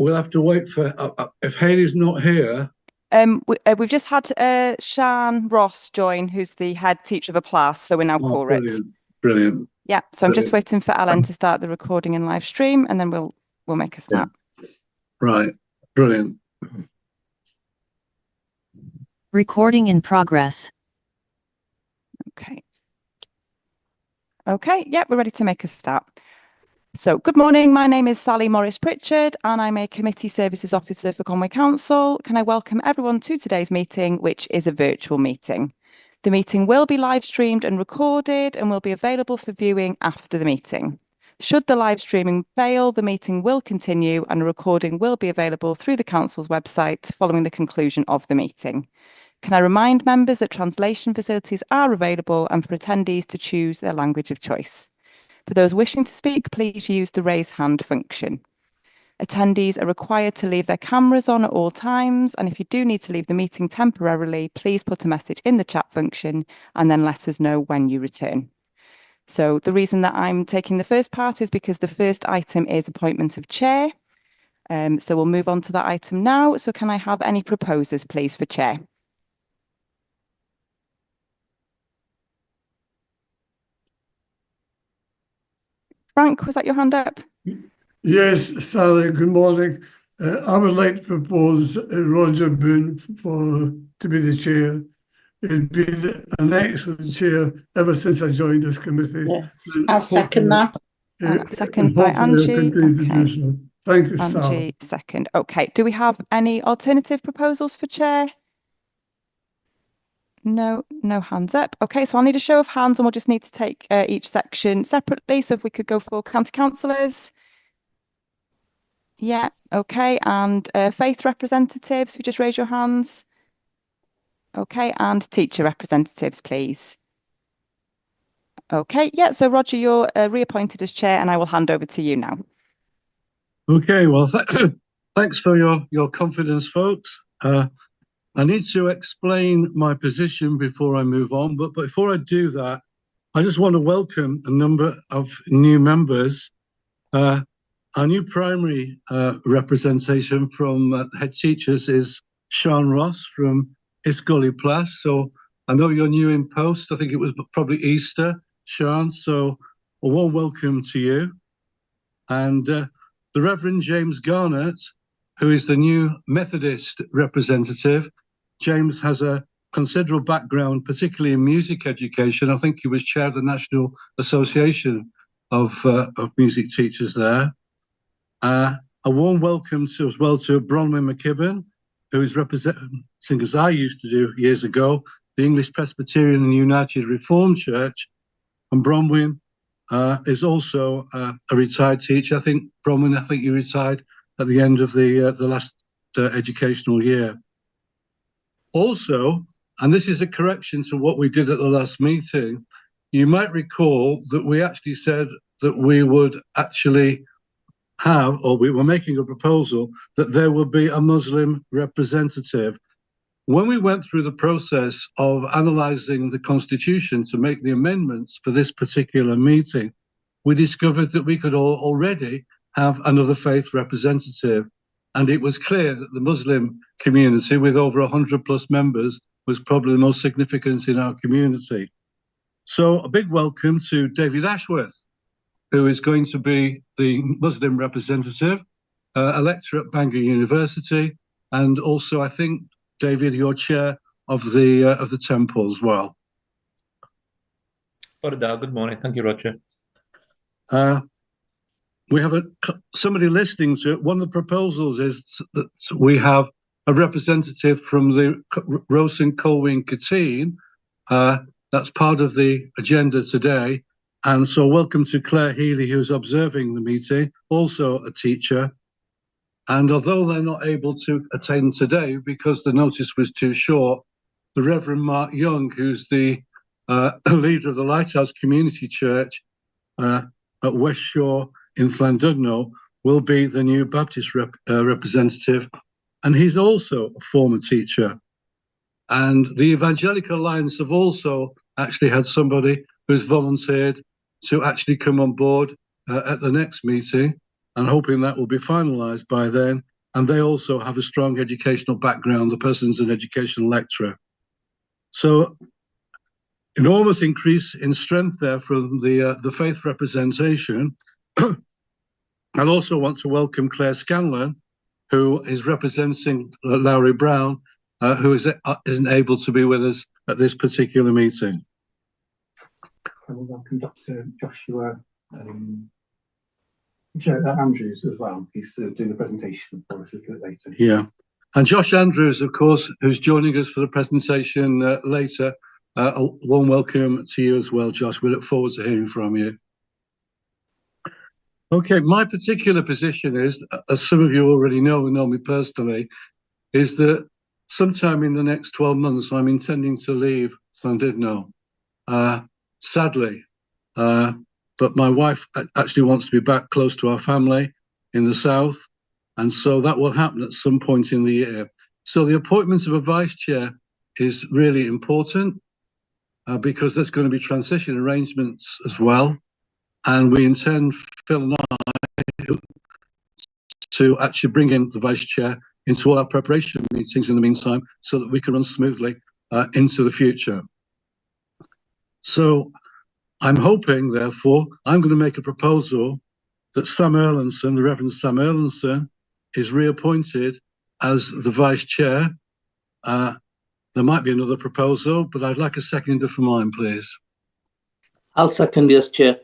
we'll have to wait for, if Hayley's not here. We've just had Sian Ross join, who's the head teacher of a class, so we're now quorate. Brilliant. Yeah, so I'm just waiting for Ellen to start the recording and live stream, and then we'll make a start. Yeah. Right, brilliant. Recording in progress. Okay, yeah, we're ready to make a start. So, good morning, my name is Sally Morris-Pritchard and I'm a Committee Services Officer for Conwy Council. Can I welcome everyone to today's meeting, which is a virtual meeting. The meeting will be live streamed and recorded and will be available for viewing after the meeting. Should the live streaming fail, the meeting will continue and a recording will be available through the Council's website following the conclusion of the meeting. Can I remind members that translation facilities are available and for attendees to choose their language of choice. For those wishing to speak, please use the raise hand function. Attendees are required to leave their cameras on at all times, and if you do need to leave the meeting temporarily, please put a message in the chat function and then let us know when you return. So the reason that I'm taking the first part is because the first item is appointment of chair. So we'll move on to that item now. So can I have any proposers, please, for chair? Frank, was that your hand up? Yes, Sally, good morning. I would like to propose Roger Boone to be the chair. He's been an excellent chair ever since I joined this committee. Yeah. I'll second that. Second by Angie. Okay. So. Thank you, Angie, second. Okay. Do we have any alternative proposals for chair? No hands up. Okay, so I'll need a show of hands and we'll just need to take each section separately. So if we could go for county councillors. Yeah, okay. And faith representatives, if you just raise your hands. Okay, and teacher representatives, please. Okay, yeah, so Roger, you're reappointed as chair and I will hand over to you now. Okay, well, thanks for your confidence, folks. I need to explain my position before I move on, but before I do that, I just want to welcome a number of new members. Our new primary representation from head teachers is Sian Ross from Isgully Plas. So I know you're new in post. I think it was probably Easter, Sian. So a warm welcome to you. And the Reverend James Garnett, who is the new Methodist representative. James has a considerable background, particularly in music education. I think he was chair of the National Association of Music Teachers there. A warm welcome as well to Bronwyn McKibben, who is representing, as I used to do years ago, the English Presbyterian and United Reformed Church. And Bronwyn is also a retired teacher. I think, Bronwyn, you retired at the end of the last educational year. Also, and this is a correction to what we did at the last meeting, you might recall that we actually said that we would actually have, or we were making a proposal, that there would be a Muslim representative. When we went through the process of analysing the Constitution to make the amendments for this particular meeting, we discovered that we could already have another faith representative. And it was clear that the Muslim community, with over 100 plus members, was probably the most significant in our community. So a big welcome to David Ashworth, who is going to be the Muslim representative, a lecturer at Bangor University, and also, I think, David, you're chair of the temple as well. Good morning. Thank you, Roger. We have somebody listening to it. One of the proposals is that we have a representative from the Rosen Colwyn Catine. That's part of the agenda today. And so welcome to Claire Healy, who's observing the meeting, also a teacher. And although they're not able to attend today because the notice was too short, the Reverend Mark Young, who's the leader of the Lighthouse Community Church at West Shore in Llandudno, will be the new Baptist representative. And he's also a former teacher. And the Evangelical Alliance have also actually had somebody who's volunteered to actually come on board at the next meeting. and hoping that will be finalised by then. And they also have a strong educational background. The person's an educational lecturer. So enormous increase in strength there from the faith representation. I also want to welcome Claire Scanlon, who is representing Lowry Brown, who isn't able to be with us at this particular meeting. I will welcome Dr. Joshua Andrews as well. He's doing the presentation for us a little bit later. Yeah, and Josh Andrews, of course, who's joining us for the presentation later. A warm welcome to you as well, Josh. We look forward to hearing from you. Okay, my particular position is, as some of you already know and know me personally, is that sometime in the next 12 months, I'm intending to leave Llandudno, sadly. But my wife actually wants to be back close to our family in the south, and so that will happen at some point in the year. So the appointment of a vice chair is really important because there's going to be transition arrangements as well, and we intend, Phil and I, to actually bring in the vice chair into all our preparation meetings in the meantime, so that we can run smoothly into the future. So I'm hoping, therefore, I'm going to make a proposal that Sam Erlandson, the Reverend Sam Erlandson, is reappointed as the vice chair. There might be another proposal, but I'd like a seconder for mine, please. I'll second this, Chair.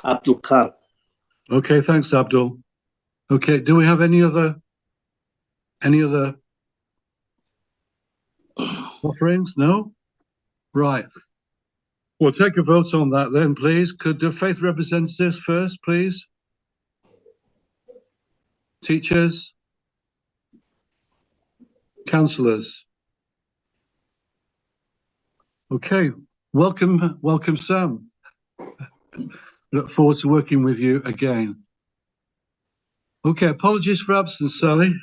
Abdul Khan. Okay, thanks, Abdul. Okay, do we have any other offerings? No? Right. We'll take a vote on that then, please. Could the faith representatives first, please? Teachers? Councillors? Okay, welcome, Sam. Look forward to working with you again. Okay, apologies for absence, Sally.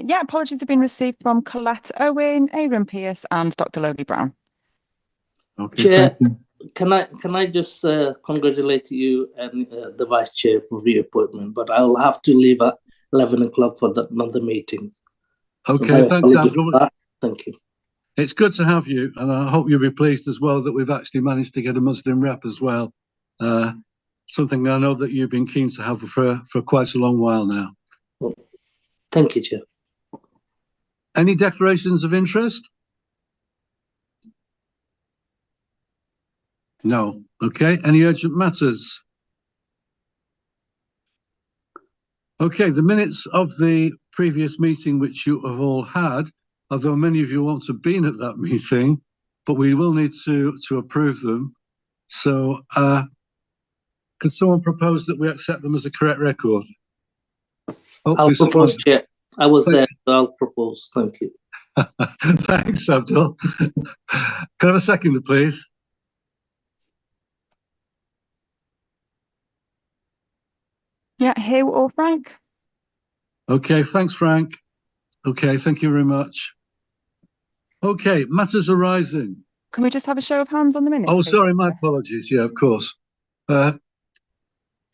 Yeah, apologies have been received from Colette Owen, Aaron Pierce and Dr. Lowry Brown. Okay, Chair, thank you. can I just congratulate you and the vice chair for reappointment, but I'll have to leave at 11 o'clock for another meetings. Okay, so thanks, Abdul. Thank you. It's good to have you, and I hope you'll be pleased as well that we've actually managed to get a Muslim rep as well. Something I know that you've been keen to have for quite a long while now. Thank you, Chair. Any declarations of interest? No. Okay. Any urgent matters? Okay. The minutes of the previous meeting, which you have all had, although many of you won't have been at that meeting, but we will need to approve them. So could someone propose that we accept them as a correct record? I'll propose, Chair. I was there, so I'll propose. Thank you. Thanks, Abdul. Can I have a seconder, please? Yeah, Hugh or Frank? Okay, thanks, Frank. Okay, thank you very much. Okay, matters arising. Can we just have a show of hands on the minutes? Oh, please? sorry, my apologies. Yeah, of course.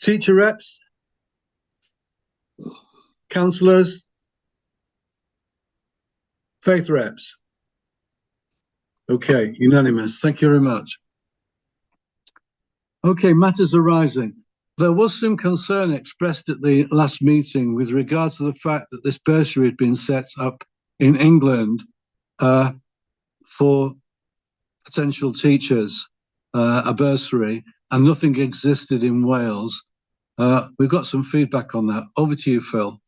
Teacher reps, councillors, faith reps. Okay, unanimous. Thank you very much. Okay, matters arising. There was some concern expressed at the last meeting with regards to the fact that this bursary had been set up in England for potential teachers, a bursary, and nothing existed in Wales. We've got some feedback on that. Over to you, Phil.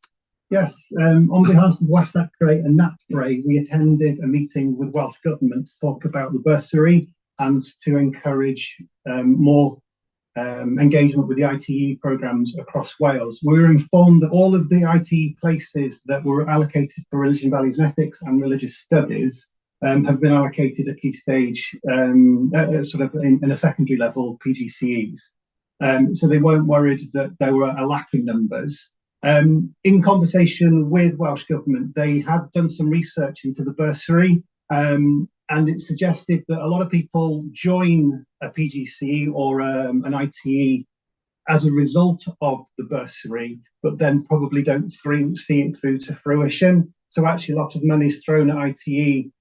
Yes, on behalf of SACRE and NAPFRE, we attended a meeting with Welsh Government to talk about the bursary and to encourage more engagement with the ITE programmes across Wales. We were informed that all of the ITE places that were allocated for religion, values and ethics and religious studies have been allocated at key stage, sort of in a secondary level, PGCEs. So they weren't worried that there were a lack in numbers. In conversation with Welsh Government, they had done some research into the bursary. and it suggested that a lot of people join a PGCE or an ITE as a result of the bursary, but then probably don't see it through to fruition. So actually a lot of money is thrown at ITE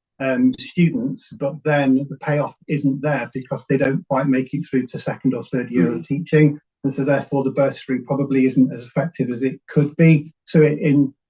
students, but then the payoff isn't there because they don't quite make it through to second or third year of teaching. And so therefore the bursary probably isn't as effective as it could be. So it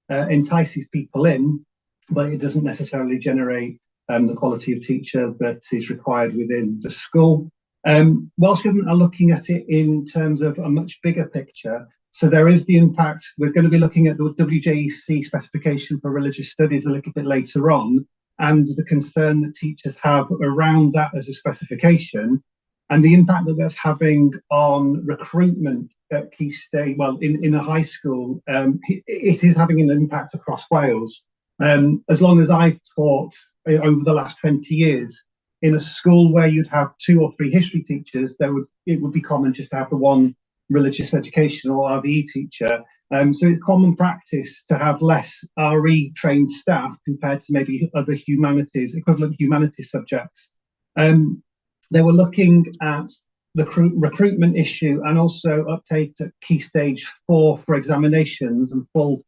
entices people in, but it doesn't necessarily generate the quality of teacher that is required within the school. Welsh Government are looking at it in terms of a much bigger picture. So there is the impact. We're going to be looking at the WJEC specification for religious studies a little bit later on, and the concern that teachers have around that as a specification, and the impact that that's having on recruitment at key stage, well, in a high school. It is having an impact across Wales. As long as I've taught over the last 20 years, in a school where you'd have 2 or 3 history teachers, it would be common just to have the one religious education or RVE teacher. So it's common practice to have less RE trained staff compared to maybe other humanities, equivalent humanities subjects. They were looking at the recruitment issue and also uptake at key stage 4 for examinations and full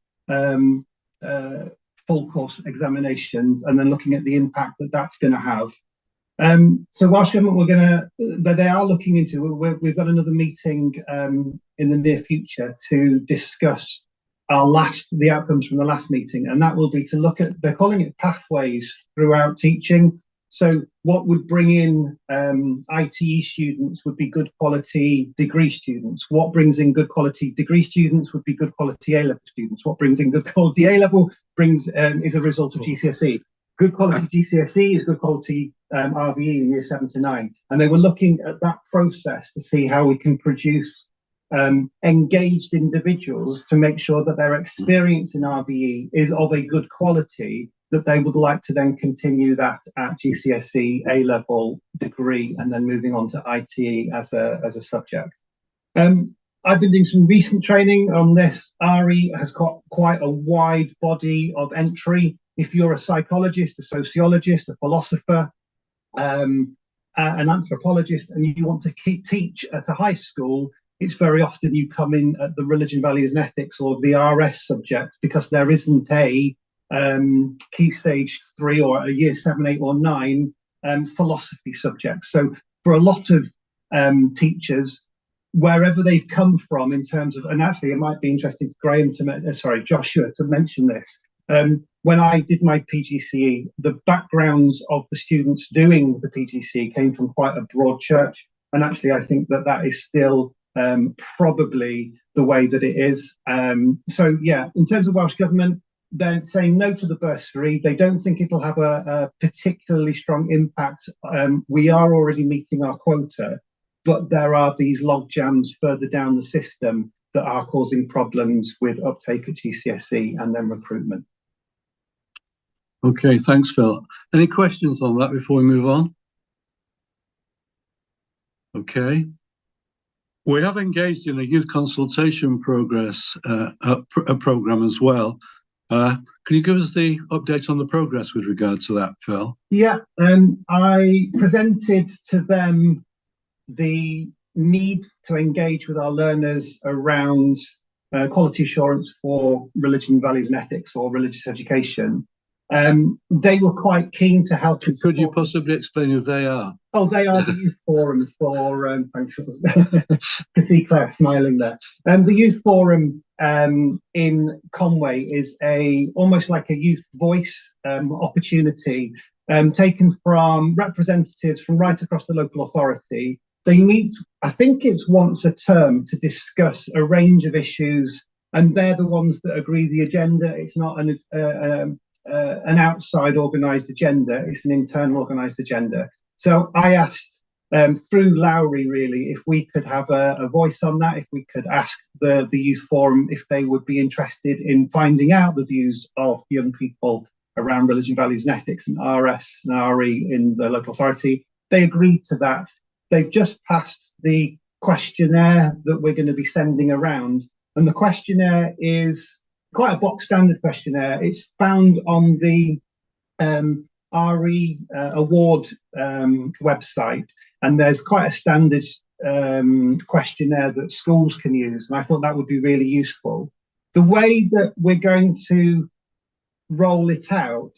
course examinations, and then looking at the impact that that's going to have. So Welsh Government, they are looking into, we've got another meeting in the near future to discuss the outcomes from the last meeting, and that will be to look at, they're calling it pathways throughout teaching. So what would bring in ITE students would be good quality degree students. What brings in good quality degree students would be good quality A-level students. What brings in good quality A-level is a result of GCSE. Good quality GCSE is good quality RVE in year 7 to 9. And they were looking at that process to see how we can produce engaged individuals to make sure that their experience in RVE is of a good quality, that they would like to then continue that at GCSE, A-level degree, and then moving on to ITE as a subject. I've been doing some recent training on this. RE has got quite a wide body of entry. If you're a psychologist, a sociologist, a philosopher, an anthropologist, and you want to teach at a high school, it's very often you come in at the religion, values and ethics or the RS subject, because there isn't a key stage 3 or a year 7, 8 or 9 philosophy subject. So for a lot of teachers, wherever they've come from in terms of, and actually it might be interesting for Joshua to mention this. When I did my PGCE, the backgrounds of the students doing the PGCE came from quite a broad church. And actually, I think that is still probably the way that it is. So yeah, in terms of Welsh Government, they're saying no to the bursary. They don't think it'll have a particularly strong impact. We are already meeting our quota, but there are these log jams further down the system that are causing problems with uptake at GCSE and then recruitment. Okay, thanks, Phil. Any questions on that before we move on? Okay. We have engaged in a youth consultation program as well. Can you give us the update on the progress with regard to that, Phil? Yeah, I presented to them the need to engage with our learners around quality assurance for religion, values and ethics or religious education. They were quite keen to help. Could you possibly explain who they are? Oh, they are the Youth Forum for, thanks for to see Claire smiling there. The Youth Forum in Conwy is almost like a youth voice opportunity taken from representatives from right across the local authority. They meet, I think it's once a term, to discuss a range of issues, and they're the ones that agree the agenda. It's not an outside organised agenda, it's an internal organised agenda. So I asked through Lowry really if we could have a voice on that, if we could ask the Youth Forum if they would be interested in finding out the views of young people around religion, values and ethics and RS and RE in the local authority. They agreed to that. They've just passed the questionnaire that we're going to be sending around, and the questionnaire is quite a box standard questionnaire. It's found on the RE award website, and there's quite a standard questionnaire that schools can use, and I thought that would be really useful. The way that we're going to roll it out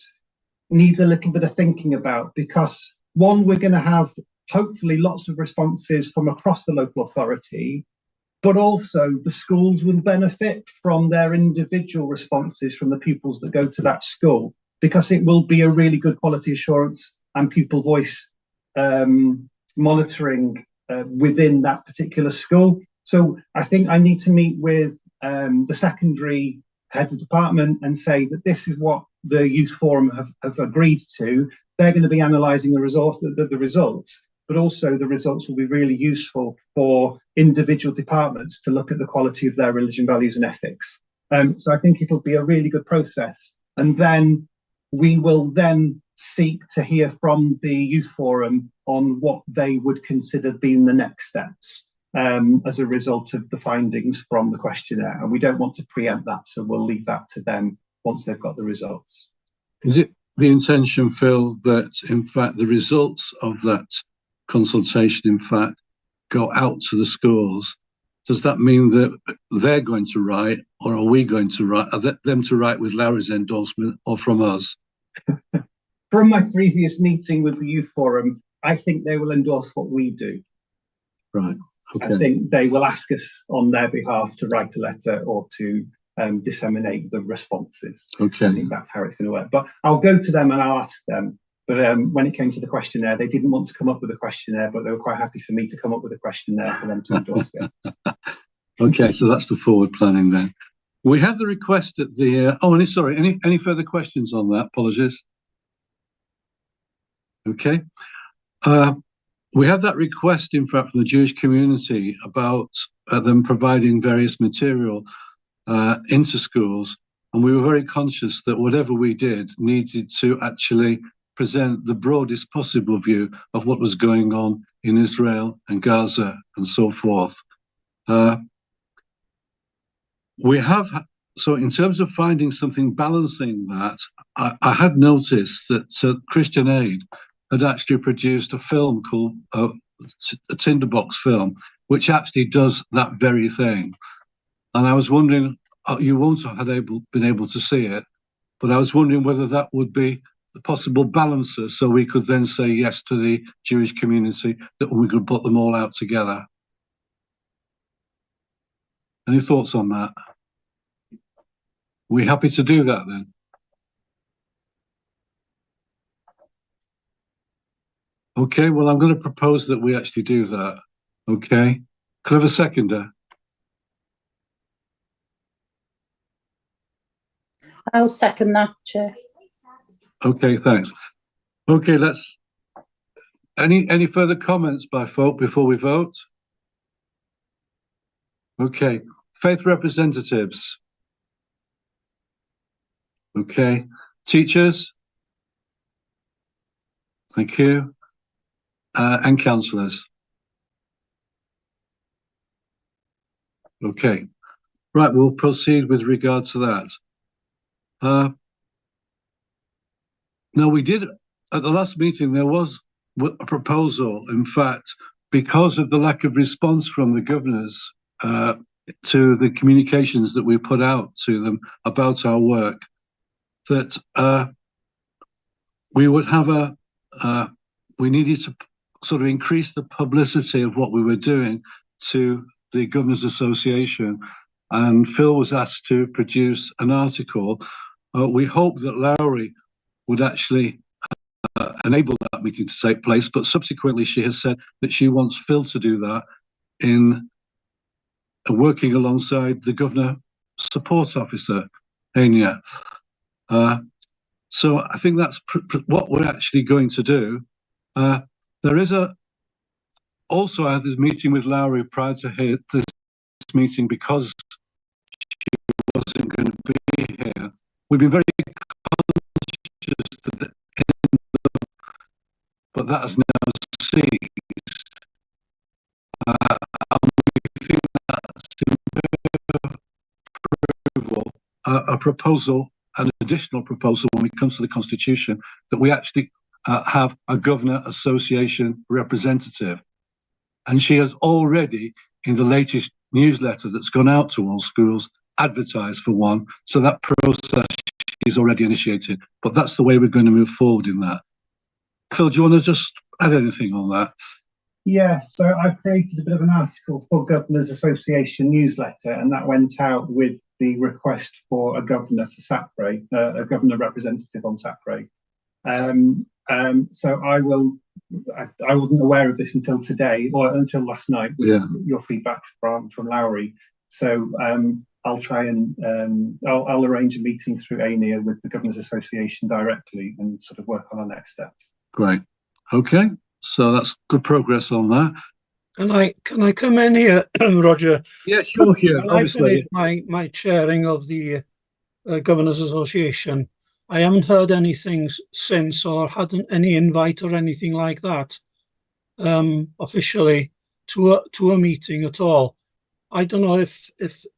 needs a little bit of thinking about, because one, we're going to have hopefully lots of responses from across the local authority, but also the schools will benefit from their individual responses from the pupils that go to that school, because it will be a really good quality assurance and pupil voice monitoring within that particular school. So I think I need to meet with the secondary heads of department and say that this is what the youth forum have agreed to. They're going to be analysing the results, but also the results will be really useful for individual departments to look at the quality of their religion, values and ethics. So I think it'll be a really good process. And then we will then seek to hear from the youth forum on what they would consider being the next steps as a result of the findings from the questionnaire. And we don't want to preempt that, so we'll leave that to them once they've got the results. Is it the intention, Phil, that in fact the results of that consultation in fact go out to the schools? Does that mean that they're going to write, or are we going to write, them to write with Larry's endorsement, or from us? From my previous meeting with the youth forum, I think they will endorse what we do. Right. Okay. I think they will ask us on their behalf to write a letter or to disseminate the responses. Okay. I think that's how it's going to work. But I'll go to them and I'll ask them. But when it came to the questionnaire, they didn't want to come up with a questionnaire, but they were quite happy for me to come up with a questionnaire for them to endorse it. Okay, so that's the forward planning then. We have the request at the... any further questions on that? Apologies. Okay. We had that request, in fact, from the Jewish community about them providing various material into schools, and we were very conscious that whatever we did needed to actually present the broadest possible view of what was going on in Israel and Gaza and so forth. So in terms of finding something balancing that, I had noticed that Christian Aid had actually produced a film called a Tinderbox film, which actually does that very thing. And I was wondering, you won't have been able to see it, but I was wondering whether that would be the possible balancer, so we could then say yes to the Jewish community, that we could put them all out together. Any thoughts on that? Are we happy to do that then? Okay, well, I'm going to propose that we actually do that. Okay. Could I have a seconder? I'll second that, Chair. Okay, thanks. Okay, any further comments by folk before we vote? Okay, faith representatives. Okay, teachers. Thank you. And councillors. Okay, right, we'll proceed with regard to that. Now, we did, at the last meeting, there was a proposal, in fact, because of the lack of response from the governors to the communications that we put out to them about our work, that we would have we needed to sort of increase the publicity of what we were doing to the Governors Association. And Phil was asked to produce an article. We hope that Lowry would actually enable that meeting to take place, but subsequently she has said that she wants Phil to do that in working alongside the Governor Support Officer, Anya. So I think that's what we're actually going to do. There is also I had this meeting with Lowry prior to this meeting, because she wasn't going to be here. We've been very conscious to the end, but that has now ceased. And we think that's in approval, a proposal and a additional proposal when we come to the Constitution that we actually have a Governor Association representative. And she has already, in the latest newsletter that's gone out to all schools, advertised for one. So that process is already initiated. But that's the way we're going to move forward in that. Phil, do you want to just add anything on that? Yeah, so I created a bit of an article for Governors Association newsletter, and that went out with the request for a governor for SACRE, a governor representative on SACRE. So I wasn't aware of this until today, or until last night, with your feedback from Lowry. So I'll try and I'll arrange a meeting through ANIA with the Governors Association directly and sort of work on our next steps. Great. Okay. So that's good progress on that. Can I come in here, Roger? Yeah, sure. Here, obviously. I finished my chairing of the Governors Association, I haven't heard anything since, or had any invite or anything like that officially to a meeting at all. I don't know if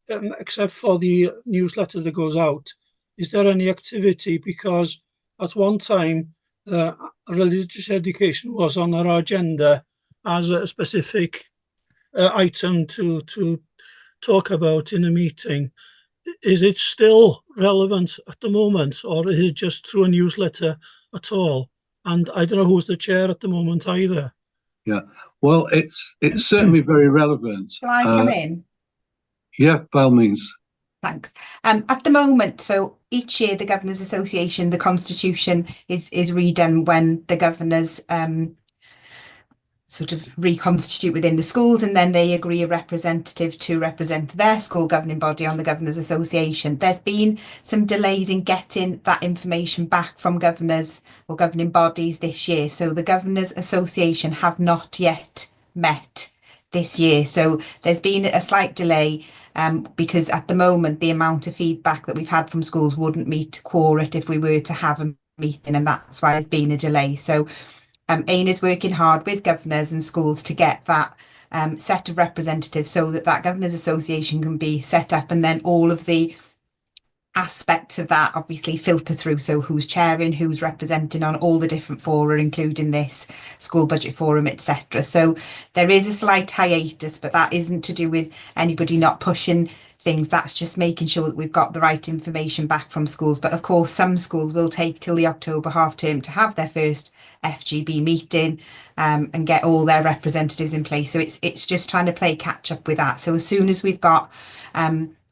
except for the newsletter that goes out, is there any activity? Because at one time, religious education was on our agenda as a specific item to talk about in a meeting. Is it still relevant at the moment, or is it just through a newsletter at all? And I don't know who's the chair at the moment either. Yeah, well, it's certainly very relevant. Shall I come in? Yeah, by all means. Thanks. At the moment, so each year the Governors Association, the Constitution is redone when the governors sort of reconstitute within the schools, and then they agree a representative to represent their school governing body on the Governors Association. There's been some delays in getting that information back from governors or governing bodies this year. So the Governors Association have not yet met this year. So there's been a slight delay because at the moment, the amount of feedback that we've had from schools wouldn't meet quorum if we were to have a meeting, and that's why there's been a delay. So AIN is working hard with governors and schools to get that set of representatives so that that Governors Association can be set up, and then all of the aspects of that obviously filter through. So who's chairing, who's representing on all the different fora, including this school budget forum, etc. So there is a slight hiatus, but that isn't to do with anybody not pushing things. That's just making sure that we've got the right information back from schools. But of course, some schools will take till the October half term to have their first FGB meeting and get all their representatives in place. So it's just trying to play catch up with that. So as soon as we've got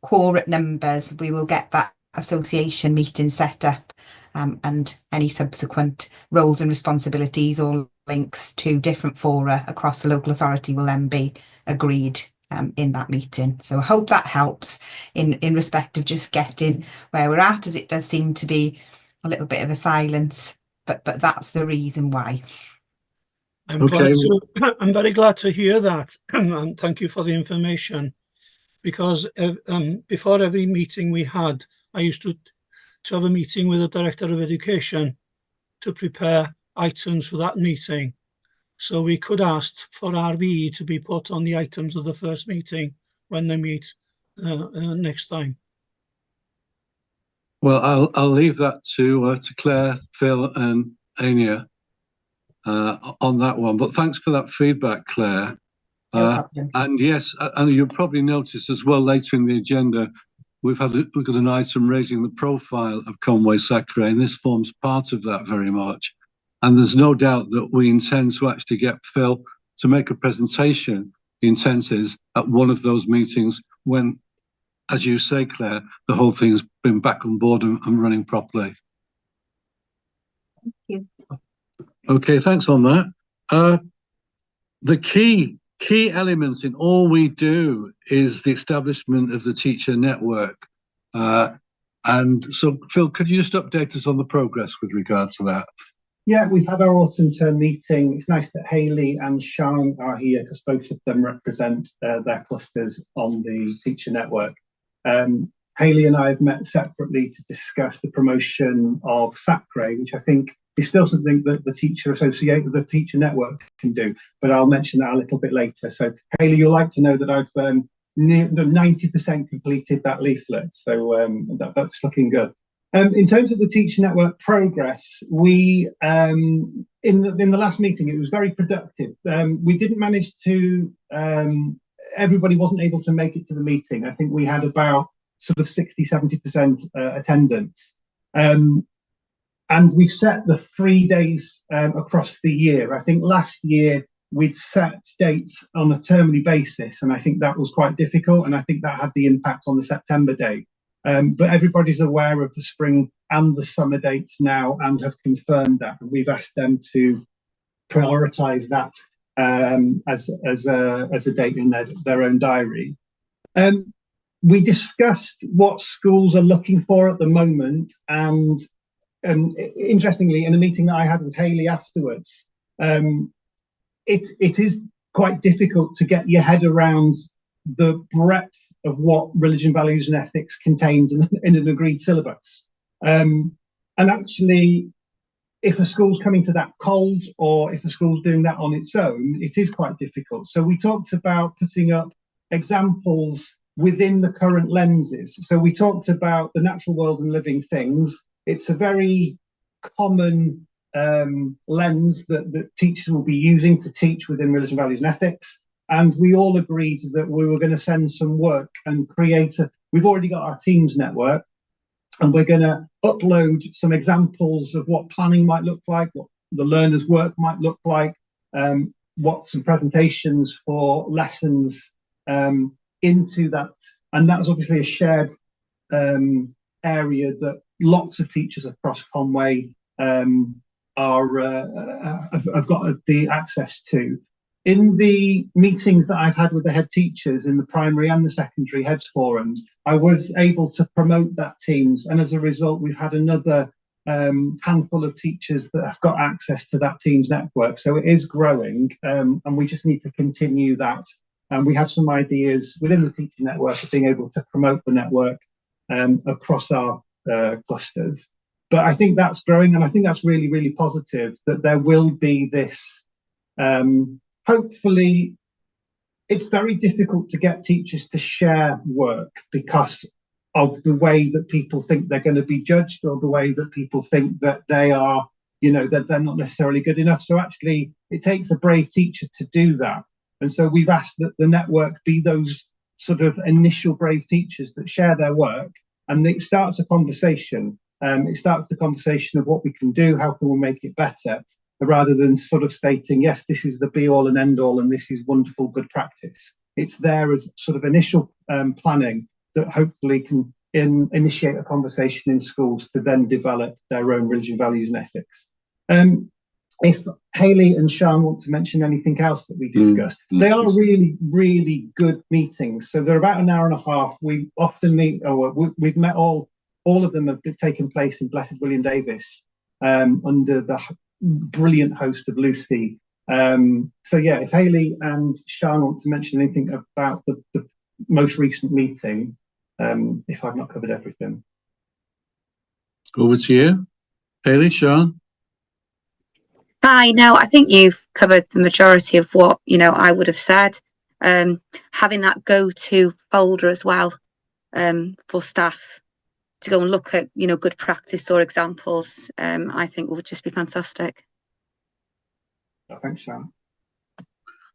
quorum numbers, we will get that association meeting set up, and any subsequent roles and responsibilities or links to different fora across the local authority will then be agreed in that meeting. So I hope that helps in respect of just getting where we're at, as it does seem to be a little bit of a silence, but that's the reason why. I'm very glad to hear that, and thank you for the information. Because before every meeting we had, I used to have a meeting with the Director of Education to prepare items for that meeting. So we could ask for RVE to be put on the items of the first meeting when they meet next time. Well, I'll leave that to Claire, Phil and Anya on that one. But thanks for that feedback, Claire. And yes, and you'll probably notice as well later in the agenda, we've got an item raising the profile of Conwy SACRE, and this forms part of that very much. And there's no doubt that we intend to actually get Phil to make a presentation. The intent is at one of those meetings when, as you say, Claire, the whole thing's been back on board and running properly. Thank you. Okay, thanks on that. The key elements in all we do is the establishment of the teacher network. And so, Phil, could you just update us on the progress with regard to that? Yeah, we've had our autumn term meeting. It's nice that Hayley and Sean are here because both of them represent their clusters on the teacher network. Hayley and I have met separately to discuss the promotion of SACRE, which I think is still something that the the teacher network can do, but I'll mention that a little bit later. So Hayley, you'll like to know that I've 90% completed that leaflet, so that's looking good. In terms of the teacher network progress, we in the last meeting it was very productive. We didn't manage to everybody wasn't able to make it to the meeting. I think we had about sort of 60-70% attendance, and we've set the 3 days across the year. I think last year we'd set dates on a termly basis, and I think that was quite difficult, and I think that had the impact on the September date. But everybody's aware of the spring and the summer dates now and have confirmed that, and we've asked them to prioritise that as a date in their own diary. We discussed what schools are looking for at the moment, and interestingly, in a meeting that I had with Hayley afterwards, it is quite difficult to get your head around the breadth of what religion, values and ethics contains in an agreed syllabus. And actually, if a school's coming to that cold, or if a school's doing that on its own, it is quite difficult. So we talked about putting up examples within the current lenses. So we talked about the natural world and living things. It's a very common lens that teachers will be using to teach within religion, values and ethics. And we all agreed that we were going to send some work and create we've already got our Teams network, and we're going to upload some examples of what planning might look like, what the learner's work might look like, what some presentations for lessons into that. And that's obviously a shared area that lots of teachers across Conwy have got the access to. In the meetings that I've had with the head teachers in the primary and the secondary heads forums, I was able to promote that Teams, and as a result we've had another handful of teachers that have got access to that Teams network. So it is growing, and we just need to continue that. And we have some ideas within the teacher network of being able to promote the network across our clusters. But I think that's growing, and I think that's really, really positive that there will be this. Hopefully, it's very difficult to get teachers to share work because of the way that people think they're going to be judged, or the way that people think that they are, that they're not necessarily good enough. So actually, it takes a brave teacher to do that. And so we've asked that the network be those sort of initial brave teachers that share their work, and it starts a conversation. It starts the conversation of what we can do, how can we make it better, rather than sort of stating, yes, this is the be all and end all, and this is wonderful, good practice. It's there as sort of initial planning that hopefully can initiate a conversation in schools to then develop their own religion, values and ethics. If Hayley and Sian want to mention anything else that we discussed, they are really, really good meetings. So they're about an hour and a half. We often meet, or we've met all of them have taken place in Blessed William Davis under the brilliant host of Lucy. So yeah, if Hayley and Sian want to mention anything about the most recent meeting, if I've not covered everything. Over to you, Hayley, Sian. Hi, no, I think you've covered the majority of what, I would have said. Having that go-to folder as well for staff to go and look at, good practice or examples, I think would just be fantastic. Thanks, Sian.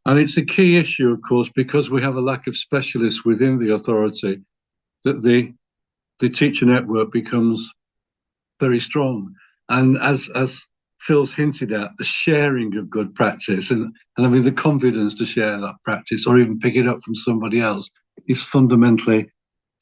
And it's a key issue, of course, because we have a lack of specialists within the authority, that the teacher network becomes very strong. And as Phil's hinted at, the sharing of good practice and I mean the confidence to share that practice or even pick it up from somebody else is fundamentally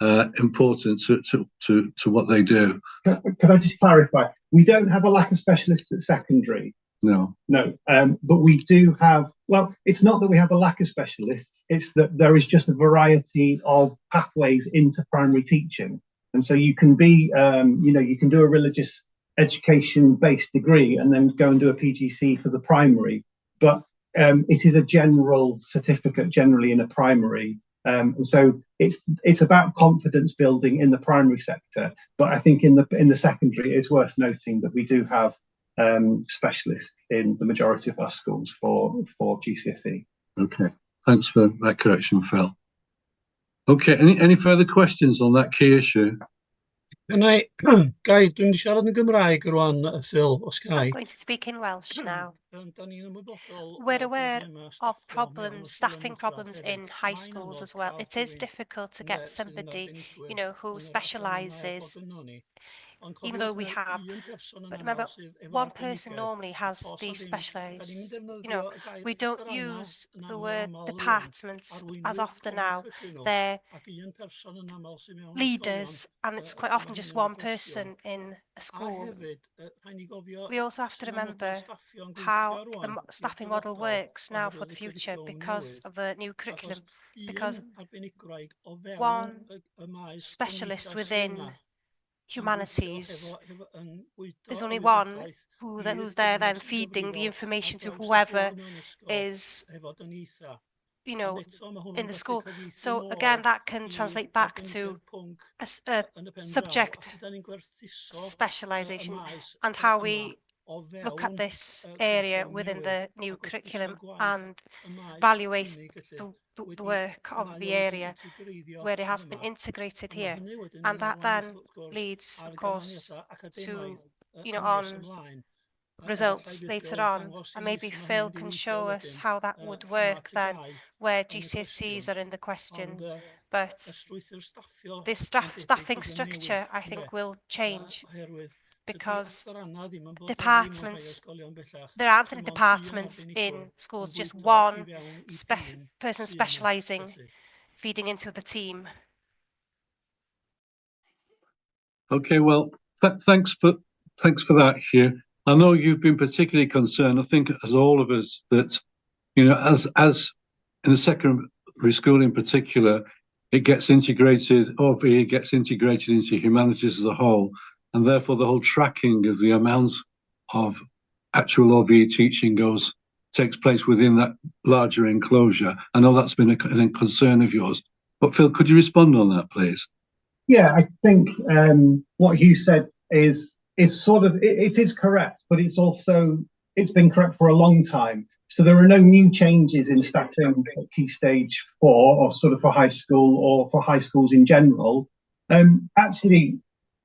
important to what they do. Can I just clarify? We don't have a lack of specialists at secondary. No. But we do have, well, it's not that we have a lack of specialists, it's that there is just a variety of pathways into primary teaching. And so you can be, you can do a religious education-based degree and then go and do a PGC for the primary. But it is a general certificate generally in a primary. And so it's about confidence building in the primary sector. But I think in the secondary, it is worth noting that we do have specialists in the majority of our schools for GCSE. Okay, thanks for that correction, Phil. Okay, any further questions on that key issue? Gai, dwi'n mynd i siarad yn Gymraeg rwan, Phil, os gai. I'm going to speak in Welsh now. Da ni'n ymwybodol We're o'r aware problema of staffio mewn problems, ysgolion staffing uwchradd problems hefyd. in high Mae'n schools as anodd well. cael It is rhywun, difficult to ynde, get sydd yn somebody, arbenigwyr you know, who yn yr adran yma efo specialises, gynnon ni. Ond even cofiwch though we na have. un person yn But aml remember, sydd efo one person arbenigedd. normally has Os the a ddim, da ni'n specialised. You know, defnyddio y gair we don't adrana use yn the aml word rŵan, departments as arweinwyr often pwnc now. ydyn nhw, They're ac un person yn aml sydd mewn ysgolion, leaders, and it's quite lle often ma' just hyn yn y one gwestiwn. person in a A school. hefyd, rhaid ni gofio We also have to sy'n amlwg mae remember staffio'n how gweithio the rŵan staffing i'r model dyfodol works now for oherwydd the y future cwricwlwm because newydd. of the new Achos curriculum. un Because arbenigwraig o fewn one y maes specialist cymdeithas within yma humanities, yn bwydo there's y only one wybodaeth who's there then feeding the information to whoever is, you know, in the school. So again, that can translate back to a subject specialisation and how we look at this area within the new curriculum and evaluate the work of the area where it has been integrated here. And that then leads, of course, to, you know, on results later on. And maybe Phil can show us how that would work then, where GCSEs are in the question. But this staffing structure, I think, will change because departments, there aren't any departments in schools, just one person specialising, feeding into the team. Okay, well, thanks for that, Hugh. I know you've been particularly concerned, I think, as all of us, that, you know, as in the secondary school in particular, it gets integrated, OVE gets integrated into humanities as a whole, and therefore the whole tracking of the amount of actual OVE teaching takes place within that larger enclosure. I know that's been a concern of yours, but Phil, could you respond on that, please? Yeah, I think what Hugh said is sort of, it is correct, but it's been correct for a long time. So there are no new changes in staffing at Key Stage 4 or sort of for high school or for high schools in general. Actually,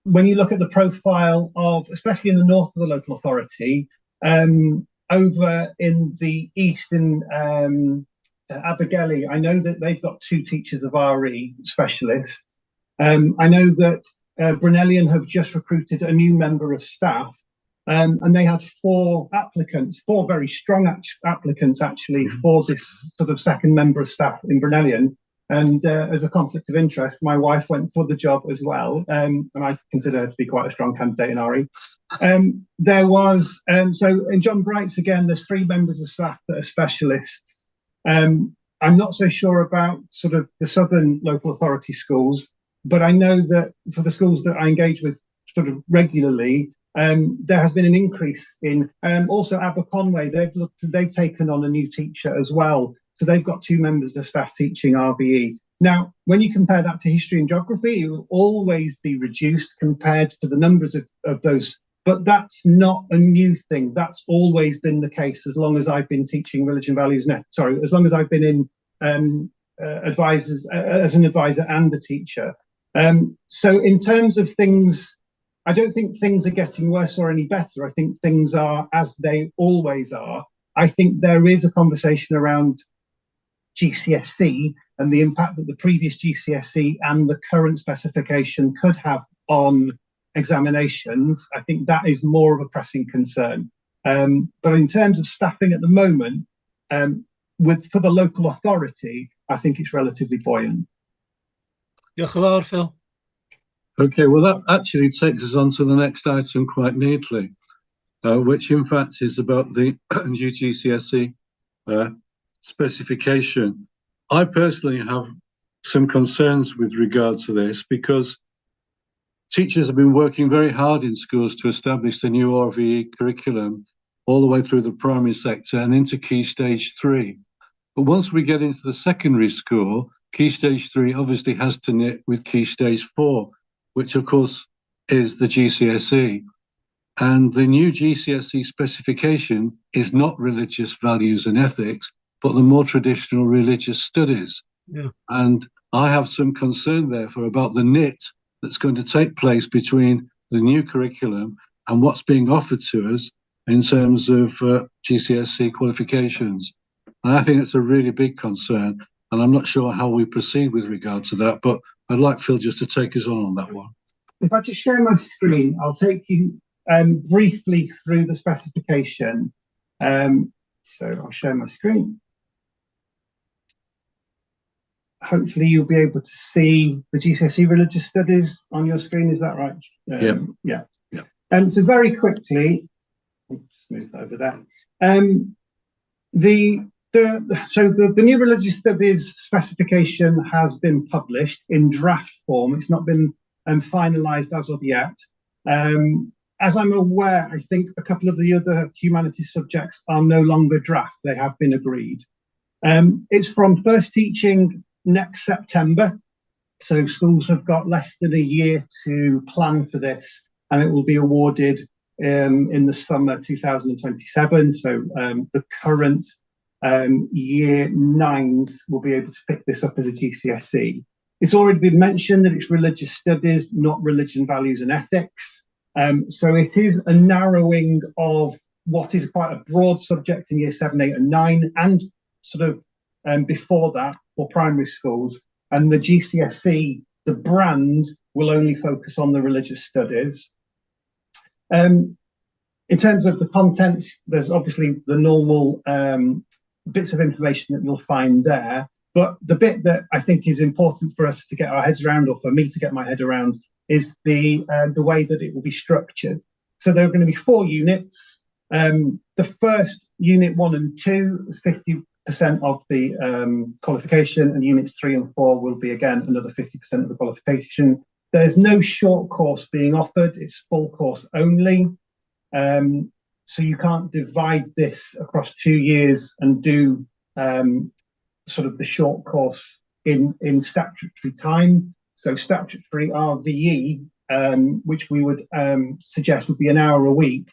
when you look at the profile of, especially in the north of the local authority, over in the east in Abergele, I know that they've got 2 teachers of RE specialists. I know that Brunellian have just recruited a new member of staff, and they had 4 very strong applicants actually for this sort of second member of staff in Brunellian. And as a conflict of interest, my wife went for the job as well, and I consider her to be quite a strong candidate in RE. There was, so in John Bright's again, there's 3 members of staff that are specialists. I'm not so sure about sort of the southern local authority schools, but I know that for the schools that I engage with sort of regularly, there has been an increase in, also Conwy, they've taken on a new teacher as well. So they've got 2 members of staff teaching RBE. Now, when you compare that to history and geography, it will always be reduced compared to the numbers of those. But that's not a new thing. That's always been the case as long as I've been teaching religion values. As long as I've been in advisors as an advisor and a teacher. So in terms of things, I don't think things are getting worse or any better. I think things are as they always are. I think there is a conversation around GCSE and the impact that the previous GCSE and the current specification could have on examinations. I think that is more of a pressing concern. But in terms of staffing at the moment, for the local authority, I think it's relatively buoyant. Diolch yn fawr, Phil. Okay, well, that actually takes us on to the next item quite neatly, which in fact is about the new GCSE specification. I personally have some concerns with regard to this because teachers have been working very hard in schools to establish the new RVE curriculum all the way through the primary sector and into Key Stage 3. But once we get into the secondary school, Key Stage 3 obviously has to knit with Key Stage 4, which of course is the GCSE. And the new GCSE specification is not religious values and ethics, but the more traditional religious studies. Yeah. And I have some concern therefore about the knit that's going to take place between the new curriculum and what's being offered to us in terms of GCSE qualifications. And I think it's a really big concern, and I'm not sure how we proceed with regard to that, but I'd like Phil just to take us on that one. If I just share my screen, I'll take you briefly through the specification. So I'll share my screen. Hopefully you'll be able to see the GCSE Religious Studies on your screen, is that right? Yeah. So very quickly, I'll just move over there. The new Religious Studies specification has been published in draft form. It's not been finalised as of yet. As I'm aware, I think a couple of the other humanities subjects are no longer draft. They have been agreed. It's from first teaching next September. So schools have got less than a year to plan for this, and it will be awarded in the summer 2027. So the current year 9s will be able to pick this up as a GCSE. It's already been mentioned that it's religious studies, not religion, values and ethics. So it is a narrowing of what is quite a broad subject in year 7, 8 and 9, and sort of before that for primary schools. And the GCSE, the brand, will only focus on the religious studies. In terms of the content, there's obviously the normal bits of information that you'll find there. But the bit that I think is important for us to get our heads around, or for me to get my head around, is the way that it will be structured. So there are going to be 4 units. The first, unit 1 and 2, is 50% of the qualification, and units 3 and 4 will be again another 50% of the qualification. There's no short course being offered, it's full course only. So you can't divide this across 2 years and do sort of the short course in statutory time. So statutory RVE, which we would suggest would be an hour a week,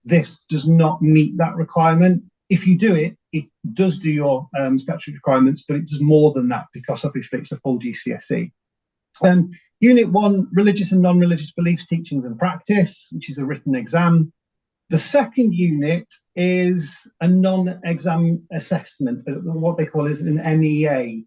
this does not meet that requirement. If you do it, it does do your statutory requirements, but it does more than that because obviously it's a full GCSE. Unit 1, religious and non-religious beliefs, teachings and practice, which is a written exam. The second unit is a non-exam assessment, what they call is an NEA.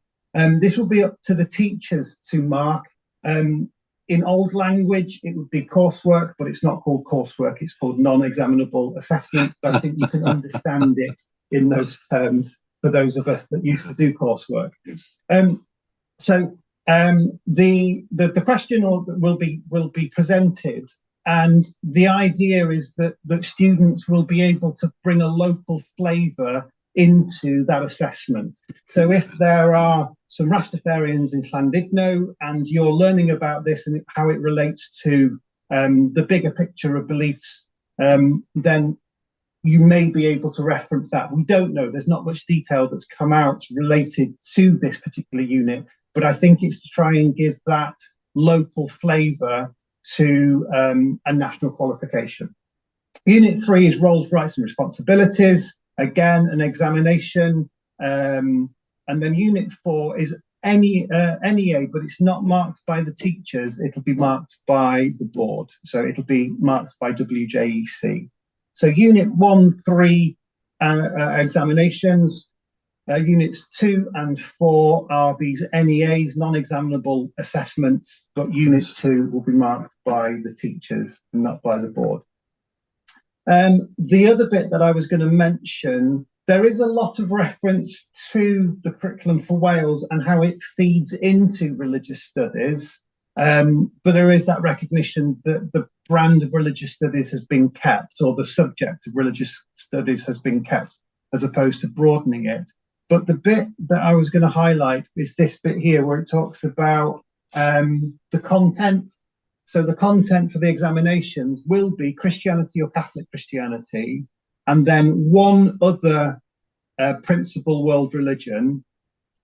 This will be up to the teachers to mark. In old language, it would be coursework, but it's not called coursework, it's called non-examinable assessment. So I think you can understand it in those terms for those of us that used to do coursework. The question will be presented, and the idea is that students will be able to bring a local flavour into that assessment. So if there are some Rastafarians in Llandudno and you're learning about this and how it relates to the bigger picture of beliefs, then you may be able to reference that. We don't know. There's not much detail that's come out related to this particular unit, but I think it's to try and give that local flavour to a national qualification. Unit 3 is roles, rights and responsibilities. Again, an examination. And then Unit 4 is NEA, but it's not marked by the teachers. It'll be marked by the board. So it'll be marked by WJEC. So Unit 1, 3 examinations. Units 2 and 4 are these NEAs, non-examinable assessments, but Unit 2 will be marked by the teachers and not by the board. The other bit that I was going to mention, there is a lot of reference to the curriculum for Wales and how it feeds into religious studies, but there is that recognition that the brand of religious studies has been kept, or the subject of religious studies has been kept, as opposed to broadening it. But the bit that I was going to highlight is this bit here, where it talks about the content. So the content for the examinations will be Christianity or Catholic Christianity, and then one other principal world religion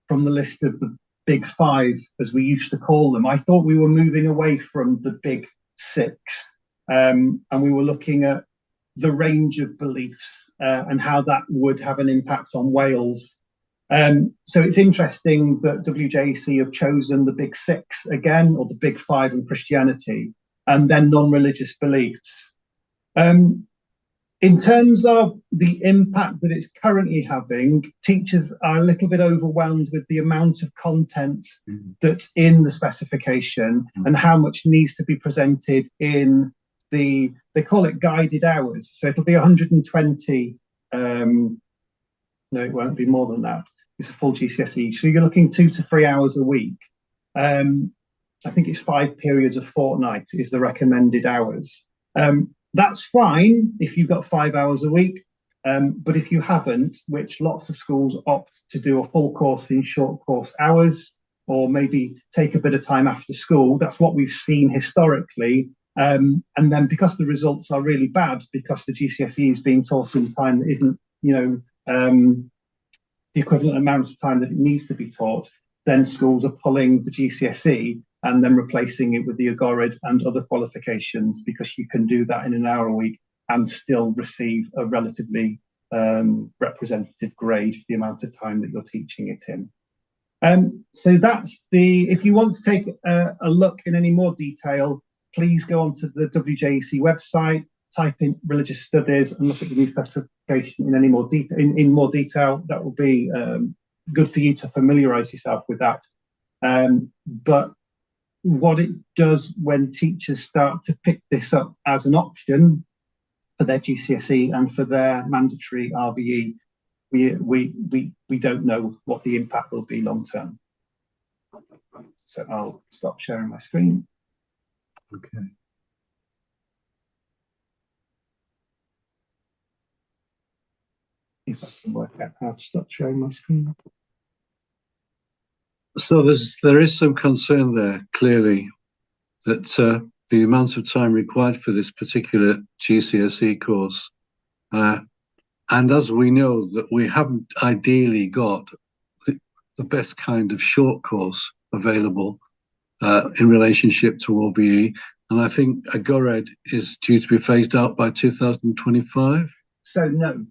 from the list of the big 5, as we used to call them. I thought we were moving away from the big 6, and we were looking at the range of beliefs and how that would have an impact on Wales. So it's interesting that WJC have chosen the big six again, or the big five in Christianity, and then non-religious beliefs. In terms of the impact that it's currently having, teachers are a little bit overwhelmed with the amount of content that's in the specification and how much needs to be presented in they call it guided hours. So it'll be 120, no, it won't be more than that. It's a full GCSE. So you're looking 2 to 3 hours a week. I think it's 5 periods a fortnight is the recommended hours. That's fine if you've got 5 hours a week, but if you haven't, which lots of schools opt to do a full course in short course hours, or maybe take a bit of time after school, that's what we've seen historically. And then because the results are really bad, because the GCSE is being taught in time that isn't, the equivalent amount of time that it needs to be taught, then schools are pulling the GCSE and then replacing it with the AGORED and other qualifications, because you can do that in an hour a week and still receive a relatively representative grade for the amount of time that you're teaching it in. So that's if you want to take a look in any more detail, please go onto the WJEC website, type in religious studies and look at the new specification in any more detail. In more detail, that will be good for you to familiarise yourself with that. But what it does when teachers start to pick this up as an option for their GCSE and for their mandatory RVE, we don't know what the impact will be long term. So I'll stop sharing my screen. Okay. If I can work out how to stop sharing my screen. So there is some concern there, clearly, that the amount of time required for this particular GCSE course, and as we know that we haven't ideally got the best kind of short course available in relationship to OVE, and I think AGORED is due to be phased out by 2025. So no,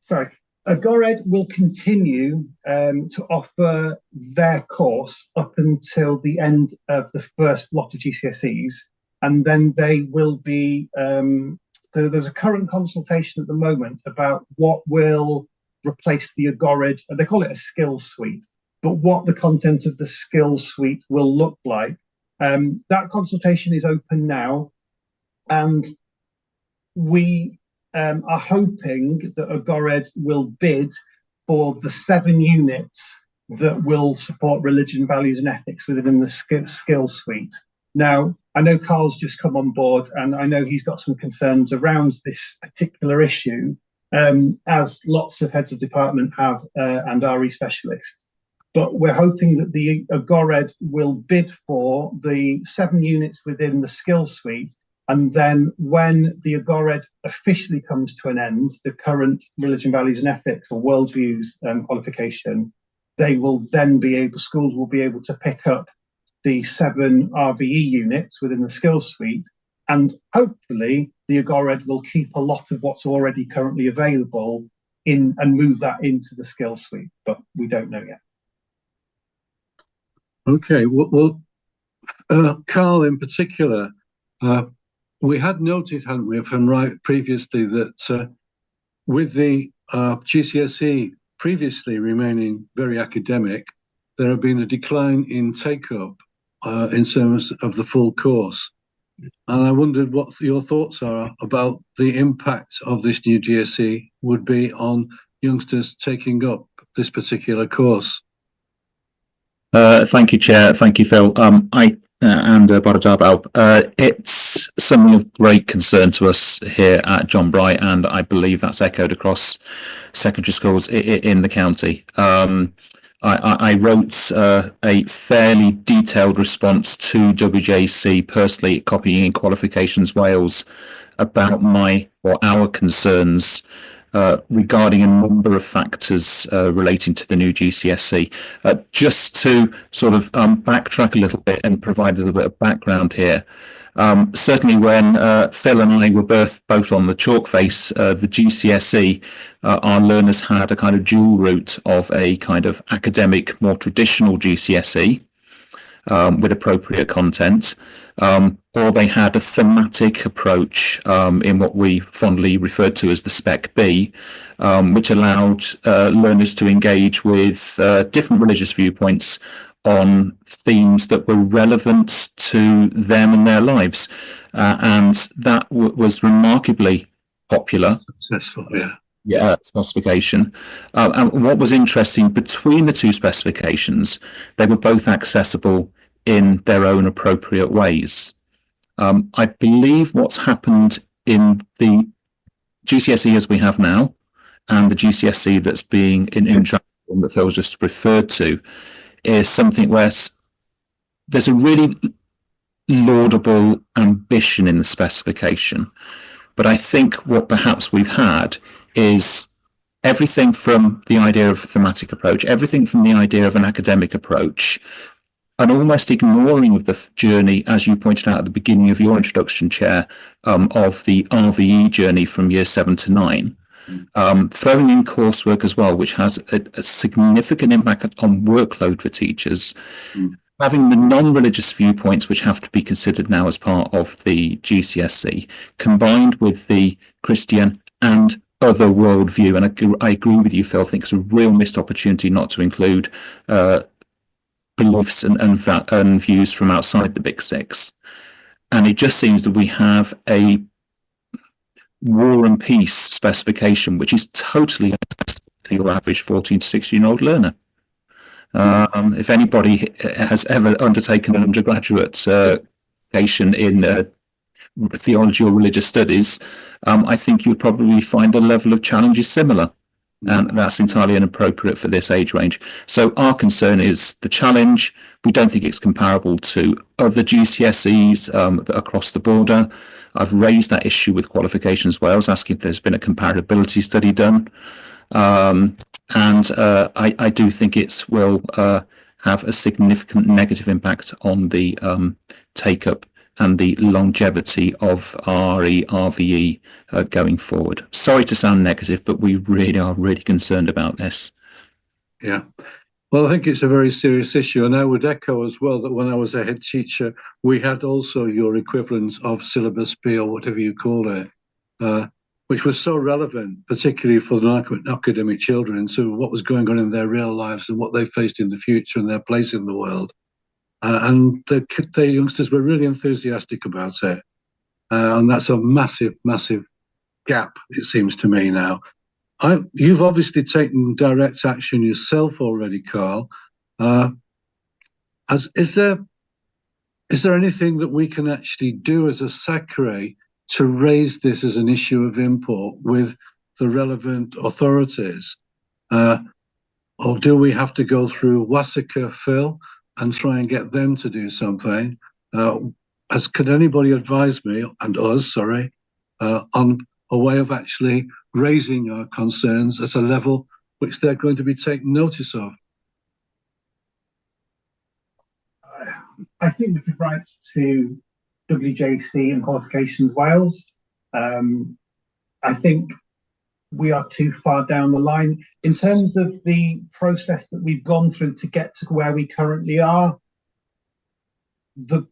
sorry. AGORED will continue to offer their course up until the end of the first lot of GCSEs, and then they will be, so there's a current consultation at the moment about what will replace the AGORED, they call it a skill suite, but what the content of the skill suite will look like. That consultation is open now, and we are hoping that AGORED will bid for the 7 units that will support religion, values and ethics within the skill suite. Now, I know Carl's just come on board and I know he's got some concerns around this particular issue, as lots of heads of department have and RE specialists. But we're hoping that the AGORED will bid for the 7 units within the skill suite. And then when the AGORED officially comes to an end, the current religion, values and ethics or worldviews qualification, they will then be able, schools will be able to pick up the 7 RVE units within the skill suite. And hopefully the AGORED will keep a lot of what's already currently available in and move that into the skill suite, but we don't know yet. Okay, well, Carl in particular, we had noted, hadn't we, if I'm right, previously that with the GCSE previously remaining very academic, there had been a decline in take-up in terms of the full course. And I wondered what your thoughts are about the impact of this new GCSE would be on youngsters taking up this particular course. Thank you, Chair. Thank you, Phil. And Baratab, it's something of great concern to us here at John Bright, and I believe that's echoed across secondary schools in the county. I wrote a fairly detailed response to WJC, personally copying in Qualifications Wales, about our concerns regarding a number of factors relating to the new GCSE. Just to sort of backtrack a little bit and provide a little bit of background here. Certainly when Phil and I were both on the chalk face, the GCSE, our learners had a kind of dual route of a kind of academic, more traditional GCSE with appropriate content, or they had a thematic approach in what we fondly referred to as the Spec B, which allowed learners to engage with different religious viewpoints on themes that were relevant to them and their lives. And that was remarkably popular. Successful, specification. And what was interesting, between the two specifications, they were both accessible in their own appropriate ways. I believe what's happened in the GCSE as we have now, and the GCSE that's being in that Phil just referred to, is something where there's a really laudable ambition in the specification. But I think what perhaps we've had is everything from the idea of thematic approach, everything from the idea of an academic approach, an almost ignoring of the journey, as you pointed out at the beginning of your introduction, Chair, of the RVE journey from year 7 to 9. Throwing in coursework as well, which has a significant impact on workload for teachers. Having the non-religious viewpoints, which have to be considered now as part of the GCSE, combined with the Christian and other worldview. And I agree with you, Phil. I think it's a real missed opportunity not to include beliefs and views from outside the Big Six. And it just seems that we have a War and Peace specification, which is totally accessible to your average 14 to 16-year-old learner. If anybody has ever undertaken an undergraduate education in theology or religious studies, I think you'd probably find the level of challenge is similar. And that's entirely inappropriate for this age range. So our concern is the challenge. We don't think it's comparable to other GCSEs across the border. I've raised that issue with Qualifications Wales, asking if there's been a comparability study done. And I do think it will have a significant negative impact on the take-up and the longevity of RVE going forward. Sorry to sound negative, but we really are concerned about this. Yeah. Well, I think it's a very serious issue. And I would echo as well that when I was a head teacher, we had also your equivalent of syllabus B, or whatever you call it, which was so relevant, particularly for the academic children, to what was going on in their real lives and what they faced in the future and their place in the world. And the youngsters were really enthusiastic about it. And that's a massive, massive gap, it seems to me now. You've obviously taken direct action yourself already, Carl. Is there anything that we can actually do as a SACRE to raise this as an issue of import with the relevant authorities? Or do we have to go through SACRE, Phil, and try and get them to do something? Could anybody advise me, and us, sorry, on a way of actually raising our concerns at a level which they're going to be taking notice of? I think we could write to WJC and Qualifications Wales. I think we are too far down the line in terms of the process that we've gone through to get to where we currently are. The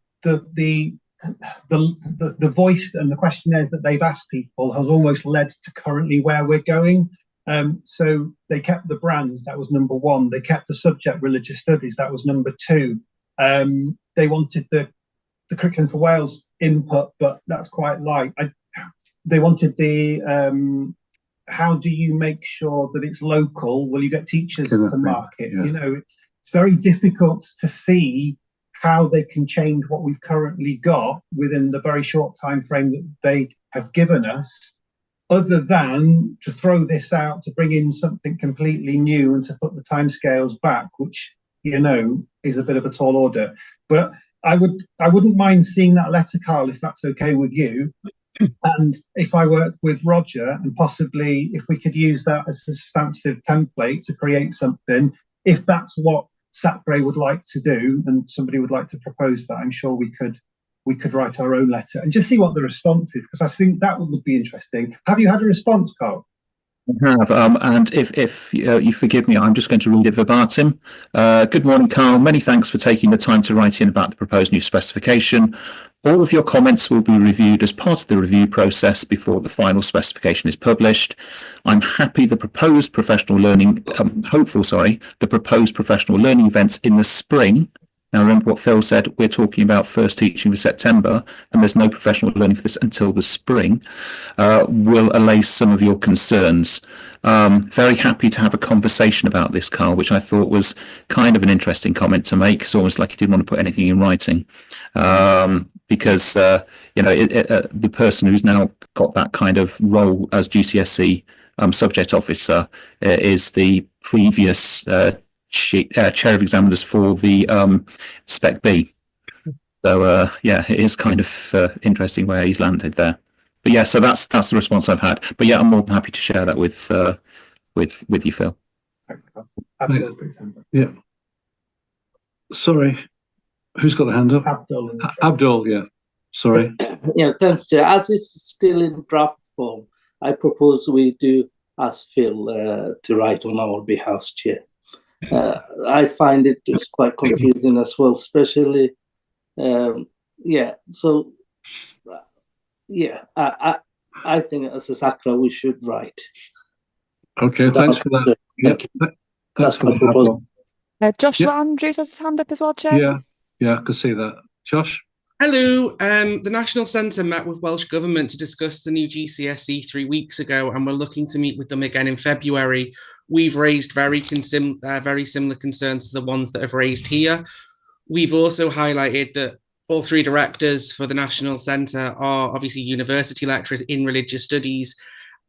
voice and the questionnaires that they've asked people has almost led to currently where we're going. So they kept the brands, that was number one. They kept the subject religious studies, that was number two. They wanted the curriculum for Wales input, but that's quite light. They wanted the how do you make sure that it's local? Will you get teachers to market? Yeah. You know, it's very difficult to see how they can change what we've currently got within the very short time frame that they have given us, other than to throw this out to bring in something completely new and to put the timescales back, which, you know, is a bit of a tall order. But I wouldn't mind seeing that letter, Carl, if that's okay with you. And if I work with Roger, and possibly if we could use that as a substantive template to create something, if that's what SACRE would like to do, and somebody would like to propose that, I'm sure we could write our own letter and just see what the response is, because I think that would be interesting. Have you had a response, Carl? I have, and if you forgive me, I'm just going to read it verbatim. Good morning, Carl. Many thanks for taking the time to write in about the proposed new specification. All of your comments will be reviewed as part of the review process before the final specification is published. I'm happy the proposed professional learning, the proposed professional learning events in the spring. Now, remember what Phil said, we're talking about first teaching for September, and there's no professional learning for this until the spring, will allay some of your concerns. Very happy to have a conversation about this, Carl, which I thought was kind of an interesting comment to make. It's almost like he didn't want to put anything in writing, because the person who's now got that kind of role as GCSE subject officer is the previous chair of examiners for the Spec B. So yeah, it is kind of interesting where he's landed there. But yeah, so that's the response I've had. But yeah, I'm more than happy to share that with you, Phil. Yeah. Sorry, who's got the hand up? Abdul. Abdul, yeah. Sorry. Yeah, thanks, Chair. As it's still in draft form, I propose we do ask Phil to write on our behalf, Chair. I find it just quite confusing as well, especially, yeah. So, yeah, I think as a SACRE we should write. Okay, thanks for that. Yeah, thanks for that. Joshua Andrews has his hand up as well, Chair. Yeah, I can see that. Josh? Hello. The National Centre met with Welsh Government to discuss the new GCSE 3 weeks ago, and we're looking to meet with them again in February. We've raised very similar concerns to the ones that have raised here. We've also highlighted that all three directors for the National Centre are obviously university lecturers in religious studies,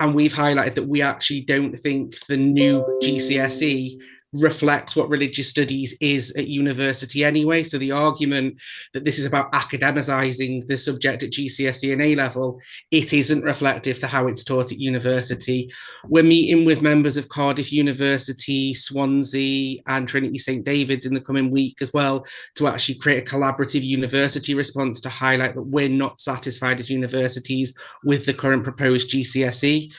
and we've highlighted that we actually don't think the new GCSE reflects what religious studies is at university anyway. So the argument that this is about academicizing the subject at GCSE and A-level, it isn't reflective to how it's taught at university. We're meeting with members of Cardiff University, Swansea and Trinity St David's in the coming week as well to actually create a collaborative university response to highlight that we're not satisfied as universities with the current proposed GCSE.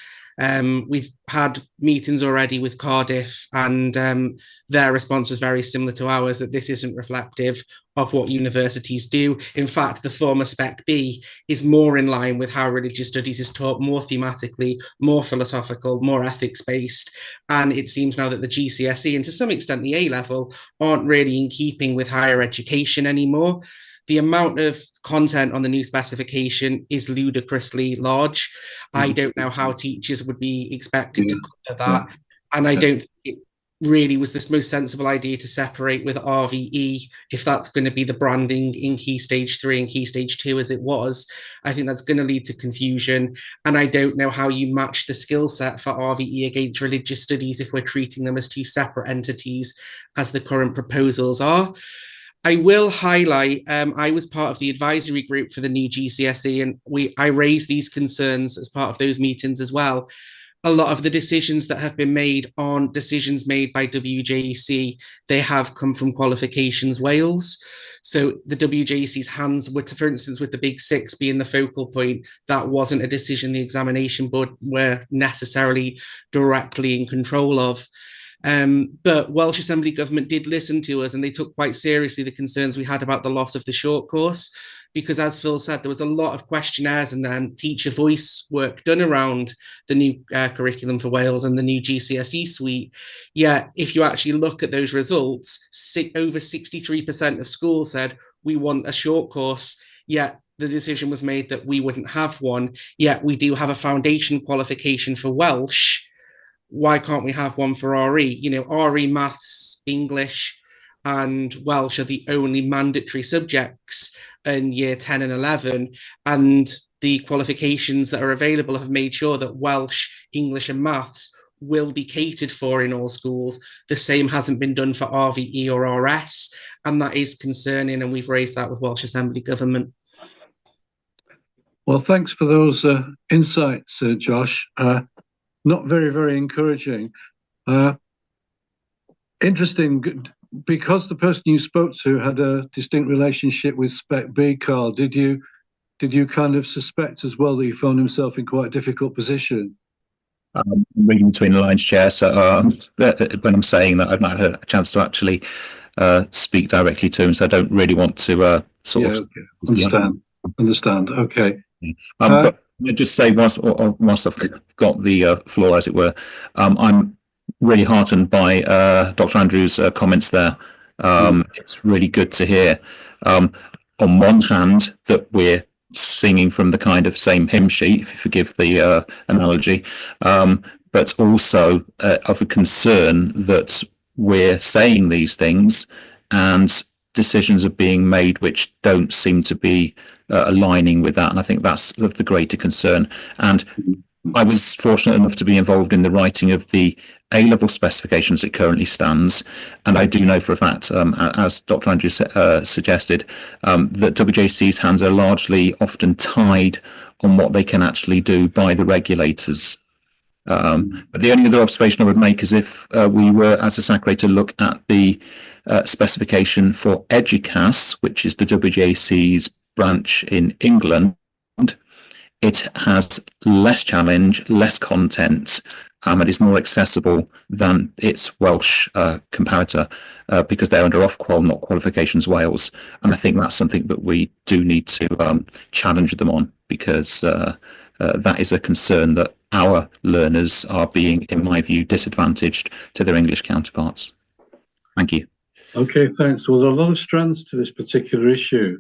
We've had meetings already with Cardiff, and their response is very similar to ours, that this isn't reflective of what universities do. In fact, the former Spec B is more in line with how religious studies is taught, more thematically, more philosophical, more ethics-based. And it seems now that the GCSE, and to some extent the A-level, aren't really in keeping with higher education anymore. The amount of content on the new specification is ludicrously large. I don't know how teachers would be expected to cover that. And I don't think it really was the most sensible idea to separate with RVE if that's going to be the branding in Key Stage 3 and Key Stage 2 as it was. I think that's going to lead to confusion. And I don't know how you match the skill set for RVE against religious studies if we're treating them as two separate entities as the current proposals are. I will highlight, I was part of the advisory group for the new GCSE, and I raised these concerns as part of those meetings as well. A lot of the decisions that have been made on decisions made by WJEC, they have come from Qualifications Wales. So the WJEC's hands were, for instance, with the Big Six being the focal point, that wasn't a decision the examination board were necessarily directly in control of. But Welsh Assembly Government did listen to us, and they took quite seriously the concerns we had about the loss of the short course, because as Phil said, there was a lot of questionnaires and teacher voice work done around the new curriculum for Wales and the new GCSE suite. Yet, if you actually look at those results, over 63% of schools said, we want a short course, yet the decision was made that we wouldn't have one, yet we do have a foundation qualification for Welsh. Why can't we have one for RE? You know, RE, maths, English, and Welsh are the only mandatory subjects in year 10 and 11. And the qualifications that are available have made sure that Welsh, English, and maths will be catered for in all schools. The same hasn't been done for RVE or RS, and that is concerning. And we've raised that with Welsh Assembly Government. Well, thanks for those insights, Josh. Not very, very encouraging. Interesting, because the person you spoke to had a distinct relationship with Spec B, Carl. Did you kind of suspect as well that he found himself in quite a difficult position? I'm reading between the lines, Chair. So when I'm saying that, I've not had a chance to actually speak directly to him, so I don't really want to Understand. Okay. But I'll just say, whilst I've got the floor, as it were, I'm really heartened by Dr. Andrews' comments there. It's really good to hear, on one hand, that we're singing from the kind of same hymn sheet, if you forgive the analogy, but also of a concern that we're saying these things and decisions are being made which don't seem to be aligning with that. And I think that's of the greater concern. And I was fortunate enough to be involved in the writing of the A-level specifications it currently stands. And I do know for a fact, as Dr. Andrews suggested, that WJC's hands are largely often tied on what they can actually do by the regulators. But the only other observation I would make is if we were, as a SACRE, to look at the specification for EDUCAS, which is the WJC's branch in England, it has less challenge, less content, and is more accessible than its Welsh comparator, because they're under Ofqual, not Qualifications Wales. And I think that's something that we do need to challenge them on, because that is a concern that our learners are being, in my view, disadvantaged to their English counterparts. Thank you. Okay, thanks. Well, there are a lot of strands to this particular issue.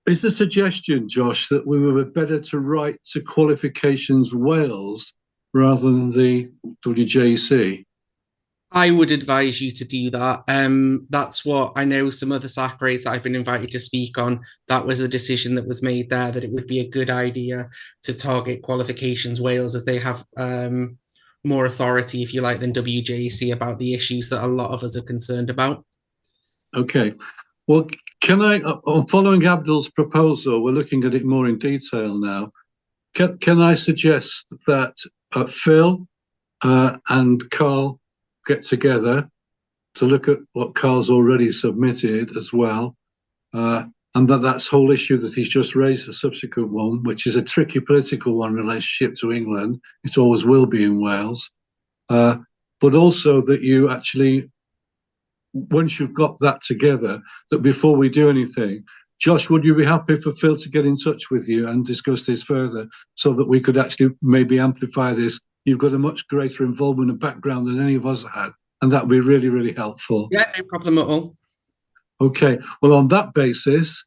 Is the suggestion, Josh, that we were better to write to Qualifications Wales rather than the WJC? I would advise you to do that. That's what I know some other SACREs that I've been invited to speak on. That was a decision that was made there, that it would be a good idea to target Qualifications Wales, as they have more authority, if you like, than WJC about the issues that a lot of us are concerned about. Okay. Well, can I, following Abdul's proposal, we're looking at it more in detail now. Can I suggest that Phil and Carl get together to look at what Carl's already submitted as well, and that's whole issue that he's just raised, a subsequent one, which is a tricky political one, relationship to England. It always will be in Wales, but also that you actually, once you've got that together, that before we do anything, Josh, would you be happy for Phil to get in touch with you and discuss this further, so that we could actually maybe amplify this? You've got a much greater involvement and background than any of us had, and that would be really, really helpful. Yeah, no problem at all. Okay, well, on that basis,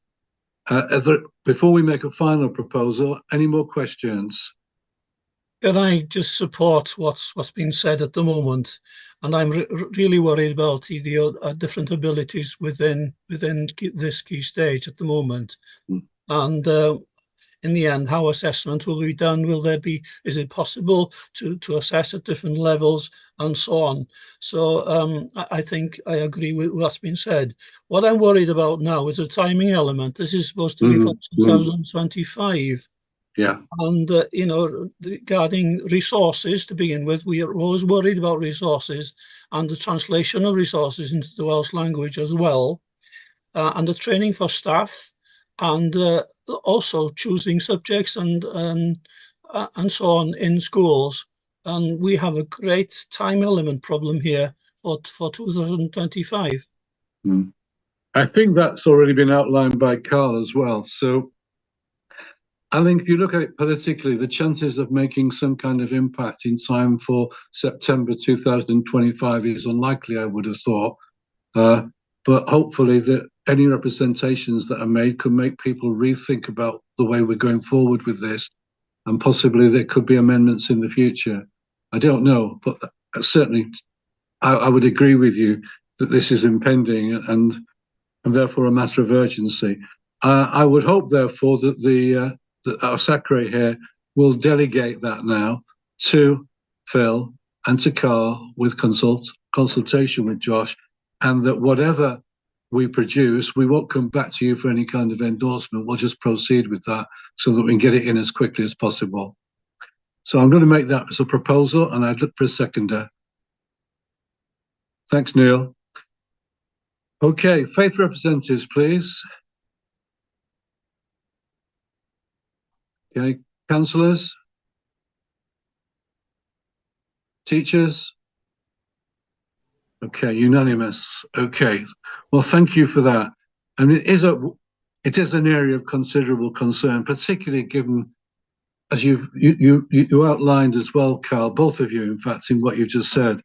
before we make a final proposal, any more questions? Can I just support what's been said at the moment? And I'm really worried about the different abilities within this key stage at the moment. And in the end, how assessment will be done? Will there be, is it possible to assess at different levels and so on? So I think I agree with what's been said. What I'm worried about now is a timing element. This is supposed to be for 2025. Yeah. And, you know, regarding resources to begin with, we are always worried about resources and the translation of resources into the Welsh language as well, and the training for staff, and also choosing subjects and so on in schools. And we have a great time element problem here for 2025. I think that's already been outlined by Carl as well. So I think if you look at it politically, the chances of making some kind of impact in time for September 2025 is unlikely, I would have thought. But hopefully that any representations that are made could make people rethink about the way we're going forward with this, and possibly there could be amendments in the future. I don't know, but certainly I would agree with you that this is impending and therefore a matter of urgency. I would hope, therefore, that that our SACRE here will delegate that now to Phil and to Carl with consultation with Josh, and that whatever we produce, we won't come back to you for any kind of endorsement. We'll just proceed with that so that we can get it in as quickly as possible. So I'm going to make that as a proposal, and I'd look for a seconder. Thanks, Neil. Okay, faith representatives, please. Okay, councillors, teachers. Okay, unanimous. Okay, well, thank you for that. And it is an area of considerable concern, particularly given, as you outlined as well, Carl, both of you, in fact, in what you've just said,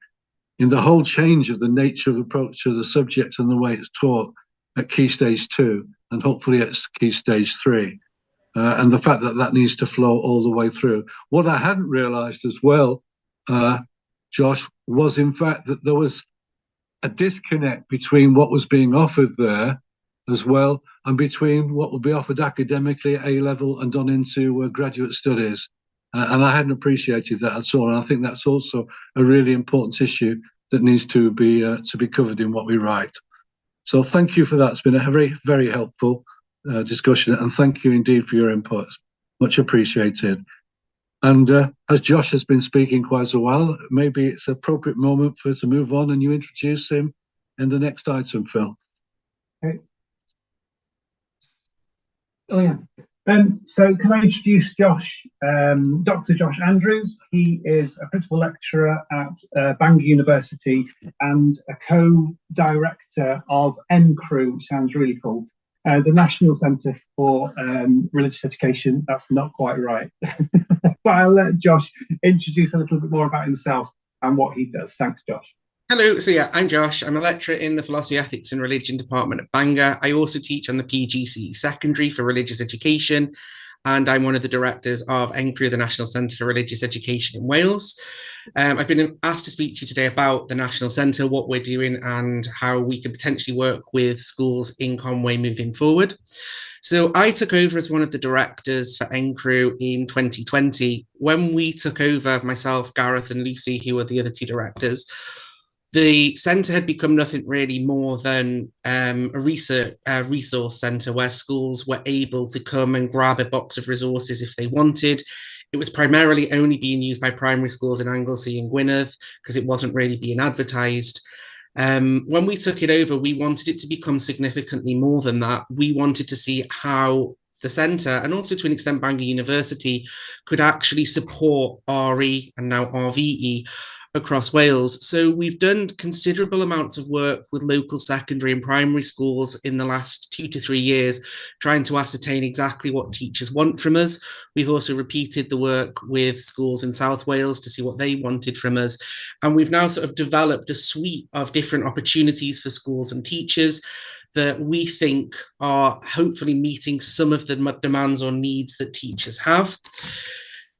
in the whole change of the nature of approach to the subject and the way it's taught at Key Stage 2 and hopefully at Key Stage 3. And the fact that that needs to flow all the way through. What I hadn't realised as well, Josh, was in fact that there was a disconnect between what was being offered there as well and between what would be offered academically at A-level and on into graduate studies. And I hadn't appreciated that at all. And I think that's also a really important issue that needs to be covered in what we write. So thank you for that. It's been a very, very helpful discussion, and thank you indeed for your input. Much appreciated. And as Josh has been speaking quite a while, maybe it's an appropriate moment for us to move on and you introduce him in the next item, Phil. Okay. Oh yeah. So can I introduce Josh, Dr. Josh Andrews. He is a principal lecturer at Bangor University and a co-director of NCREW, which sounds really cool. The National Centre for Religious Education. That's not quite right. But I'll let Josh introduce a little bit more about himself and what he does. Thanks, Josh. Hello, so yeah, I'm Josh. I'm a lecturer in the Philosophy, Ethics and Religion department at Bangor. I also teach on the PGCE Secondary for Religious Education, and I'm one of the directors of NCREW, the National Centre for Religious Education in Wales. I've been asked to speak to you today about the National Centre, what we're doing and how we could potentially work with schools in Conwy moving forward. So I took over as one of the directors for NCREW in 2020. When we took over, myself, Gareth and Lucy, who were the other two directors, the centre had become nothing really more than a resource centre where schools were able to come and grab a box of resources if they wanted. It was primarily only being used by primary schools in Anglesey and Gwynedd because it wasn't really being advertised. When we took it over, we wanted it to become significantly more than that. We wanted to see how the centre, and also to an extent Bangor University, could actually support RE and now RVE across Wales. So we've done considerable amounts of work with local secondary and primary schools in the last 2 to 3 years, trying to ascertain exactly what teachers want from us. We've also repeated the work with schools in South Wales to see what they wanted from us. And we've now sort of developed a suite of different opportunities for schools and teachers that we think are hopefully meeting some of the demands or needs that teachers have.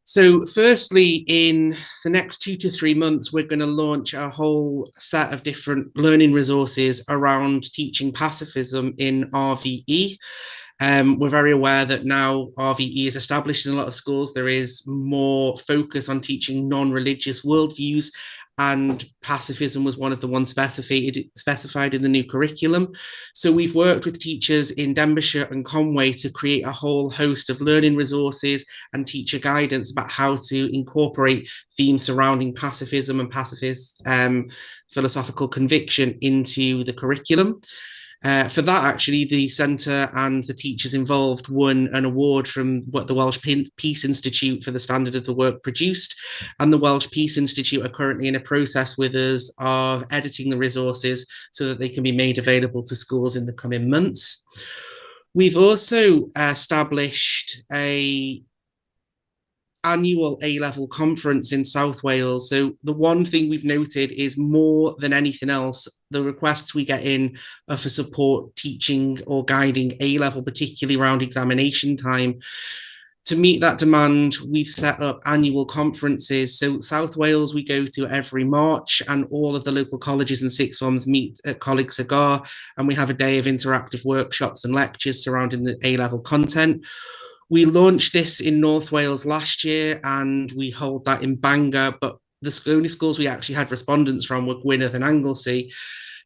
So firstly, in the next 2 to 3 months, we're going to launch a whole set of different learning resources around teaching pacifism in RVE. We're very aware that now RVE is established in a lot of schools. There is more focus on teaching non-religious worldviews, and pacifism was one of the ones specified in the new curriculum. So we've worked with teachers in Denbighshire and Conwy to create a whole host of learning resources and teacher guidance about how to incorporate themes surrounding pacifism and pacifist philosophical conviction into the curriculum. For that, actually, the centre and the teachers involved won an award from the Welsh Peace Institute for the standard of the work produced, and the Welsh Peace Institute are currently in a process with us of editing the resources so that they can be made available to schools in the coming months. We've also established an annual A-level conference in South Wales. So the one thing we've noted is, more than anything else, the requests we get in are for support teaching or guiding A-level, particularly around examination time. To meet that demand, we've set up annual conferences. So South Wales we go to every March, and all of the local colleges and sixth forms meet at Conwy SACRE, and we have a day of interactive workshops and lectures surrounding the A-level content. We launched this in North Wales last year, and we hold that in Bangor, but the only schools we actually had respondents from were Gwynedd and Anglesey.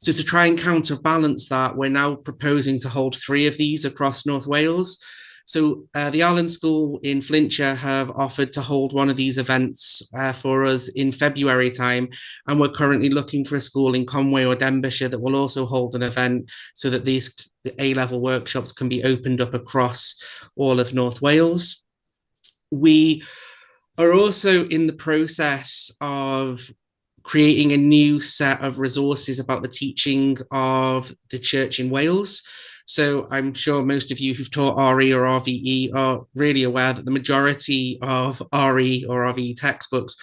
So to try and counterbalance that, we're now proposing to hold 3 of these across North Wales. So the Allen School in Flintshire have offered to hold one of these events for us in February time, and we're currently looking for a school in Conwy or Denbighshire that will also hold an event so that these A-level workshops can be opened up across all of North Wales. We are also in the process of creating a new set of resources about the teaching of the church in Wales. So I'm sure most of you who've taught RE or RVE are really aware that the majority of RE or RVE textbooks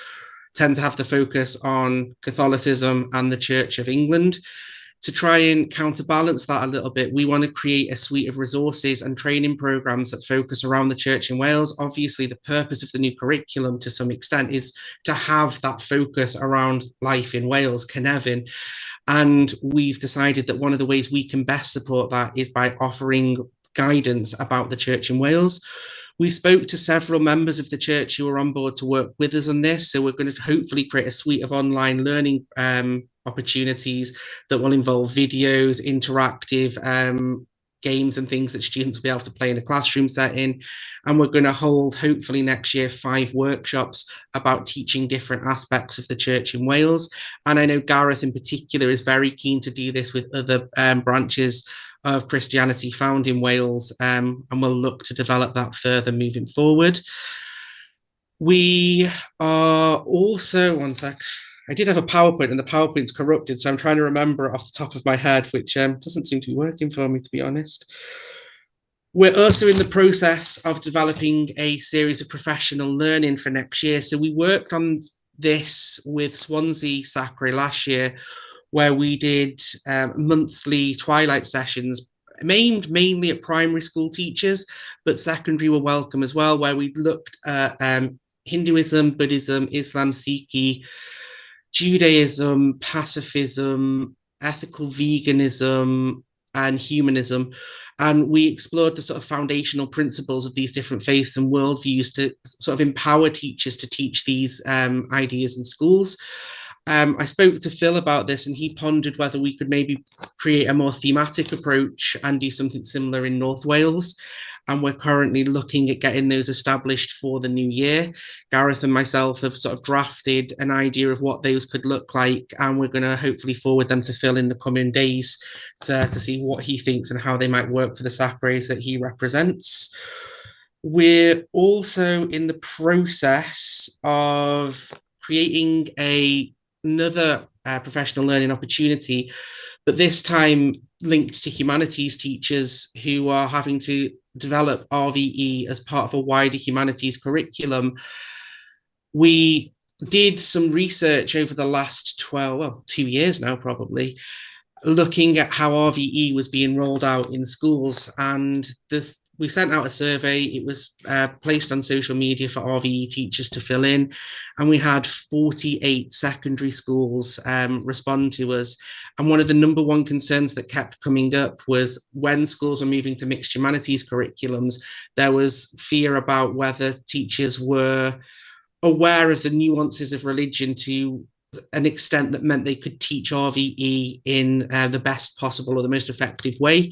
tend to have the focus on Catholicism and the Church of England. To try and counterbalance that a little bit, we want to create a suite of resources and training programs that focus around the church in Wales. Obviously, the purpose of the new curriculum to some extent is to have that focus around life in Wales, Cynefin. And we've decided that one of the ways we can best support that is by offering guidance about the church in Wales. We spoke to several members of the church who are on board to work with us on this. So we're going to hopefully create a suite of online learning opportunities that will involve videos, interactive games and things that students will be able to play in a classroom setting. And we're going to hold, hopefully next year, 5 workshops about teaching different aspects of the church in Wales. And I know Gareth in particular is very keen to do this with other branches of Christianity found in Wales, and we'll look to develop that further moving forward. We are also, one sec, I did have a PowerPoint and the PowerPoint's corrupted, so I'm trying to remember off the top of my head, which doesn't seem to be working for me, to be honest. We're also in the process of developing a series of professional learning for next year. So we worked on this with Conwy SACRE last year, where we did monthly twilight sessions aimed mainly at primary school teachers, but secondary were welcome as well, where we looked at Hinduism, Buddhism, Islam, Sikhi, Judaism, pacifism, ethical veganism, and humanism. And we explored the sort of foundational principles of these different faiths and worldviews to sort of empower teachers to teach these ideas in schools. I spoke to Phil about this, and he pondered whether we could maybe create a more thematic approach and do something similar in North Wales. And we're currently looking at getting those established for the new year. Gareth and myself have sort of drafted an idea of what those could look like, and we're going to hopefully forward them to Phil in the coming days to see what he thinks and how they might work for the SACREs that he represents. We're also in the process of creating another professional learning opportunity, but this time linked to humanities teachers who are having to develop RVE as part of a wider humanities curriculum. We did some research over the last 2 years now, probably, looking at how RVE was being rolled out in schools, and we sent out a survey. It was placed on social media for RVE teachers to fill in, and we had 48 secondary schools respond to us. And one of the number one concerns that kept coming up was when schools are moving to mixed humanities curriculums, there was fear about whether teachers were aware of the nuances of religion to an extent that meant they could teach RVE in the best possible or the most effective way.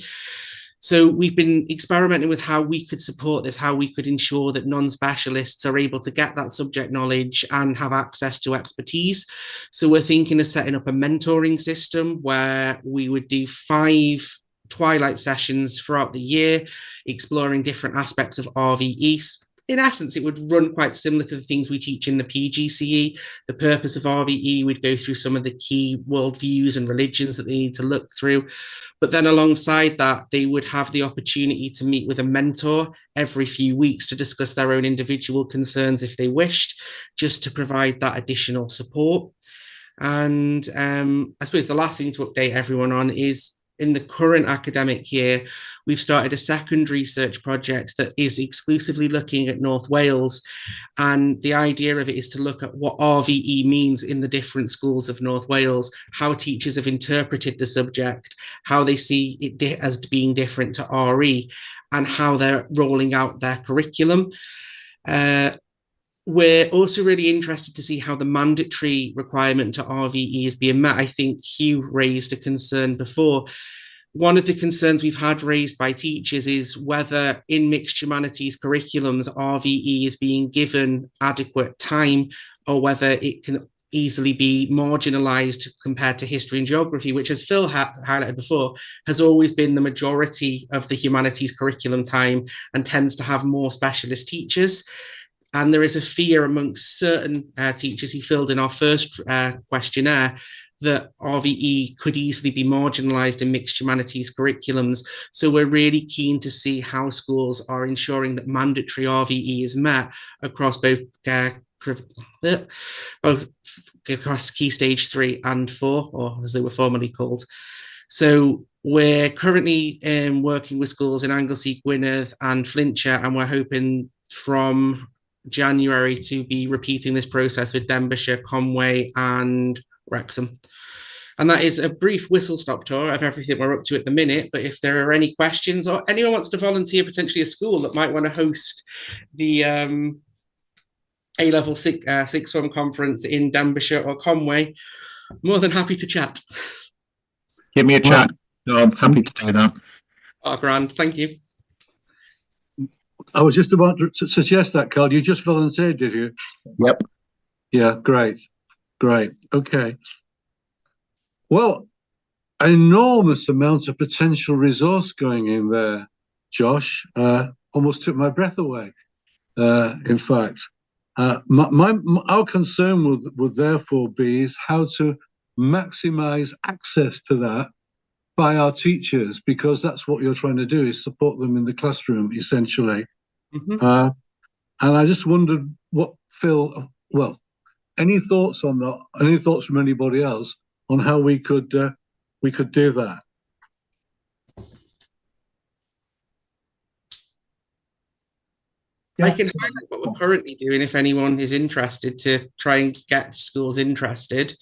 So we've been experimenting with how we could support this, how we could ensure that non-specialists are able to get that subject knowledge and have access to expertise. So we're thinking of setting up a mentoring system where we would do 5 twilight sessions throughout the year, exploring different aspects of RVE. In essence, it would run quite similar to the things we teach in the PGCE. The purpose of RVE would go through some of the key worldviews and religions that they need to look through. But then alongside that, they would have the opportunity to meet with a mentor every few weeks to discuss their own individual concerns if they wished, just to provide that additional support. And I suppose the last thing to update everyone on is in the current academic year, we've started a second research project that is exclusively looking at North Wales. And the idea of it is to look at what RVE means in the different schools of North Wales, how teachers have interpreted the subject, how they see it as being different to RE, and how they're rolling out their curriculum. we're also really interested to see how the mandatory requirement to RVE is being met. I think Hugh raised a concern before. One of the concerns we've had raised by teachers is whether in mixed humanities curriculums, RVE is being given adequate time, or whether it can easily be marginalised compared to history and geography, which, as Phil highlighted before, has always been the majority of the humanities curriculum time and tends to have more specialist teachers. And there is a fear amongst certain teachers who filled in our first questionnaire that RVE could easily be marginalised in mixed humanities curriculums. So we're really keen to see how schools are ensuring that mandatory RVE is met across both across Key Stage 3 and 4, or as they were formerly called. So we're currently working with schools in Anglesey, Gwynedd and Flintshire, and we're hoping from January to be repeating this process with Denbighshire, Conwy and Wrexham. And that is a brief whistle-stop tour of everything we're up to at the minute. But if there are any questions, or anyone wants to volunteer, potentially a school that might want to host the A-level sixth form conference in Denbighshire or Conwy, more than happy to chat. Give me a chat. I'm happy to do that. Oh, grand. Thank you. I was just about to suggest that, Carl. You just volunteered, did you? Yep. Yeah, great. Great. Okay. Well, an enormous amount of potential resource going in there, Josh. Almost took my breath away, in fact. Our concern would therefore be is how to maximize access to that by our teachers, because that's what you're trying to do, is support them in the classroom, essentially. Mm-hmm. And I just wondered what Phil, well, any thoughts on that? Any thoughts from anybody else on how we could do that? I can highlight what we're currently doing if anyone is interested to try and get schools interested.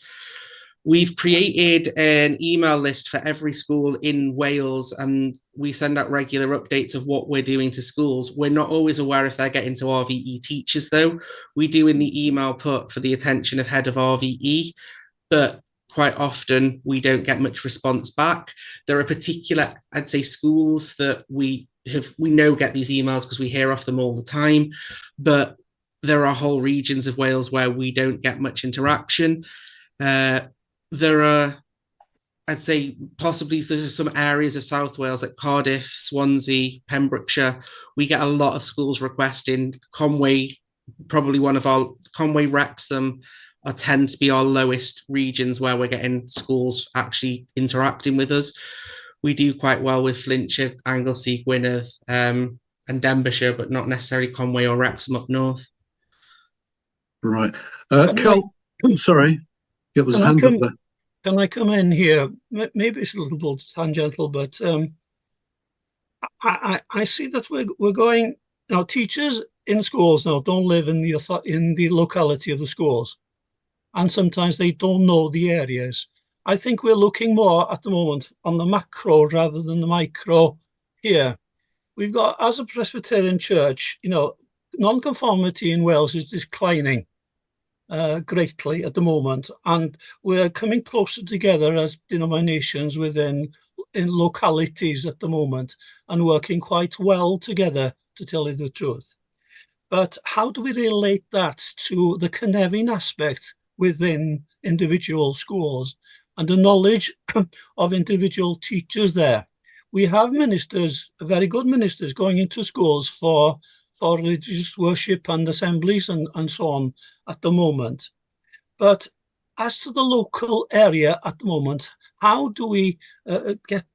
We've created an email list for every school in Wales, and we send out regular updates of what we're doing to schools. We're not always aware if they're getting to RVE teachers, though. We do in the email put for the attention of head of RVE, but quite often we don't get much response back. There are particular, I'd say, schools that we know get these emails because we hear off them all the time, but there are whole regions of Wales where we don't get much interaction. There are, I'd say, possibly there's some areas of South Wales like Cardiff, Swansea, Pembrokeshire. We get a lot of schools requesting. Conwy, probably one of our, Conwy, Wrexham tend to be our lowest regions where we're getting schools actually interacting with us. We do quite well with Flintshire, Anglesey, Gwynedd, and Denbighshire, but not necessarily Conwy or Wrexham up north. Right. Kel, I'm sorry. It was hand up there. Can I come in here? Maybe it's a little tangential, but I see that we're going now. Teachers in schools now don't live in the locality of the schools, and sometimes they don't know the areas. I think we're looking more at the moment on the macro rather than the micro here. We've got, as a Presbyterian church, non-conformity in Wales is declining greatly at the moment, and we're coming closer together as denominations in localities at the moment, and working quite well together, to tell you the truth. But how do we relate that to the Cynefin aspect within individual schools and the knowledge of individual teachers there? We have ministers, very good ministers, going into schools for religious worship and assemblies and so on at the moment. But as to the local area at the moment, how do we get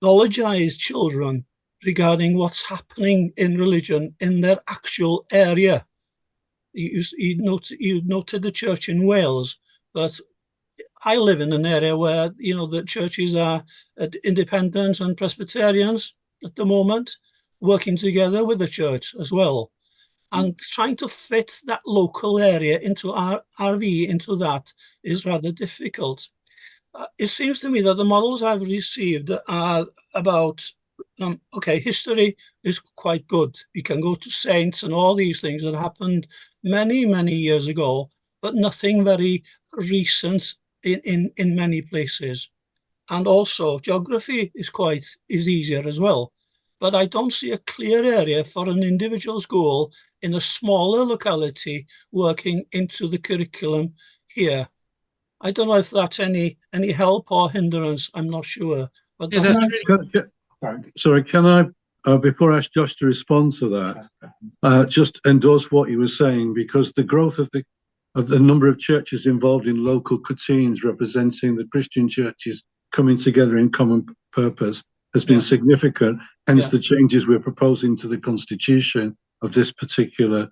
knowledgize children regarding what's happening in religion in their actual area? You noted the church in Wales, but I live in an area where, the churches are independent and Presbyterians at the moment, working together with the church as well, and trying to fit that local area into our RV into that is rather difficult. It seems to me that the models I've received are about okay, history is quite good. You can go to saints and all these things that happened many, many years ago, but nothing very recent in many places. And also geography is easier as well. But I don't see a clear area for an individual's goal in a smaller locality working into the curriculum here. I don't know if that's any help or hindrance. I'm not sure. But Yeah, sorry, can I, before I ask Josh to respond to that, just endorse what you were saying, because the growth of the number of churches involved in local cutscenes representing the Christian churches coming together in common purpose has been significant. Hence the changes we're proposing to the constitution of this particular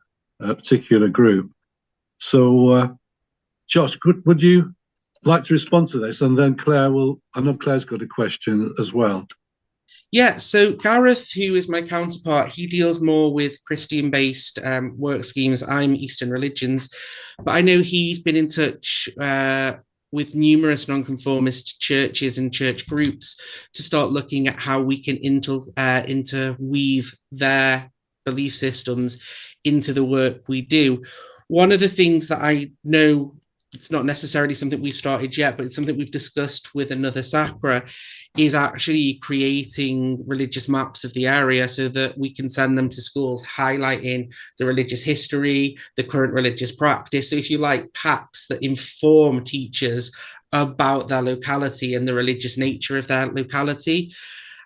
group. So, Josh, would you like to respond to this? And then Claire I know Claire's got a question as well. Yeah, so Gareth, who is my counterpart, he deals more with Christian-based work schemes. I'm Eastern religions, but I know he's been in touch with numerous nonconformist churches and church groups to start looking at how we can interweave their belief systems into the work we do. One of the things that I know, it's not necessarily something we've started yet, but it's something we've discussed with another SACRE, is actually creating religious maps of the area so that we can send them to schools highlighting the religious history, the current religious practice. So if you like, packs that inform teachers about their locality and the religious nature of their locality.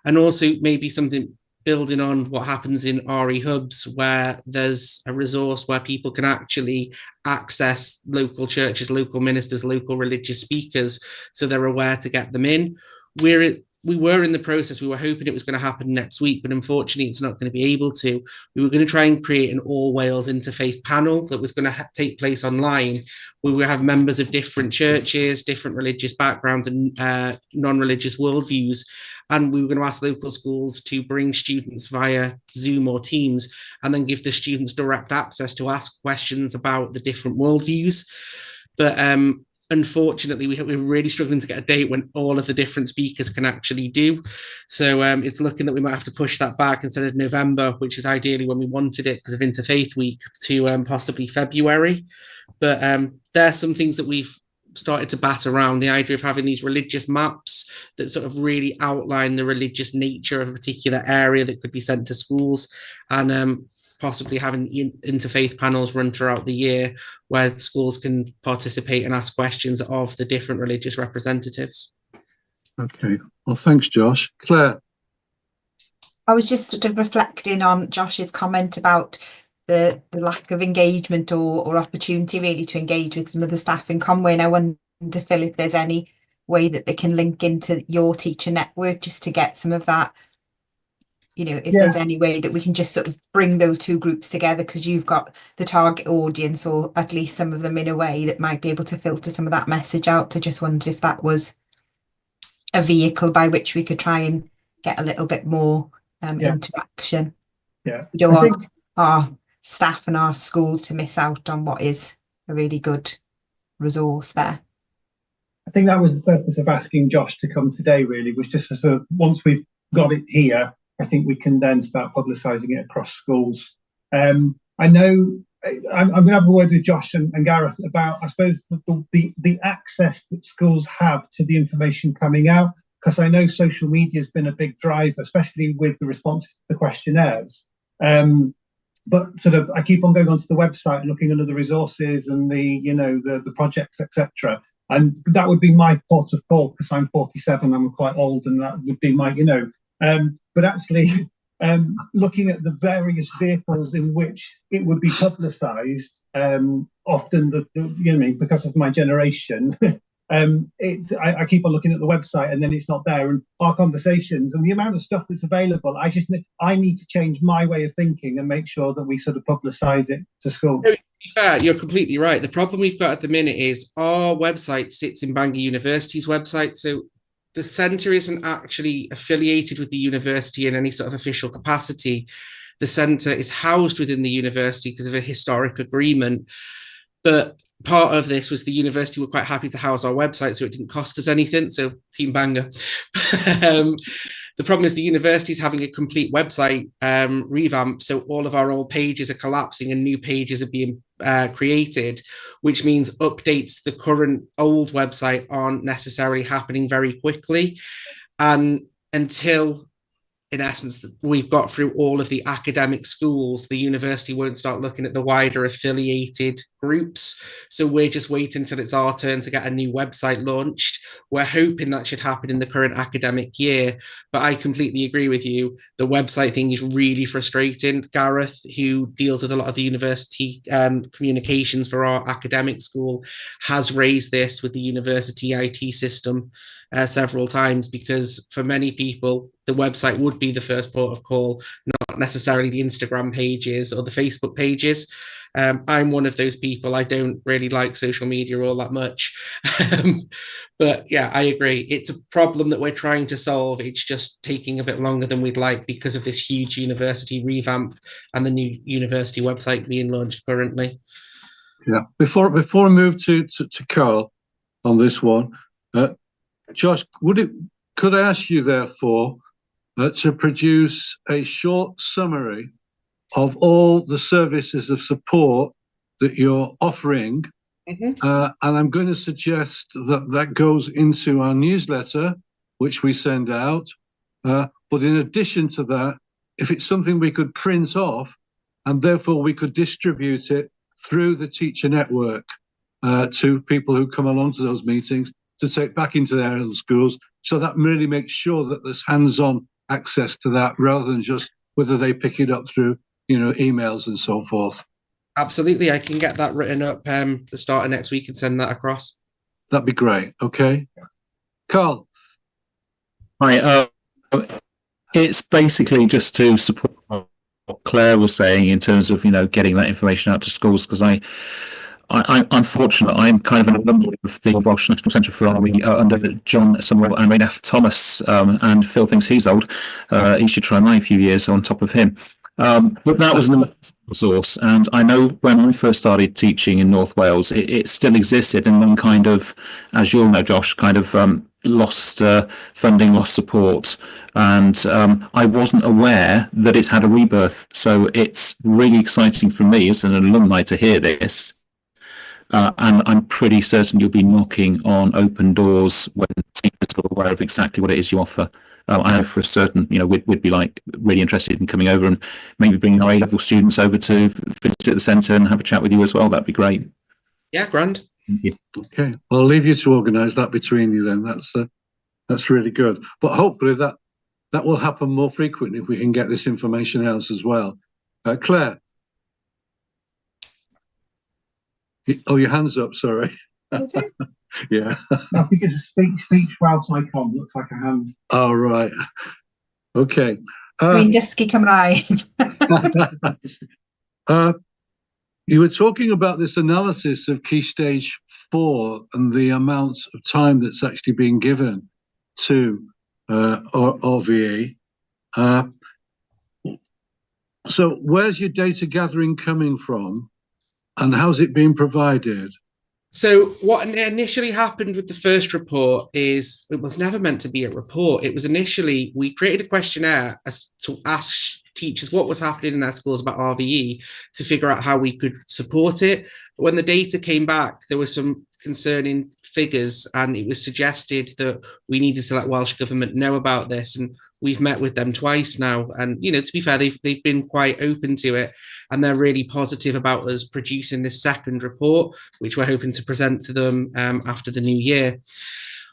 And also maybe something building on what happens in RE hubs, where there's a resource where people can actually access local churches, local ministers, local religious speakers, so they're aware to get them in. We were in the process, we were hoping it was going to happen next week, but unfortunately it's not going to be able to. We were going to try and create an all Wales interfaith panel that was going to take place online, where we have members of different churches, different religious backgrounds and non-religious worldviews. And we were going to ask local schools to bring students via Zoom or Teams, and then give the students direct access to ask questions about the different worldviews. But unfortunately, we're really struggling to get a date when all of the different speakers can actually do. So it's looking that we might have to push that back instead of November, which is ideally when we wanted it because of Interfaith Week, to possibly February. But there are some things that we've started to bat around, the idea of having these religious maps that sort of really outline the religious nature of a particular area that could be sent to schools, and possibly having interfaith panels run throughout the year where schools can participate and ask questions of the different religious representatives. Okay, well, thanks, Josh. Claire? I was just sort of reflecting on Josh's comment about the lack of engagement or opportunity really to engage with some of the staff in Conwy, and I wonder, Phil, if there's any way that they can link into your teacher network just to get some of that, you know, if there's any way that we can just sort of bring those two groups together, because you've got the target audience, or at least some of them, in a way that might be able to filter some of that message out. I just wondered if that was a vehicle by which we could try and get a little bit more interaction. Yeah, we don't want our staff and our schools to miss out on what is a really good resource there. I think that was the purpose of asking Josh to come today, really, was just to sort of, once we've got it here, I think we can then start publicising it across schools. I know I'm going to have a word with Josh and Gareth about, I suppose, the access that schools have to the information coming out, because I know social media has been a big driver, especially with the responses to the questionnaires. But sort of, I keep on going onto the website and looking under the resources and the projects, etc. And that would be my port of call, because I'm 47, I'm quite old, and that would be my, but actually looking at the various vehicles in which it would be publicised, often because of my generation, I keep on looking at the website and then it's not there, and our conversations and the amount of stuff that's available, I need to change my way of thinking and make sure that we sort of publicise it to schools. To be fair, you're completely right. The problem we've got at the minute is our website sits in Bangor University's website, so the centre isn't actually affiliated with the university in any sort of official capacity. The centre is housed within the university because of a historic agreement. But part of this was the university were quite happy to house our website, so it didn't cost us anything. So Team Bangor. The problem is the university is having a complete website revamp, so all of our old pages are collapsing and new pages are being created, which means updates to the current old website aren't necessarily happening very quickly. And until, in essence, we've got through all of the academic schools, the university won't start looking at the wider affiliated groups. So we're just waiting until it's our turn to get a new website launched. We're hoping that should happen in the current academic year, but I completely agree with you. The website thing is really frustrating. Gareth, who deals with a lot of the university communications for our academic school, has raised this with the university IT system several times, because for many people, the website would be the first port of call, not necessarily the Instagram pages or the Facebook pages. I'm one of those people. I don't really like social media all that much. But yeah, I agree. It's a problem that we're trying to solve. It's just taking a bit longer than we'd like because of this huge university revamp and the new university website being launched currently. Yeah. Before I move to Carl on this one, Josh, could I ask you therefore to produce a short summary of all the services of support that you're offering? And I'm going to suggest that goes into our newsletter, which we send out. But in addition to that, if it's something we could print off, and therefore we could distribute it through the teacher network to people who come along to those meetings, to take back into their own schools. So that really makes sure that there's hands-on access to that, rather than just whether they pick it up through, emails and so forth. Absolutely. I can get that written up the start of next week and send that across. That'd be great. Okay. Carl. Hi. It's basically just to support what Claire was saying in terms of, getting that information out to schools, because I'm fortunate. I'm kind of an alumni of the Welsh National Centre for Army under John Summerall and Raina Thomas, and Phil thinks he's old. He should try my few years on top of him. But that was an resource, and I know when I first started teaching in North Wales, it still existed, and then kind of, as you'll know, Josh, kind of lost funding, lost support, and I wasn't aware that it's had a rebirth. So it's really exciting for me as an alumni to hear this. And I'm pretty certain you'll be knocking on open doors when teachers are aware of exactly what it is you offer. I know for a certain, we'd be really interested in coming over and maybe bringing our A-level students over to visit the centre and have a chat with you as well. That'd be great. Yeah, grand. Thank you. Okay, well, I'll leave you to organise that between you then. That's really good. But hopefully that will happen more frequently if we can get this information out as well. Claire. Oh, your hand's up, sorry. Yeah. I think it's a speech whilst icon. Looks like a hand. Oh, right. Okay. Dwi'n dysgu Cymraeg. You were talking about this analysis of Key Stage 4 and the amount of time that's actually been given to RVE. So where's your data gathering coming from, and how's it being provided? So what initially happened with the first report is it was never meant to be a report. It was initially, we created a questionnaire to ask teachers what was happening in their schools about RVE to figure out how we could support it. But when the data came back, there were some concerning figures, and it was suggested that we needed to let Welsh Government know about this. And we've met with them twice now, and to be fair, they've been quite open to it, and they're really positive about us producing this second report, which we're hoping to present to them after the new year.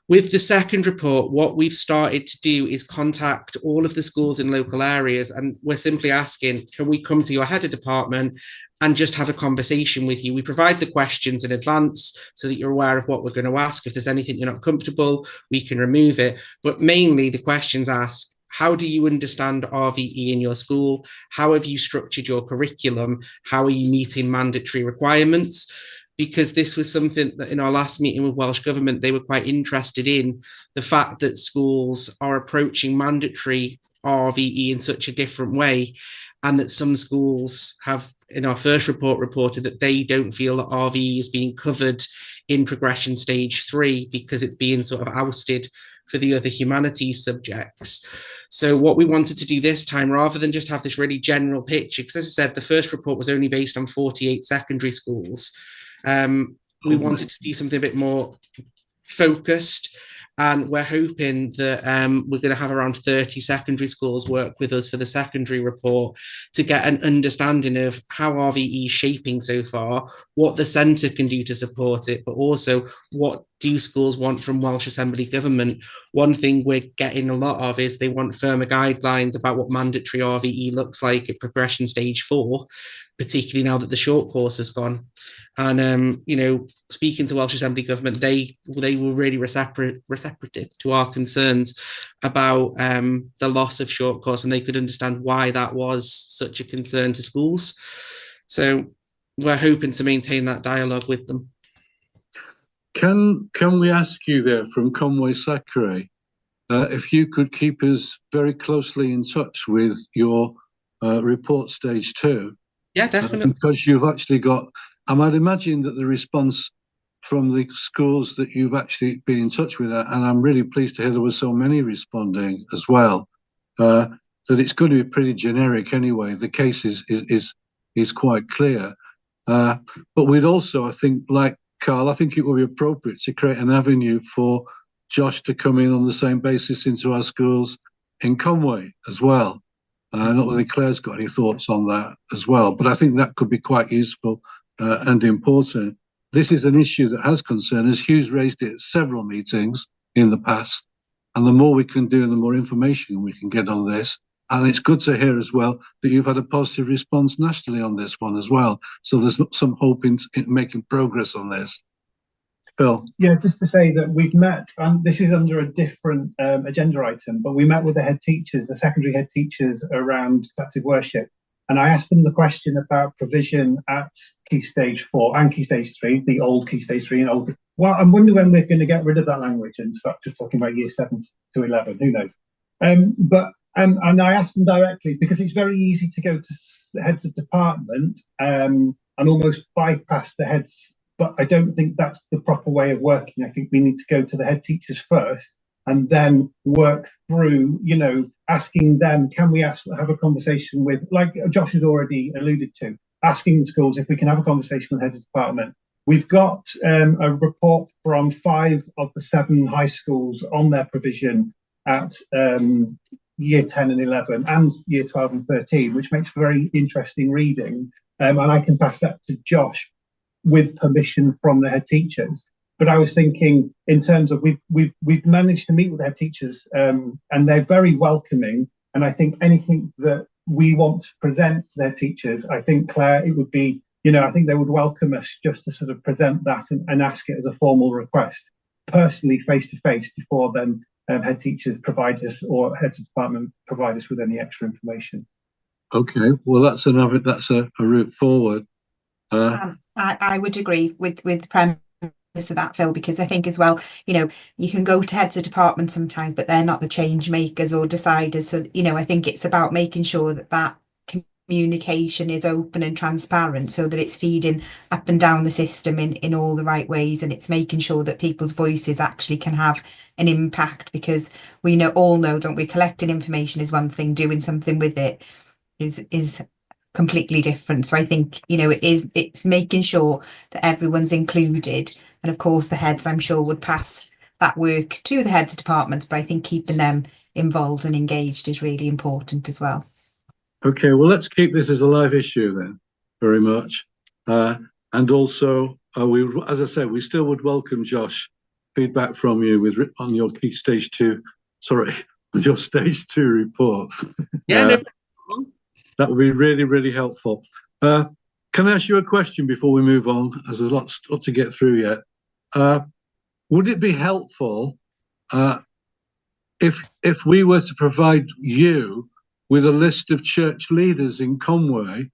With the second report, what we've started to do is contact all of the schools in local areas, and we're simply asking, can we come to your head of department and just have a conversation with you? We provide the questions in advance so that you're aware of what we're going to ask. If there's anything you're not comfortable, we can remove it. But mainly the questions ask, how do you understand RVE in your school? How have you structured your curriculum? How are you meeting mandatory requirements? Because this was something that in our last meeting with Welsh Government, they were quite interested in, the fact that schools are approaching mandatory RVE in such a different way. and that some schools have, in our first report, reported that they don't feel that RVE is being covered in progression stage 3 because it's being sort of ousted for the other humanities subjects. So what we wanted to do this time, rather than just have this really general picture, because as I said, the first report was only based on 48 secondary schools, we wanted to do something a bit more focused, and we're hoping that we're going to have around 30 secondary schools work with us for the secondary report to get an understanding of how RVE is shaping so far, what the centre can do to support it, but also what do schools want from Welsh Assembly Government. One thing we're getting a lot of is they want firmer guidelines about what mandatory RVE looks like at progression stage 4, particularly now that the short course has gone. And, you know, speaking to Welsh Assembly Government, they were really receptive to our concerns about the loss of short course, and they could understand why that was such a concern to schools. So we're hoping to maintain that dialogue with them. Can we ask you there from Conwy SACRE, if you could keep us very closely in touch with your report stage 2? Yeah, definitely. Because you've actually got, I might imagine that the response from the schools that you've actually been in touch with, and I'm really pleased to hear there were so many responding as well, that it's going to be pretty generic anyway. The case is quite clear. But we'd also, I think, like Carl, I think it would be appropriate to create an avenue for Josh to come in on the same basis into our schools in Conwy as well. Not whether Claire's got any thoughts on that as well, but I think that could be quite useful and important. This is an issue that has concern us. Hugh's raised it at several meetings in the past, and the more we can do and the more information we can get on this. And it's good to hear as well that you've had a positive response nationally on this one as well. So there's some hope in making progress on this. Phil? Yeah, just to say that we've met, and this is under a different agenda item, but we met with the head teachers, the secondary head teachers around collective worship. And I asked them the question about provision at Key Stage 4 and Key Stage 3, the old Key Stage 3 and old. Well, I wonder when we're going to get rid of that language and start just talking about year 7 to 11, who knows? And I asked them directly, because it's very easy to go to heads of department and almost bypass the heads, but I don't think that's the proper way of working. I think we need to go to the head teachers first and then work through, you know, asking them, can we have a conversation with, like Josh has already alluded to, asking the schools if we can have a conversation with heads of department. We've got a report from 5 of the 7 high schools on their provision at year 10 and 11 and year 12 and 13, which makes for very interesting reading. And I can pass that to Josh with permission from the head teachers. But I was thinking, in terms of we've managed to meet with the head teachers, and they're very welcoming. And I think anything that we want to present to their teachers, I think, Claire, it would be, you know, I think they would welcome us just to sort of present that and ask it as a formal request, personally, face to face, before then head teachers provide us, or heads of department provide us with any extra information. Okay, well, that's a route forward. I would agree with the premise of that, Phil, because I think as well, you know, you can go to heads of department sometimes, but they're not the change makers or deciders. So, you know, I think it's about making sure that communication is open and transparent, so that it's feeding up and down the system in all the right ways, and it's making sure that people's voices actually can have an impact, because we all know, don't we, collecting information is one thing, doing something with it is completely different. So I think, you know, it's making sure that everyone's included, and of course the heads, I'm sure, would pass that work to the heads of departments, but I think keeping them involved and engaged is really important as well. Okay, well, let's keep this as a live issue then, very much. And also, as I said, we still would welcome, Josh, feedback from you on your key stage 2, sorry, on your stage 2 report. Yeah, that would be really, really helpful. Can I ask you a question before we move on, as there's lots to get through yet? Would it be helpful if we were to provide you with a list of church leaders in Conwy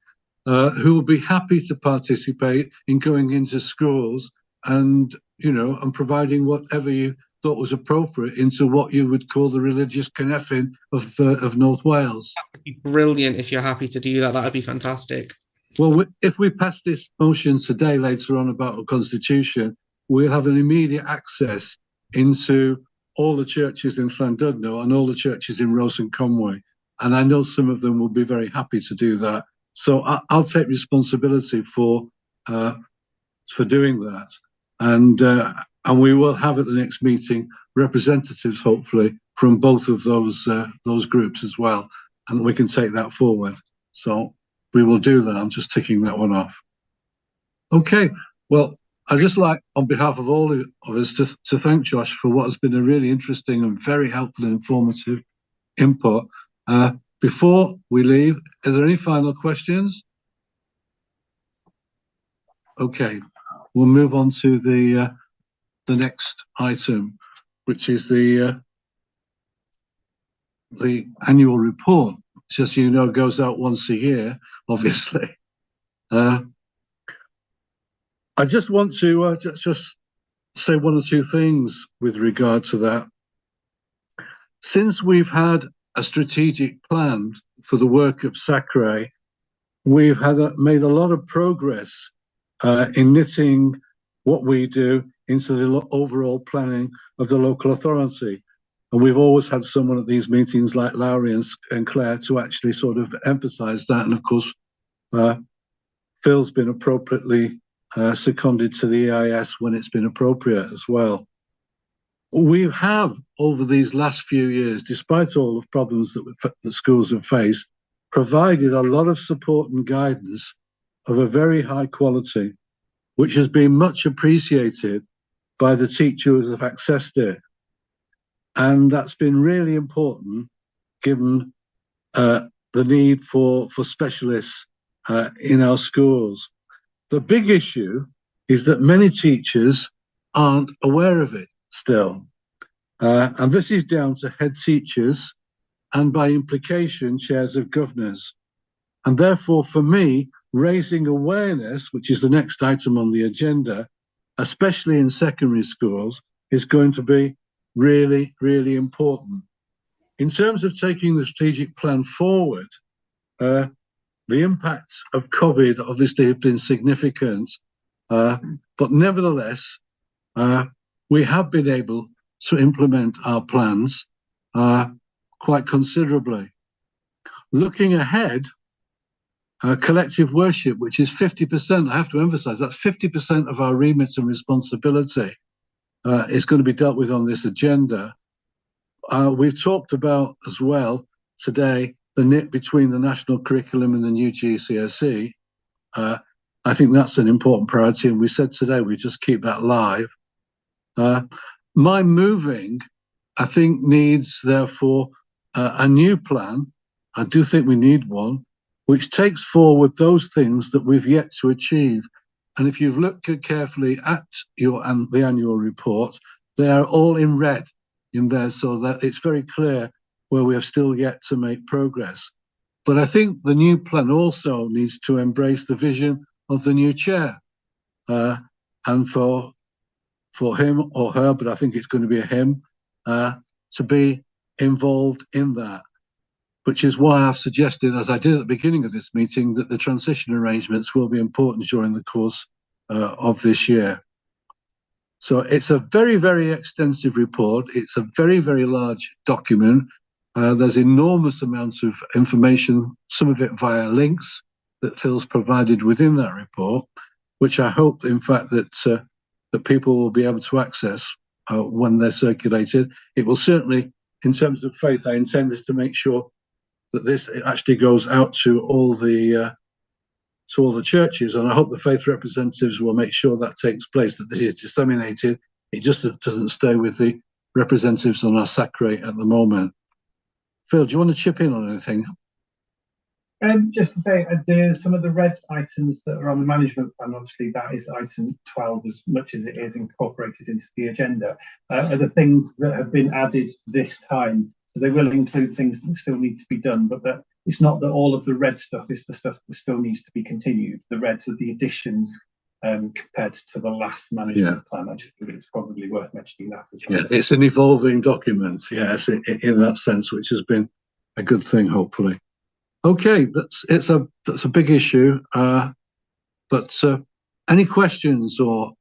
who would be happy to participate in going into schools and, you know, and providing whatever you thought was appropriate into what you would call the religious conneffing of North Wales. That would be brilliant if you're happy to do that. That would be fantastic. Well, if we pass this motion today later on about a constitution, we'll have an immediate access into all the churches in Llandudno and all the churches in Rose and Conwy. And I know some of them will be very happy to do that. So I'll take responsibility for doing that. And we will have at the next meeting representatives, hopefully, from both of those groups as well. And we can take that forward. So we will do that. I'm just ticking that one off. Okay, well, I'd just like, on behalf of all of us, to thank Josh for what has been a really interesting and very helpful and informative input. Before we leave, are there any final questions? Okay, we'll move on to the next item, which is the annual report, which, as you know, goes out once a year, obviously. I just want to just say one or two things with regard to that. Since we've had a strategic plan for the work of SACRE, we've made a lot of progress in knitting what we do into the overall planning of the local authority. And we've always had someone at these meetings like Lowry and Claire to actually sort of emphasise that. And of course, Phil's been appropriately seconded to the EIS when it's been appropriate as well. We have, over these last few years, despite all the problems that schools have faced, provided a lot of support and guidance of a very high quality, which has been much appreciated by the teachers who have accessed it. And that's been really important, given the need for specialists in our schools. The big issue is that many teachers aren't aware of it still. And this is down to head teachers and, by implication, chairs of governors. And therefore, for me, raising awareness, which is the next item on the agenda, especially in secondary schools, is going to be really, really important. In terms of taking the strategic plan forward, the impacts of COVID obviously have been significant, but nevertheless, we have been able to implement our plans quite considerably. Looking ahead, collective worship, which is 50%, I have to emphasize, that's 50% of our remit and responsibility, is going to be dealt with on this agenda. We've talked about as well today the knit between the national curriculum and the new GCSE. I think that's an important priority, and we said today we just keep that live. My moving, I think, needs, therefore, a new plan. I do think we need one, which takes forward those things that we've yet to achieve. And if you've looked carefully at the annual report, they are all in red in there, so that it's very clear where we have still yet to make progress. But I think the new plan also needs to embrace the vision of the new chair, and for him or her, but I think it's going to be a him, to be involved in that, which is why I've suggested, as I did at the beginning of this meeting, that the transition arrangements will be important during the course of this year. So it's a very, very extensive report. It's a very, very large document. There's enormous amounts of information, some of it via links that Phil's provided within that report, which I hope, in fact, that people will be able to access when they're circulated. It will certainly, in terms of faith, I intend this to make sure that this actually goes out to all the churches, and I hope the faith representatives will make sure that takes place, that this is disseminated. It just doesn't stay with the representatives on our SACRE at the moment. Phil, do you want to chip in on anything? Just to say, some of the red items that are on the management plan, obviously that is item 12 as much as it is incorporated into the agenda, are the things that have been added this time. So they will include things that still need to be done, but that it's not that all of the red stuff is the stuff that still needs to be continued. The reds are the additions compared to the last management plan. I just think it's probably worth mentioning that as well. Yeah, it's an evolving document, yes, in that sense, which has been a good thing, hopefully. Okay, that's a big issue, but any questions, or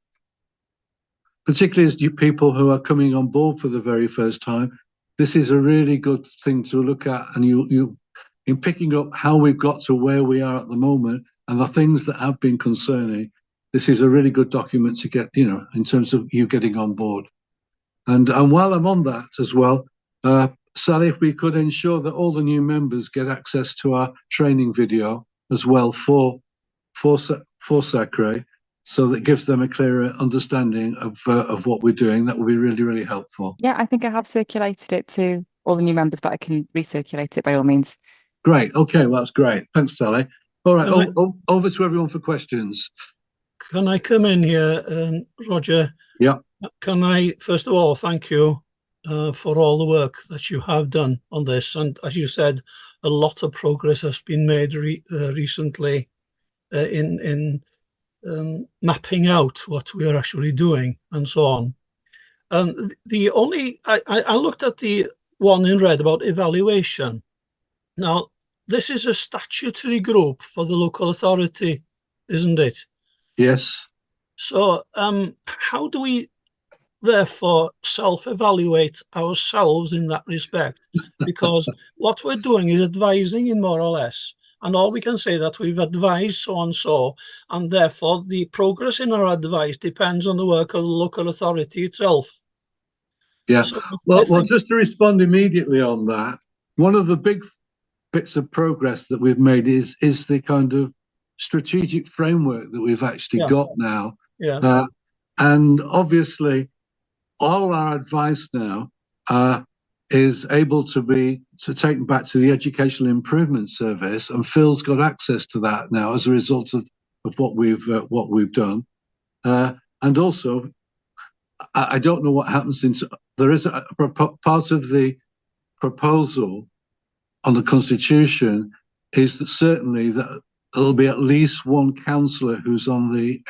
particularly as you people who are coming on board for the very first time, this is a really good thing to look at, and you in picking up how we've got to where we are at the moment and the things that have been concerning. This is a really good document to get, in terms of you getting on board. And while I'm on that as well, Sally, if we could ensure that all the new members get access to our training video as well for SACRE, so that gives them a clearer understanding of what we're doing, that would be really, really helpful. Yeah, I think I have circulated it to all the new members, but I can recirculate it by all means. Great. Okay, well, that's great. Thanks, Sally. All right, over to everyone for questions. Can I come in here, Roger? Yeah. Can I, first of all, thank you for all the work that you have done on this. And as you said, a lot of progress has been made recently in mapping out what we are actually doing and so on. The only, I looked at the one in red about evaluation. Now, this is a statutory group for the local authority, isn't it? Yes. So how do we therefore self-evaluate ourselves in that respect? Because what we're doing is advising in more or less, and all we can say that we've advised so and so, and therefore the progress in our advice depends on the work of the local authority itself. Yeah. So well, just to respond immediately on that, one of the big bits of progress that we've made is the kind of strategic framework that we've actually got now. Yeah. And obviously, all our advice now is able to take back to the Educational Improvement Service, and Phil's got access to that now as a result of what we've done. And also, I don't know what happens there is a part of the proposal on the Constitution is that certainly that there'll be at least one councillor who's on the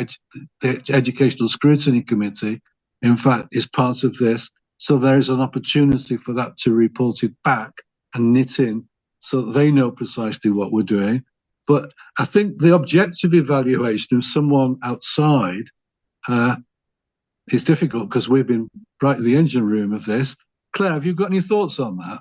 Educational Scrutiny Committee, in fact, is part of this. So there is an opportunity for that to report it back and knit in so that they know precisely what we're doing. But I think the objective evaluation of someone outside is difficult because we've been right in the engine room of this. Claire, have you got any thoughts on that?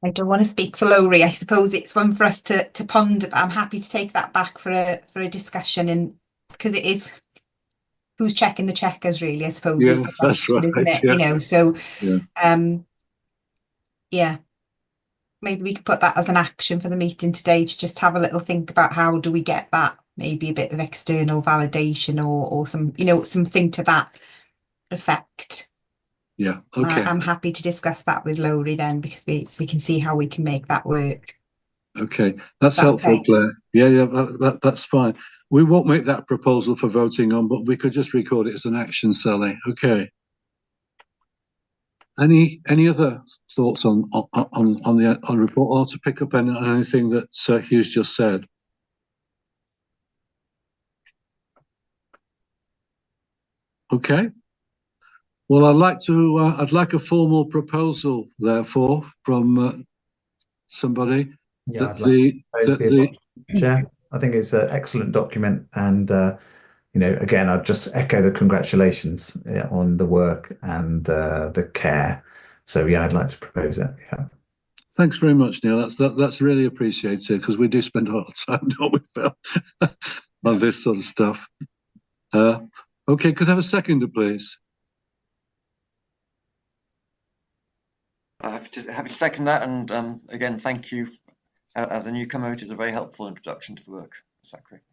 I don't want to speak for Lowry. I suppose it's one for us to ponder, but I'm happy to take that back for a discussion, and because it is who's checking the checkers, really, I suppose, is the question, right, isn't it? Yeah. So yeah, maybe we could put that as an action for the meeting today, to just have a little think about how do we get that, maybe a bit of external validation or some, something to that effect. Yeah, okay. I'm happy to discuss that with Lowry then, because we can see how we can make that work. Okay, that's helpful, okay, Claire. Yeah, that's fine. We won't make that proposal for voting on, but we could just record it as an action, Sally. Okay. Any other thoughts on the report, or to pick up on anything that Hugh's just said? Okay. Well, I'd like a formal proposal, therefore, from somebody. Yeah, I'd like to propose the Chair. I think it's an excellent document, and again, I'd just echo the congratulations on the work and the care. So yeah, I'd like to propose it. Yeah. Thanks very much, Neil. That's really appreciated, because we do spend a lot of time, don't we, Phil, on this sort of stuff. Okay, could I have a seconder, please? Happy to second that, and again, thank you. As a newcomer, it is a very helpful introduction to the work, SACRE.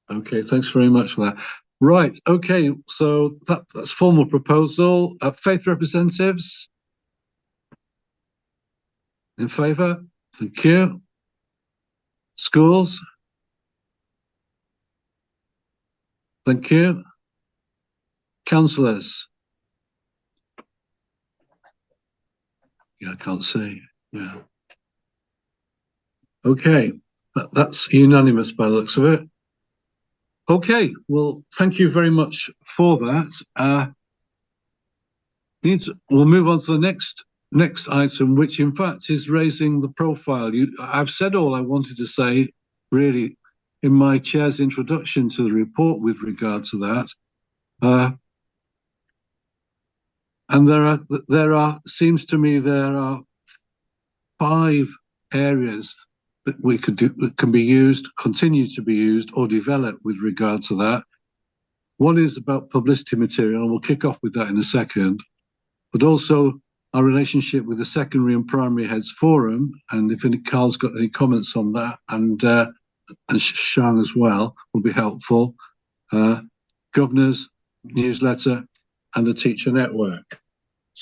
Okay, thanks very much for that. Right, okay, so that's formal proposal. Faith representatives? In favour? Thank you. Schools? Thank you. Councillors? Yeah, I can't see. Yeah. Okay, that's unanimous by the looks of it. Okay, well, thank you very much for that. We'll move on to the next item, which in fact is raising the profile. I've said all I wanted to say, really, in my chair's introduction to the report with regard to that. And seems to me there are 5 areas that we could do, that can be used, continue to be used, or developed with regard to that. One is about publicity material, and we'll kick off with that in a second, but also our relationship with the Secondary and Primary Heads Forum, and if Carl's got any comments on that, and Sian as well, will be helpful. Governors, newsletter, and the teacher network.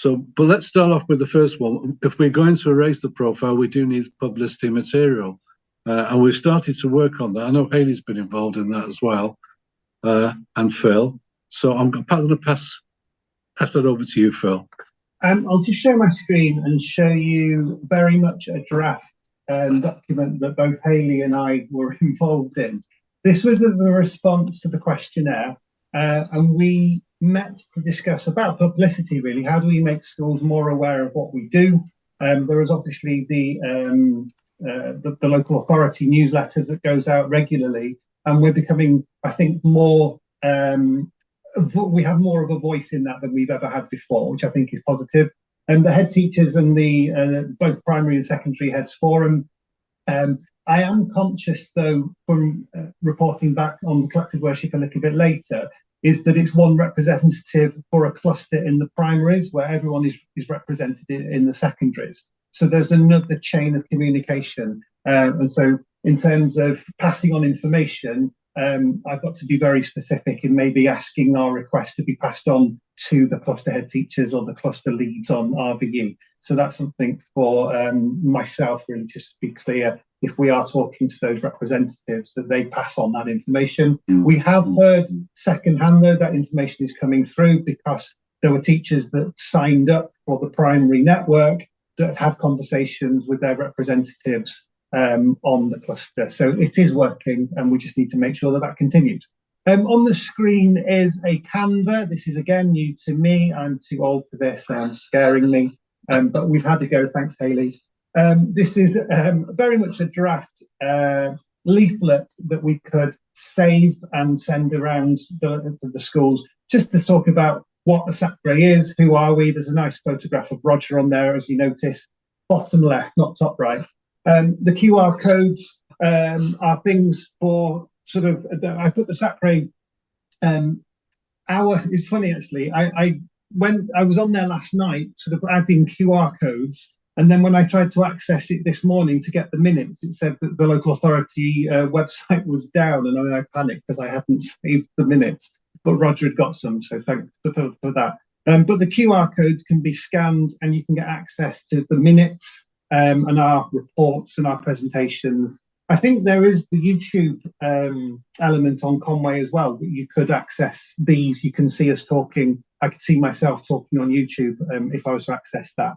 But let's start off with the first one. If we're going to raise the profile, we do need publicity material. And we've started to work on that. I know Hayley's been involved in that as well, and Phil. So I'm going to pass that over to you, Phil. I'll just share my screen and show you very much a draft document that both Hayley and I were involved in. This was as a response to the questionnaire, and we met to discuss about publicity, really. How do we make schools more aware of what we do? There is obviously the local authority newsletter that goes out regularly, and we're becoming, I think, more, we have more of a voice in that than we've ever had before, which I think is positive. And the head teachers and the both primary and secondary heads forum, I am conscious, though, from reporting back on the collective worship a little bit later, is that it's one representative for a cluster in the primaries where everyone is represented in the secondaries. So there's another chain of communication. And so in terms of passing on information, I've got to be very specific in maybe asking our request to be passed on to the cluster head teachers or the cluster leads on RVE. So that's something for myself, really, just to be clear, if we are talking to those representatives, that they pass on that information. We have heard secondhand, though, that information is coming through because there were teachers that signed up for the primary network that had conversations with their representatives on the cluster. So it is working, and we just need to make sure that that continues. On the screen is a Canva. This is, again, new to me. I'm too old for this, scaring me. But we've had to go, thanks, Hayley. This is very much a draft leaflet that we could save and send around to the schools, just to talk about what the SACRE is, who are we. There's a nice photograph of Roger on there, as you notice, bottom left, not top right. The QR codes are things for sort of, I put the SACRE hour. It's funny, actually. I was on there last night, sort of adding QR codes. And then when I tried to access it this morning to get the minutes, it said that the local authority website was down, and I panicked because I hadn't saved the minutes. But Roger had got some, so thanks for that. But the QR codes can be scanned, and you can get access to the minutes and our reports and our presentations. I think there is the YouTube element on Conwy as well, that you could access these. You can see us talking. I could see myself talking on YouTube if I was to access that.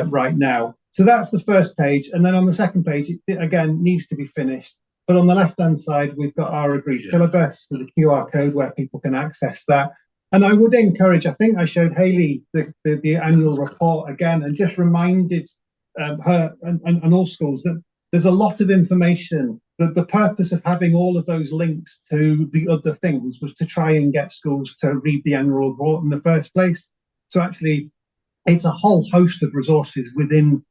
Right now. So that's the first page. And then on the second page, it again needs to be finished. But on the left-hand side, we've got our agreed syllabus with a QR code where people can access that. And I would encourage, I think I showed Hayley the annual report again and just reminded her and all schools that there's a lot of information. That the purpose of having all of those links to the other things was to try and get schools to read the annual report in the first place. So actually, it's a whole host of resources within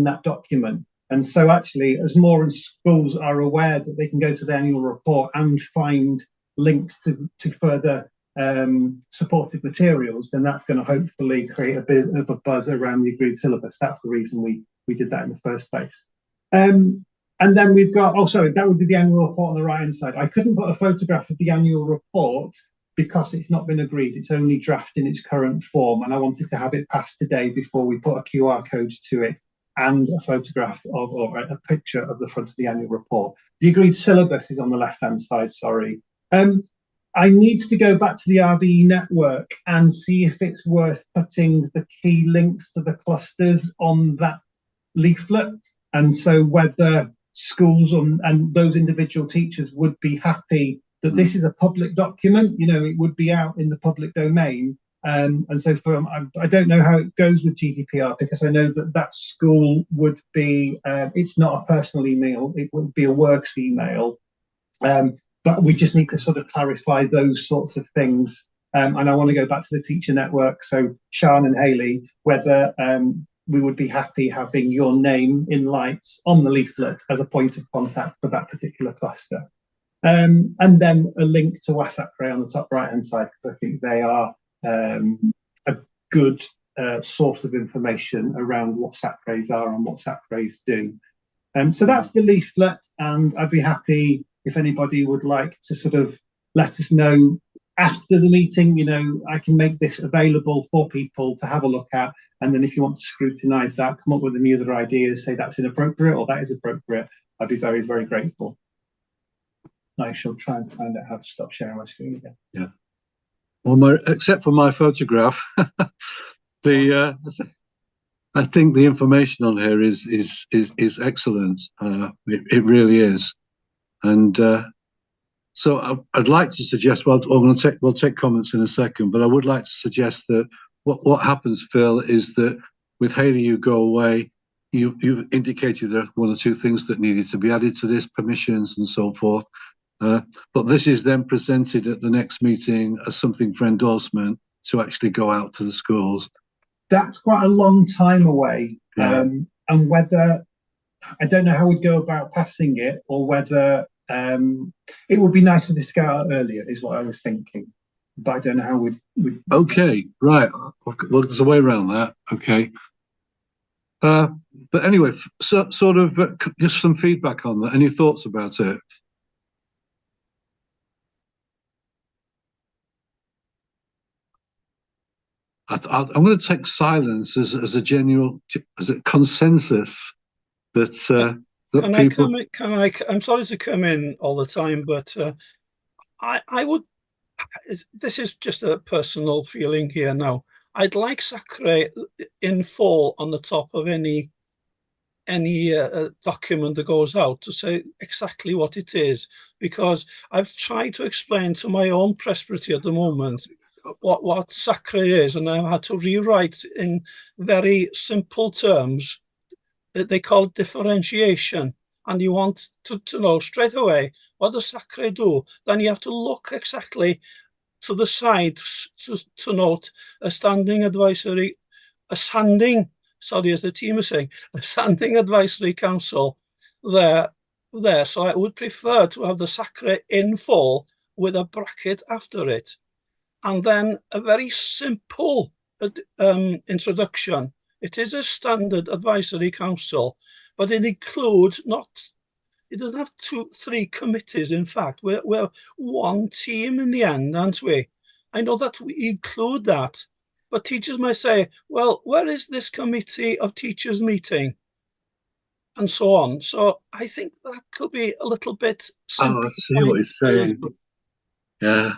that document. And so actually, as more schools are aware that they can go to the annual report and find links to further supportive materials, then that's going to hopefully create a bit of a buzz around the agreed syllabus. That's the reason we did that in the first place. And then we've got, oh, sorry, that would be the annual report on the right-hand side. I couldn't put a photograph of the annual report because it's not been agreed. It's only draft in its current form, and I wanted to have it passed today before we put a QR code to it and a photograph of, or a picture of the front of the annual report. The agreed syllabus is on the left-hand side, sorry. I need to go back to the RVE network and see if it's worth putting the key links to the clusters on that leaflet. And so whether schools and those individual teachers would be happy that this is a public document. You know, it would be out in the public domain. And so I don't know how it goes with GDPR, because I know that school would be, it's not a personal email, it would be a works email. But we just need to sort of clarify those sorts of things. And I want to go back to the teacher network. So Sian and Hayley, whether we would be happy having your name in lights on the leaflet as a point of contact for that particular cluster. And then a link to SACRE on the top right-hand side, because I think they are a good source of information around what SACREs are and what SACREs do. So that's the leaflet, and I'd be happy if anybody would like to sort of let us know after the meeting. You know, I can make this available for people to have a look at, and then if you want to scrutinise that, come up with any other ideas, say that's inappropriate or that is appropriate, I'd be very, very grateful. I shall try and find out how to stop sharing my screen again. Yeah. Well, except for my photograph, I think the information on here is excellent. It really is, and so I'd like to suggest. Well, we'll take comments in a second, but I would like to suggest that what happens, Phil, is that with Hayley, you go away. You've indicated there are one or two things that needed to be added to this, permissions and so forth. But this is then presented at the next meeting as something for endorsement to actually go out to the schools. That's quite a long time away. Yeah. And whether, I don't know how we'd go about passing it, or whether it would be nice for this to go out earlier, is what I was thinking. But I don't know how we'd... Okay, right. Well, there's a way around that. Okay. But anyway, sort of just some feedback on that. Any thoughts about it? I'm going to take silence as a genuine, as a consensus that people. I'm sorry to come in all the time, but I would. This is just a personal feeling here now. I'd like SACRE in full on the top of any document that goes out, to say exactly what it is, because I've tried to explain to my own presbytery at the moment what SACRE is, and I've had to rewrite in very simple terms. They call it differentiation, and you want to know straight away what does SACRE do. Then you have to look exactly to the side to note a standing, as the team is saying, a standing advisory council there. So I would prefer to have the SACRE in full with a bracket after it. And then a very simple introduction. It is a standard advisory council, but it includes it doesn't have 2-3 committees. In fact, we're one team in the end, aren't we? I know that we include that, but teachers might say, well, where is this committee of teachers meeting? And so on. So I think that could be a little bit simple. Oh, I see what he's saying. Yeah.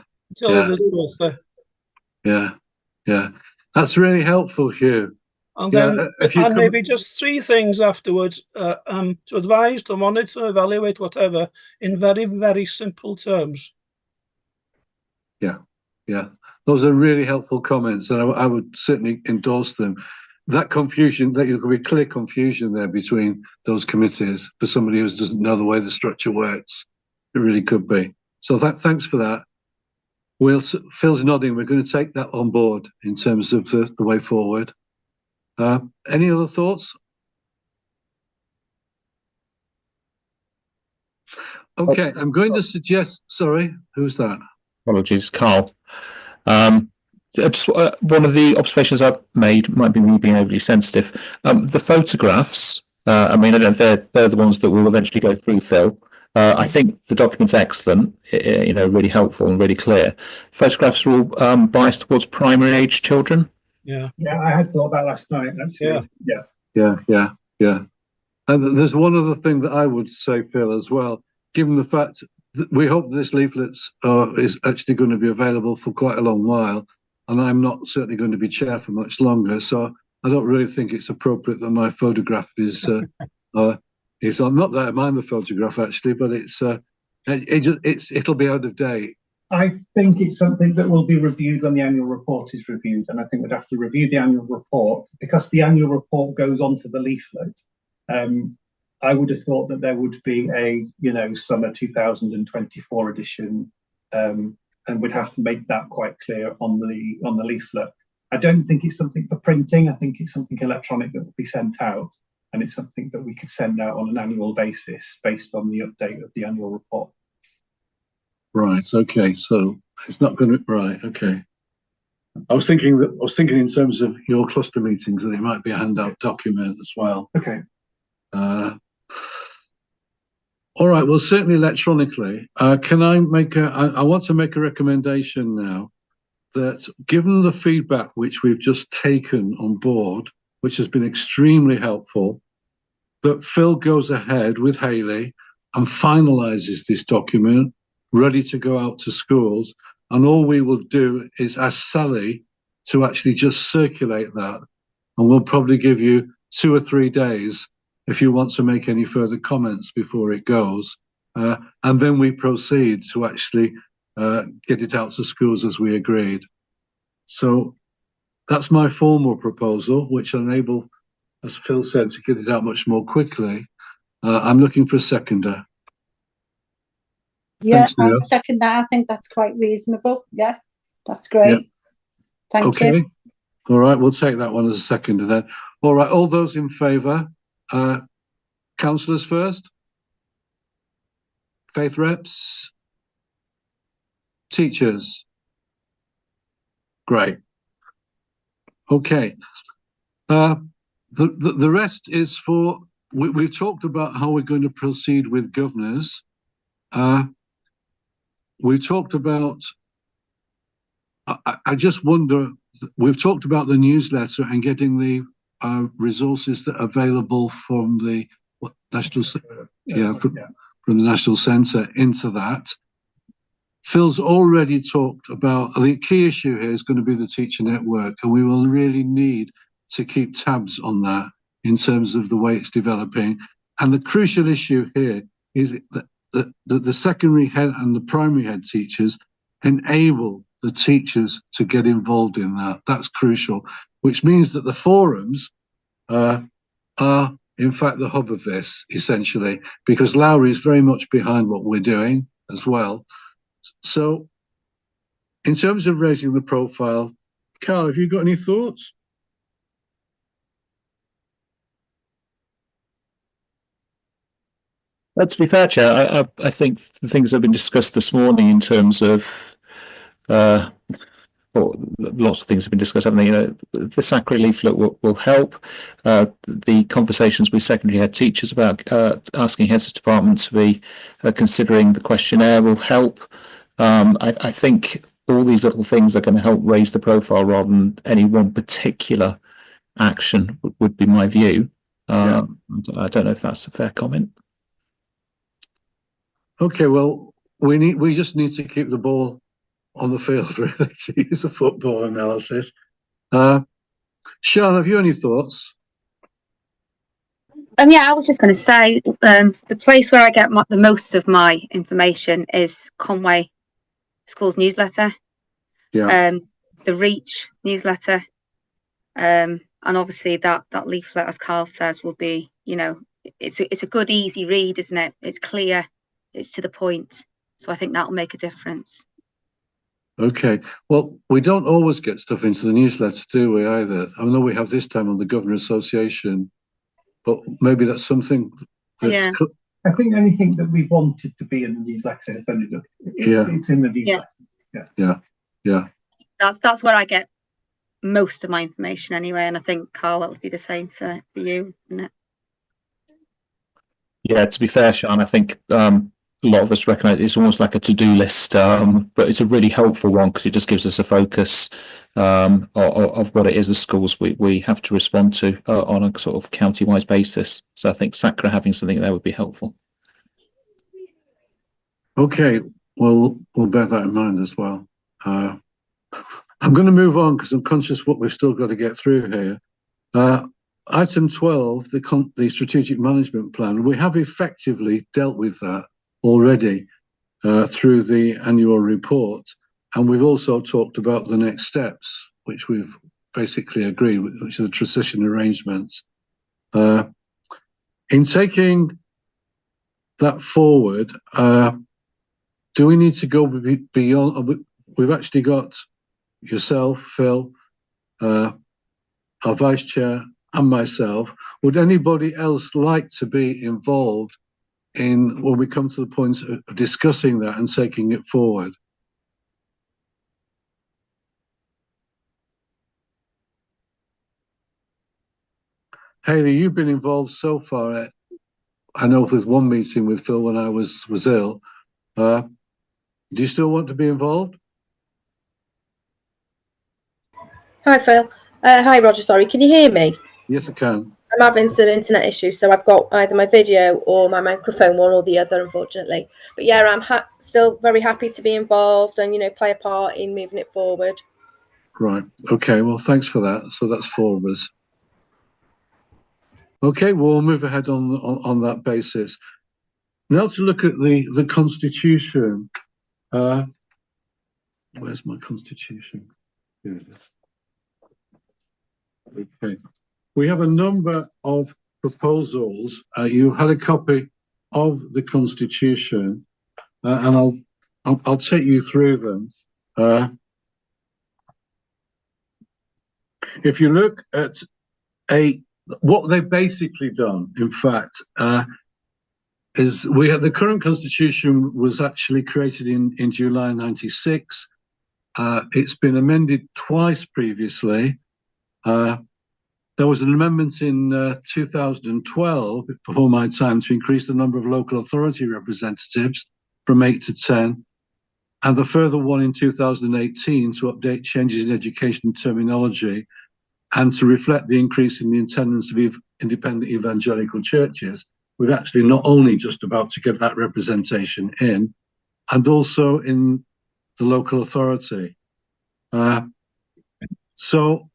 Yeah. That's really helpful, Hugh. And then maybe just 3 things afterwards, to advise, to monitor, evaluate, whatever, in very, very simple terms. Yeah. Those are really helpful comments, and I would certainly endorse them. That confusion, there could be clear confusion there between those committees for somebody who doesn't know the way the structure works. It really could be. So thanks for that. Phil's nodding. We're going to take that on board in terms of the way forward. Any other thoughts? Okay, I'm going to suggest. Sorry, who's that? Apologies, Carl. Just one of the observations I've made, might be me being overly sensitive. The photographs. I mean, I don't know if they're the ones that we'll eventually go through, Phil. I think the document's excellent, really helpful and really clear. Photographs are all biased towards primary age children. Yeah, I had thought that last night, actually. Yeah. And there's one other thing that I would say, Phil, as well, given the fact that we hope this leaflet is actually going to be available for quite a long while, and I'm not certainly going to be chair for much longer, so I don't really think it's appropriate that my photograph is It's not that I mind the photograph actually, but it'll be out of date. I think it's something that will be reviewed when the annual report is reviewed, and I think we'd have to review the annual report because the annual report goes onto the leaflet. I would have thought that there would be a summer 2024 edition, and we'd have to make that quite clear on the leaflet. I don't think it's something for printing. I think it's something electronic that will be sent out, and it's something that we could send out on an annual basis based on the update of the annual report. Right. Okay. So it's not going to. Right. Okay. I was thinking in terms of your cluster meetings that it might be a handout document as well. Okay. All right. Well, certainly electronically. Can I make I want to make a recommendation now that, given the feedback which we've just taken on board, which has been extremely helpful, that Phil goes ahead with Hayley and finalises this document, ready to go out to schools. And all we will do is ask Sally to actually just circulate that. And we'll probably give you 2 or 3 days if you want to make any further comments before it goes. And then we proceed to actually get it out to schools as we agreed. So that's my formal proposal, which will enable, as Phil said, to get it out much more quickly. I'm looking for a seconder. Yeah, Thanks, I'll Neil. second that. I think that's quite reasonable. Yeah, that's great. Yeah. Thank you. Okay. All right, we'll take that one as a seconder then. All right, all those in favour? Councillors first? Faith reps? Teachers? Great. Okay. The rest is for, we've talked about how we're going to proceed with governors. We've talked about, I just wonder, we've talked about the newsletter and getting the resources that are available from the National, from the National Centre into that. Phil's already talked about, the key issue here is going to be the teacher network, and we will really need to keep tabs on that in terms of the way it's developing. And the crucial issue here is that the secondary head and the primary head teachers enable the teachers to get involved in that. That's crucial, which means that the forums are in fact the hub of this, essentially, because Lowry is very much behind what we're doing as well. So in terms of raising the profile, Carl, have you got any thoughts? To be fair, Chair, I think the things that have been discussed this morning in terms of, well, lots of things have been discussed, haven't they? You know, the SACRE leaflet will help. The conversations with secondary head teachers about asking heads of department to be considering the questionnaire will help. I think all these little things are going to help raise the profile rather than any one particular action would be my view. I don't know if that's a fair comment. Okay, well, we just need to keep the ball on the field, really, to use a football analysis. Sean, have you any thoughts? Yeah, I was just going to say the place where I get the most of my information is Conwy Schools newsletter, the Reach newsletter, and obviously that leaflet, as Carl says, will be, you know, it's a good, easy read, isn't it? It's clear, it's to the point, so I think that'll make a difference. Okay, well, we don't always get stuff into the newsletter, do we, either? I know we have this time on the Governor Association, but maybe that's something that I think anything that we wanted to be in the newsletter has ended up, it's in the newsletter. Yeah. That's where I get most of my information anyway, and I think, Carl, that would be the same for you, isn't it? Yeah, to be fair, Sean, I think a lot of us recognise it's almost like a to-do list, but it's a really helpful one because it just gives us a focus of what it is as schools we have to respond to on a sort of county-wise basis. So I think SACRE having something there would be helpful. Okay, well, we'll bear that in mind as well. I'm going to move on because I'm conscious what we've still got to get through here. item 12, the strategic management plan, we have effectively dealt with that already through the annual report. And we've also talked about the next steps, which we've basically agreed, which are the transition arrangements. In taking that forward, do we need to go beyond? We've actually got yourself, Phil, our vice chair, and myself. Would anybody else like to be involved in when we come to the point of discussing that and taking it forward? Hayley, you've been involved so far. I know with one meeting with Phil when I was ill. Do you still want to be involved? Hi, Phil. Hi, Roger. Sorry, can you hear me? Yes, I can. I'm having some internet issues, so I've got either my video or my microphone, one or the other, unfortunately. But yeah, I'm still very happy to be involved and, you know, play a part in moving it forward. Right. Okay. Well, thanks for that. So that's 4 of us. Okay, we'll move ahead on that basis. Now to look at the Constitution. Where's my Constitution? Here it is. Okay. We have a number of proposals. You had a copy of the Constitution, and I'll take you through them. If you look at what they've basically done, in fact, is the current Constitution was actually created in July 96. It's been amended twice previously. There was an amendment in 2012, before my time, to increase the number of local authority representatives from 8 to 10, and the further one in 2018 to update changes in education terminology and to reflect the increase in the attendance of independent evangelical churches. We're actually not only just about to get that representation in, and also in the local authority. So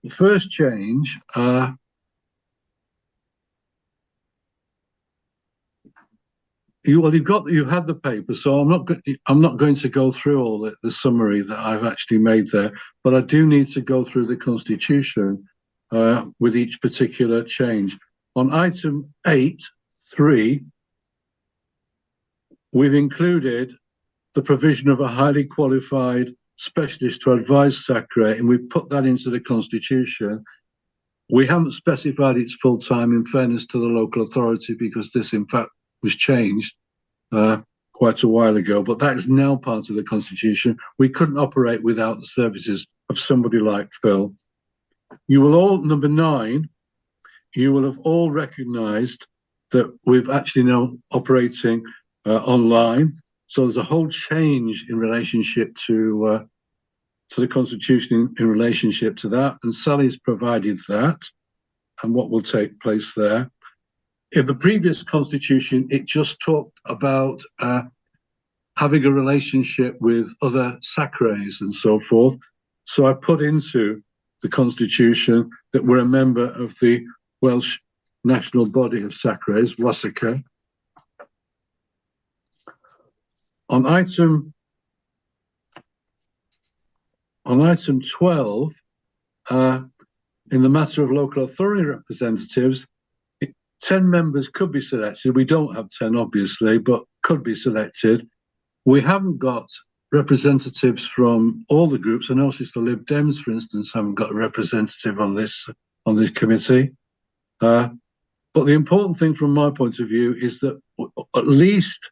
the first change, you have the paper, so I'm not going to go through all the summary that I've actually made there, but I do need to go through the Constitution with each particular change. On item 8.3, we've included the provision of a highly qualified specialist to advise SACRE, and we've put that into the Constitution. We haven't specified it's full-time, in fairness to the local authority, because this, in fact, was changed quite a while ago, but that is now part of the Constitution. We couldn't operate without the services of somebody like Phil. You will all, number 9, you will have all recognised that we've actually now operating online. So there's a whole change in relationship to the Constitution in relationship to that, and Sally's provided that and what will take place there. In the previous Constitution, it just talked about having a relationship with other SACREs and so forth. So I put into the Constitution that we're a member of the Welsh national body of SACREs, WASACRE. On item 12, in the matter of local authority representatives, 10 members could be selected. We don't have 10, obviously, but could be selected. We haven't got representatives from all the groups. I noticed the Lib Dems, for instance, haven't got a representative on this committee. But the important thing from my point of view is that at least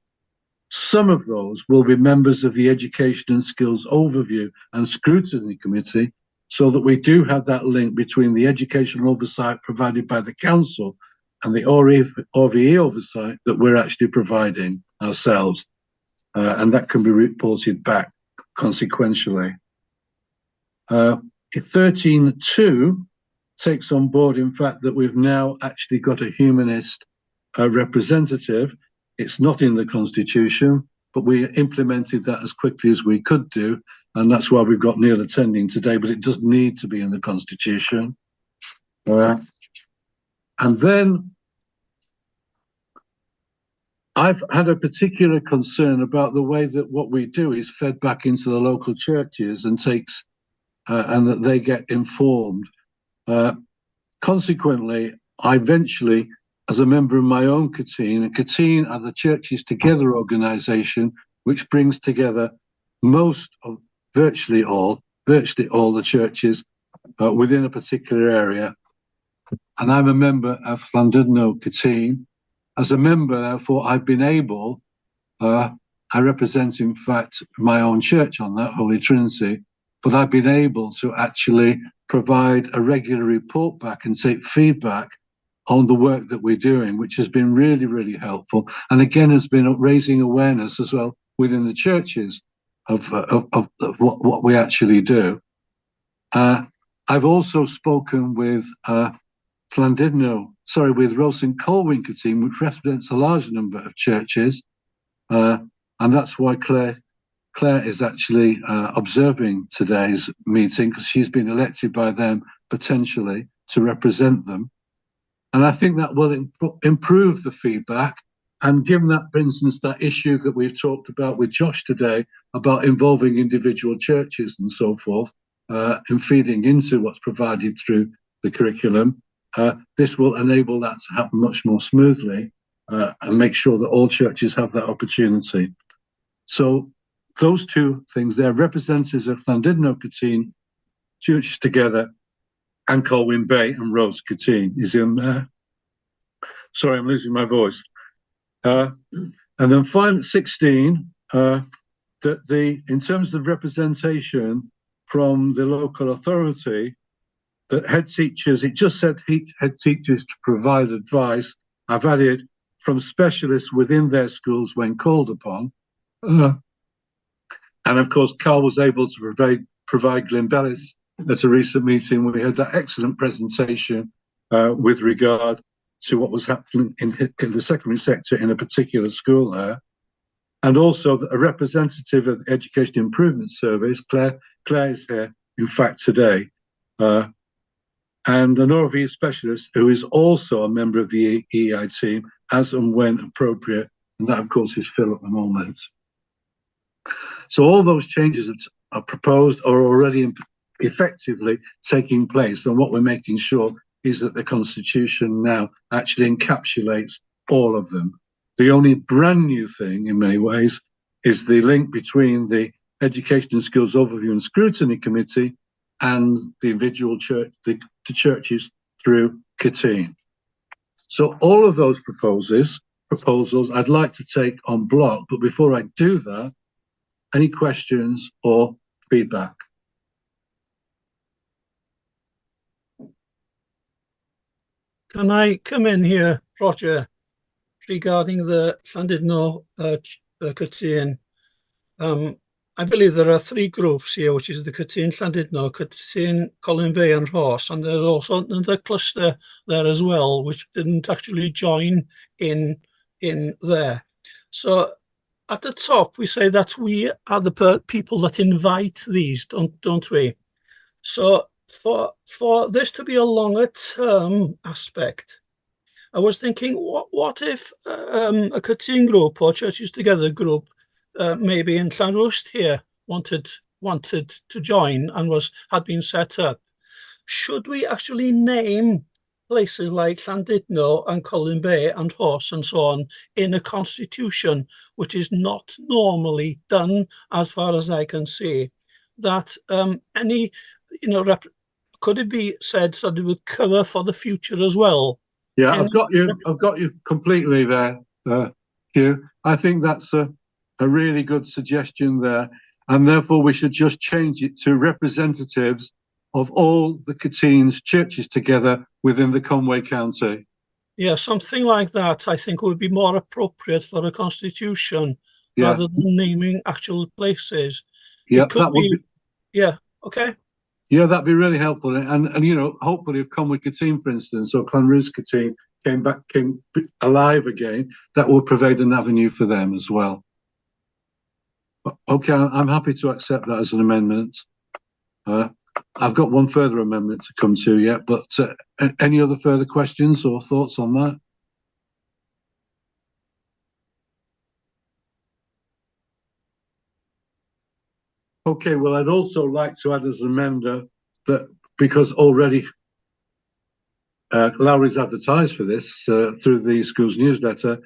some of those will be members of the Education and Skills Overview and Scrutiny Committee, so that we do have that link between the educational oversight provided by the Council and the RVE oversight that we're actually providing ourselves. And that can be reported back consequentially. 13.2 takes on board, in fact, that we've now actually got a humanist representative. It's not in the Constitution, but we implemented that as quickly as we could do, and that's why we've got Neil attending today, but it does need to be in the Constitution. And then I've had a particular concern about the way that what we do is fed back into the local churches and takes, and that they get informed. Consequently, I eventually, as a member of my own Catene, and Catene are the Churches Together organisation, which brings together virtually all the churches within a particular area. And I'm a member of Llandudno Catene. As a member, therefore, I've been able, I represent, in fact, my own church on that, Holy Trinity, but I've been able to actually provide a regular report back and take feedback on the work that we're doing, which has been really, really helpful. And again, has been raising awareness as well within the churches of what we actually do. I've also spoken with with Rose and Colwyn Catene, which represents a large number of churches. And that's why Claire is actually observing today's meeting, because she's been elected by them potentially to represent them. And I think that will improve the feedback. And given that, for instance, that issue that we've talked about with Josh today about involving individual churches and so forth, and feeding into what's provided through the curriculum, this will enable that to happen much more smoothly and make sure that all churches have that opportunity. So those two things, they're representatives of Llandudno Catene, Churches Together, and Colwyn Bay and Rose Catene is in there. Sorry, I'm losing my voice. And then final 16, that in terms of representation from the local authority, that head teachers, it just said head teachers to provide advice. I've added from specialists within their schools when called upon. And of course, Carl was able to provide Glyn Bellis at a recent meeting when we had that excellent presentation with regard to what was happening in the secondary sector in a particular school there. And also a representative of the Education Improvement Service, Claire is here, in fact, today. And an ORV specialist who is also a member of the EEI team, as and when appropriate. And that, of course, is Phil at the moment. So all those changes that are proposed are already effectively taking place. And what we're making sure is that the Constitution now actually encapsulates all of them. The only brand new thing, in many ways, is the link between the Education and Skills Overview and Scrutiny Committee and the individual the churches through Catene. So all of those proposals I'd like to take on block, but before I do that, any questions or feedback? Can I come in here, Roger, regarding the Llandudno Catene? I believe there are three groups here, which is the Catene Llandudno, Catene Colwyn Bay and Rhos, and there's also another cluster there as well, which didn't actually join in there. So at the top, we say that we are the people that invite these, don't we? So for this to be a longer term aspect, I was thinking, what if a Catene group or Churches Together group, maybe in Llanrwst here, wanted to join and had been set up? Should we actually name places like Llandudno and Colwyn Bay and Rhos and so on in a constitution, which is not normally done, as far as I can see? That any, could it be said that it would cover for the future as well? Yeah, I've got you completely there, Hugh. I think that's a really good suggestion there, and therefore we should just change it to representatives of all the Catene's churches together within the Conwy County. Yeah, something like that I think would be more appropriate for a constitution, rather than naming actual places. Yeah, that would be. Yeah, okay. Yeah, that'd be really helpful. And hopefully if Conwy Catene, for instance, or Llanrwst Catene came alive again, that will provide an avenue for them as well. Okay, I'm happy to accept that as an amendment. I've got one further amendment to come to yet, but any other further questions or thoughts on that? Okay, well, I'd also like to add as an amender that because already Lowry's advertised for this through the school's newsletter,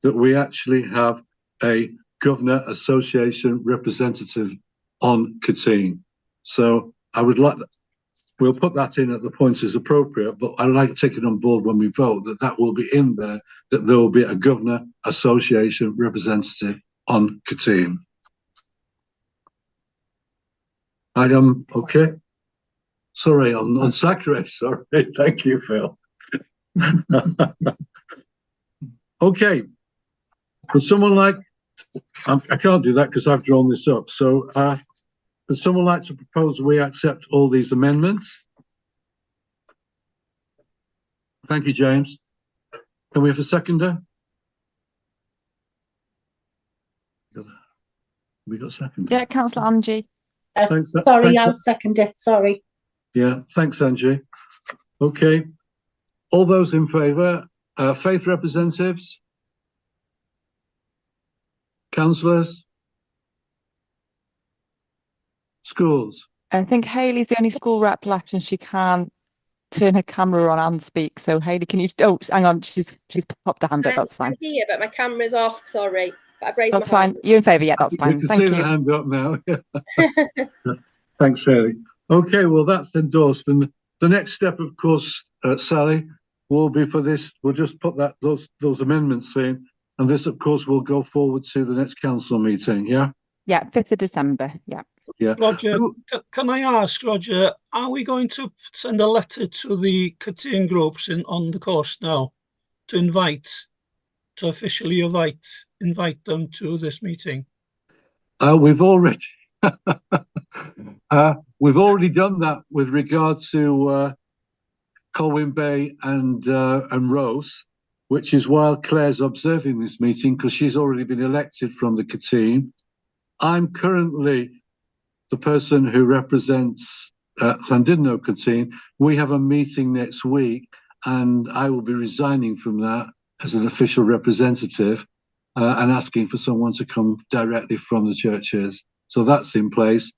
that we actually have a Governor Association representative on Catene. So I would like, we'll put that in at the point as appropriate, but I'd like to take it on board when we vote that that will be in there, that there will be a Governor Association representative on Catene. I am okay. Sorry, on SACRE. Sorry, thank you, Phil. Okay, would someone like? I can't do that because I've drawn this up. So, would someone like to propose we accept all these amendments? Thank you, James. Can we have a seconder? We got a second. Yeah, Councillor Angie. Thanks. Sorry, Thanks. I'll second it. Sorry. Yeah, thanks, Angie. Okay, all those in favour, faith representatives, councillors, schools. I think Hayley's the only school rep left, and she can't turn her camera on and speak. So Hayley, can you? Oh, hang on, she's popped her hand up. That's fine. I'm here, but my camera's off. Sorry, but I've raised That's my fine. hand. You're in favour? Yeah, that's fine. We can Thank see you. the hand up now. Thanks, Haley. Okay, well, that's endorsed. And the next step, of course, Sally, will be for this. We'll just put that those amendments in, and this, of course, will go forward to the next council meeting. Yeah. Yeah, 5th of December. Yeah. Yeah. Roger, can I ask, Roger, are we going to send a letter to the Catene groups on the course now to officially invite them to this meeting? We've already done that with regard to Colwyn Bay and Rose, which is why Claire's observing this meeting, because she's already been elected from the Catene. I'm currently the person who represents Llandudno Catene. We have a meeting next week, and I will be resigning from that as an official representative and asking for someone to come directly from the churches. So that's in place.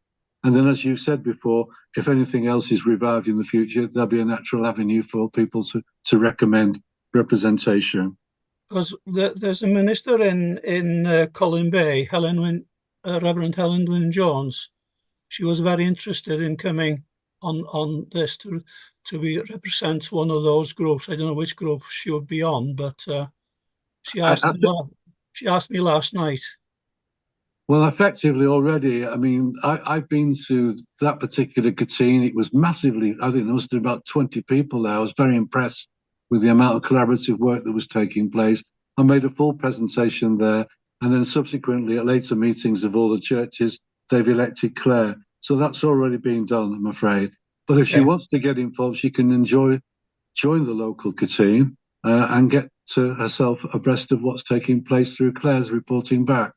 And then, as you said before, if anything else is revived in the future, there'll be a natural avenue for people to recommend representation. Because there's a minister in Colwyn Bay, Reverend Helen Wynne-Jones. She was very interested in coming on this to represent one of those groups. I don't know which group she would be on, but she asked me last night. Well, effectively already, I mean, I've been to that particular Catene. It was massively, I think there must have been about 20 people there. I was very impressed with the amount of collaborative work that was taking place. I made a full presentation there. And then subsequently at later meetings of all the churches, they've elected Claire. So that's already been done, I'm afraid. But if she wants to get involved, she can join the local Catene and get to herself abreast of what's taking place through Claire's reporting back.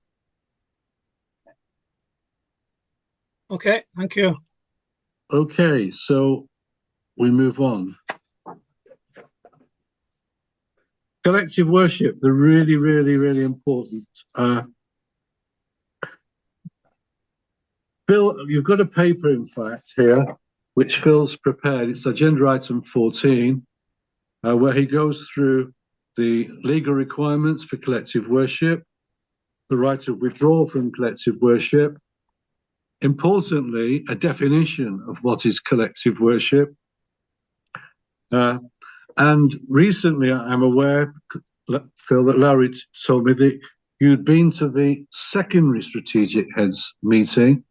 Okay, thank you. Okay, so we move on. Collective worship, they're really, really, really important. Phil, you've got a paper, in fact, here, which Phil's prepared. It's agenda item 14, where he goes through the legal requirements for collective worship, the right of withdrawal from collective worship, importantly, a definition of what is collective worship. And recently, I'm aware, Phil, that Larry told me that you'd been to the secondary strategic heads meeting,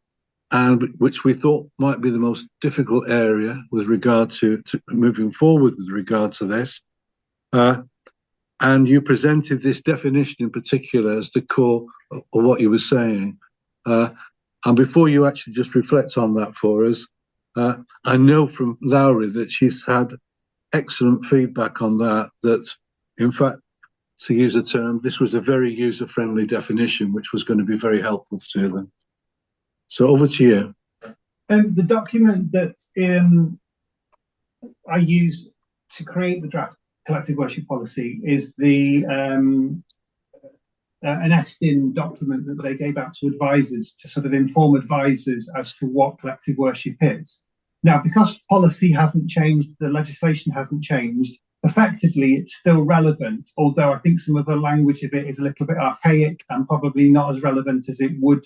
and which we thought might be the most difficult area with regard to moving forward with regard to this. And you presented this definition in particular as the core of what you were saying. And before you actually just reflect on that for us, I know from Lowry that she's had excellent feedback on that, in fact, to use a term, this was a very user-friendly definition, which was going to be very helpful to them. So over to you. The document that I used to create the draft collective worship policy is the an ESTIN document that they gave out to advisors to sort of inform advisors as to what collective worship is. Now, because policy hasn't changed, the legislation hasn't changed, effectively it's still relevant, although I think some of the language of it is a little bit archaic and probably not as relevant as it would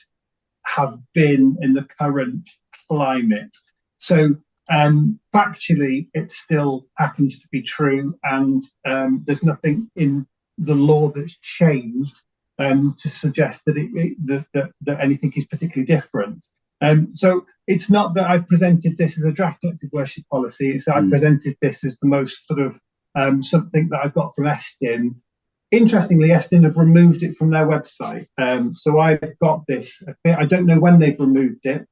have been in the current climate. So factually, it still happens to be true, and there's nothing in the law that's changed to suggest that that anything is particularly different. So it's not that I presented this as a draft collective worship policy, it's that I presented this as the most sort of something that I got from ESTIN. Interestingly, ESTIN have removed it from their website. So I've got this, I don't know when they've removed it.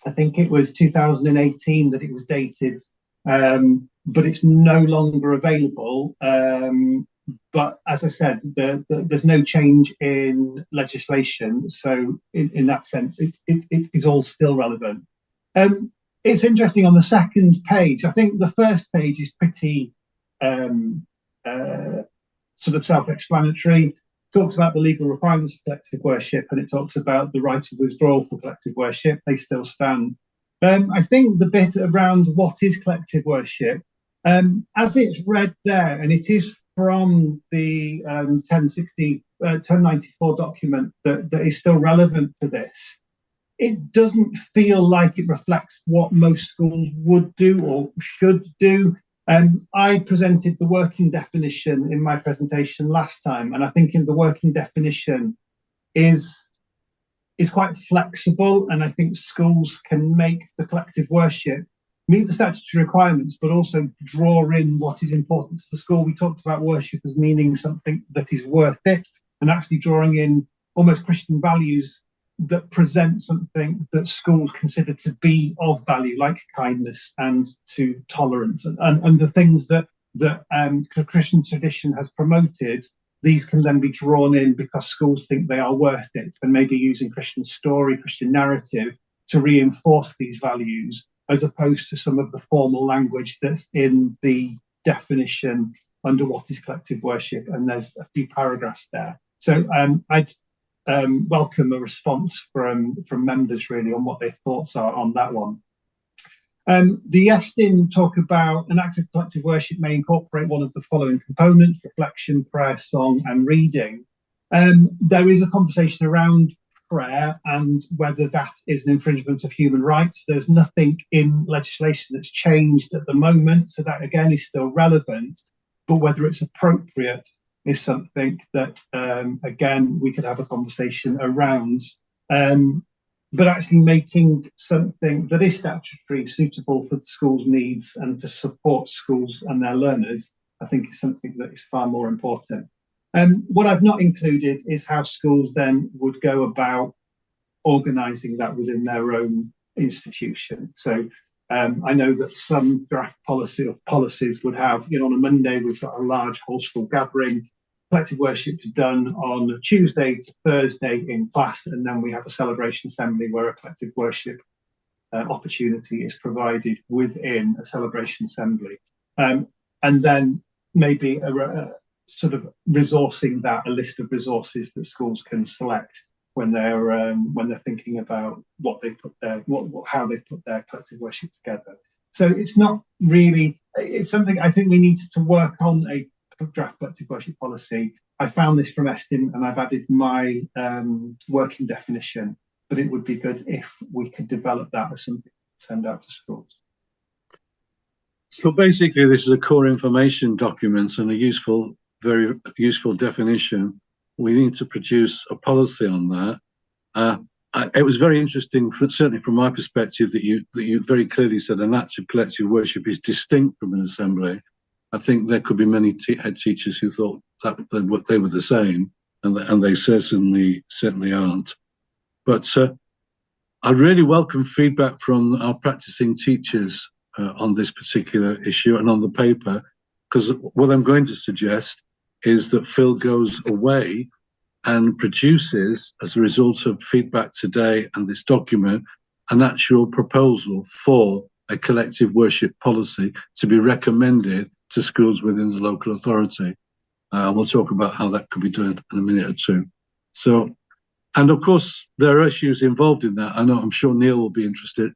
I think it was 2018 that it was dated, but it's no longer available. But as I said, there's no change in legislation. So in that sense, it is all still relevant. It's interesting on the second page. I think the first page is pretty sort of self-explanatory. It talks about the legal requirements for collective worship, and it talks about the right of withdrawal for collective worship. They still stand. I think the bit around what is collective worship, as it's read there, and it is from the 1094 document that is still relevant to this, it doesn't feel like it reflects what most schools would do or should do. I presented the working definition in my presentation last time, and I think in the working definition is quite flexible, and I think schools can make the collective worship meet the statutory requirements, but also draw in what is important to the school. We talked about worship as meaning something that is worth it, and actually drawing in almost Christian values that present something that schools consider to be of value, like kindness and to tolerance, and the things that Christian tradition has promoted. These can then be drawn in because schools think they are worth it, and maybe using Christian story, Christian narrative to reinforce these values, as opposed to some of the formal language that's in the definition under what is collective worship, and there's a few paragraphs there. So I'd welcome a response from members really on what their thoughts are on that one. The ESTIN talk about an act of collective worship may incorporate one of the following components: reflection, prayer, song, and reading. There is a conversation around prayer and whether that is an infringement of human rights. There's nothing in legislation that's changed at the moment, so that again is still relevant, but whether it's appropriate is something that again we could have a conversation around. But actually making something that is statutory suitable for the school's needs and to support schools and their learners, I think is something that is far more important. What I've not included is how schools then would go about organising that within their own institution. So I know that some draft policies would have, on a Monday, we've got a large whole school gathering. Collective worship is done on Tuesday to Thursday in class, and then we have a celebration assembly where a collective worship opportunity is provided within a celebration assembly. And then maybe sort of resourcing that, a list of resources that schools can select when they're thinking about what they put their how they put their collective worship together. So it's not really, it's something I think we need to work on a draft collective worship policy. I found this from ESTIN and I've added my working definition, but it would be good if we could develop that as something to send out to schools. So basically this is a core information document and a very useful definition. We need to produce a policy on that. It was very interesting, certainly from my perspective, that you very clearly said an act of collective worship is distinct from an assembly. I think there could be many head teachers who thought that they were the same, and they certainly aren't. But I really welcome feedback from our practicing teachers on this particular issue and on the paper, because what I'm going to suggest is that Phil goes away and produces, as a result of feedback today and this document, an actual proposal for a collective worship policy to be recommended to schools within the local authority. We'll talk about how that could be done in a minute or two. So, and of course, there are issues involved in that. I'm sure Neil will be interested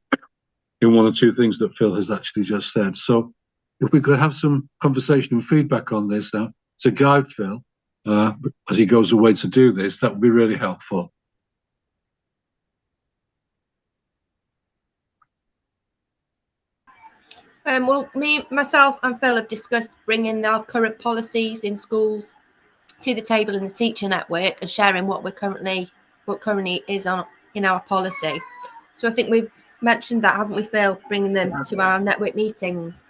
in one or two things that Phil has actually just said. So if we could have some conversation and feedback on this now to guide Phil as he goes away to do this, that would be really helpful. Well, myself and Phil have discussed bringing our current policies in schools to the table in the teacher network and sharing what currently is on in our policy. So I think we've mentioned that, haven't we, Phil? Bringing them to our network meetings.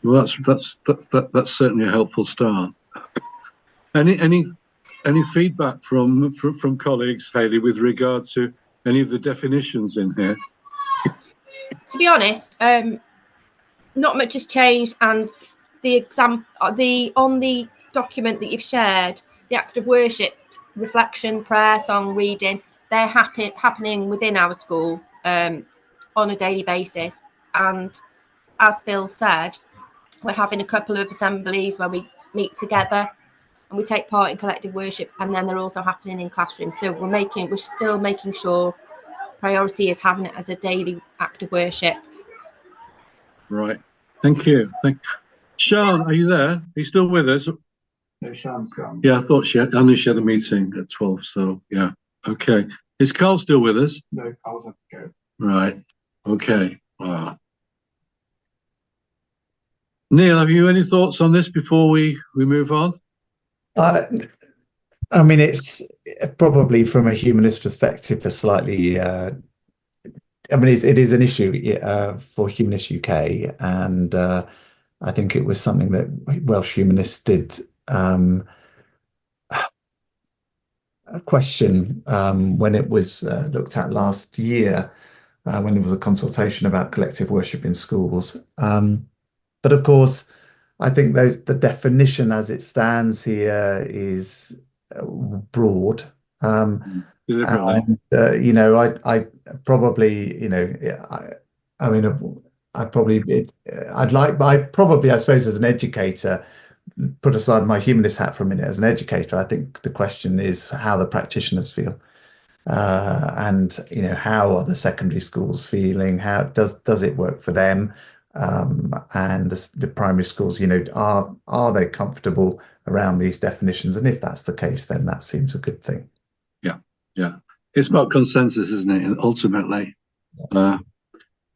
Well, that's certainly a helpful start. Any feedback from colleagues, Hayley, with regard to any of the definitions in here? To be honest, not much has changed, and on the document that you've shared, the act of worship, reflection, prayer, song, reading, they're happening within our school on a daily basis. And as Phil said, we're having a couple of assemblies where we meet together and we take part in collective worship, and then they're also happening in classrooms. So we're still making sure priority is having it as a daily act of worship. Right. Thank you. Sian, are you there? Are you still with us? No, Sian's gone. Yeah, I knew she had a meeting at 12, so yeah. Okay. Is Carl still with us? No, Carl's had to go. Right. Okay. Neil, have you any thoughts on this before we move on? I mean, it's probably from a humanist perspective, a slightly. I mean, it is an issue for Humanist UK, and I think it was something that Welsh Humanists did question when it was looked at last year, when there was a consultation about collective worship in schools. But of course, I think the definition as it stands here is broad. And, I probably, I suppose as an educator, put aside my humanist hat for a minute. As an educator, I think the question is how the practitioners feel. And how are the secondary schools feeling? How does it work for them? And the primary schools, are they comfortable around these definitions? And if that's the case, then that seems a good thing. Yeah. It's about consensus, isn't it? Ultimately.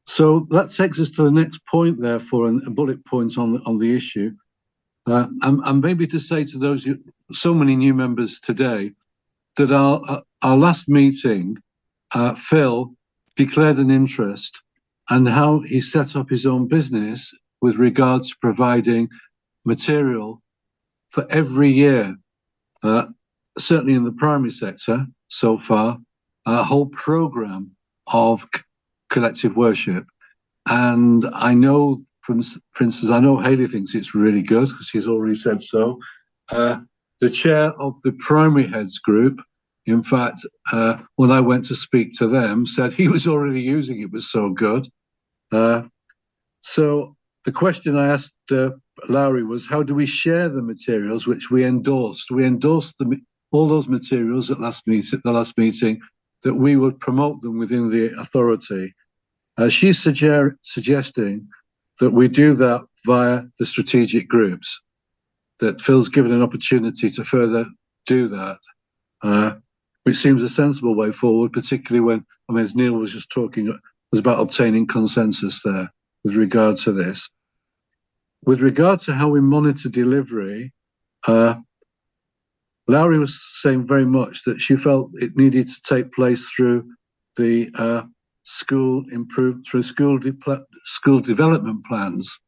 So that takes us to the next point, therefore, and a bullet point on the issue. And maybe to say to those, so many new members today, that our last meeting, Phil declared an interest and how he set up his own business with regards to providing material for every year, certainly in the primary sector so far, a whole program of collective worship. And I know, for instance, I know Hayley thinks it's really good because she's already said so. The chair of the primary heads group, in fact, when I went to speak to them, said he was already using it, was so good. So the question I asked Lowry was, how do we share the materials which we endorsed? We endorsed all those materials at the last meeting, that we would promote them within the authority. She's suggesting that we do that via the strategic groups, that Phil's given an opportunity to further do that, which seems a sensible way forward, particularly when, as Neil was just talking, was about obtaining consensus there with regard to this. With regard to how we monitor delivery, Lowry was saying very much that she felt it needed to take place through the school development plans,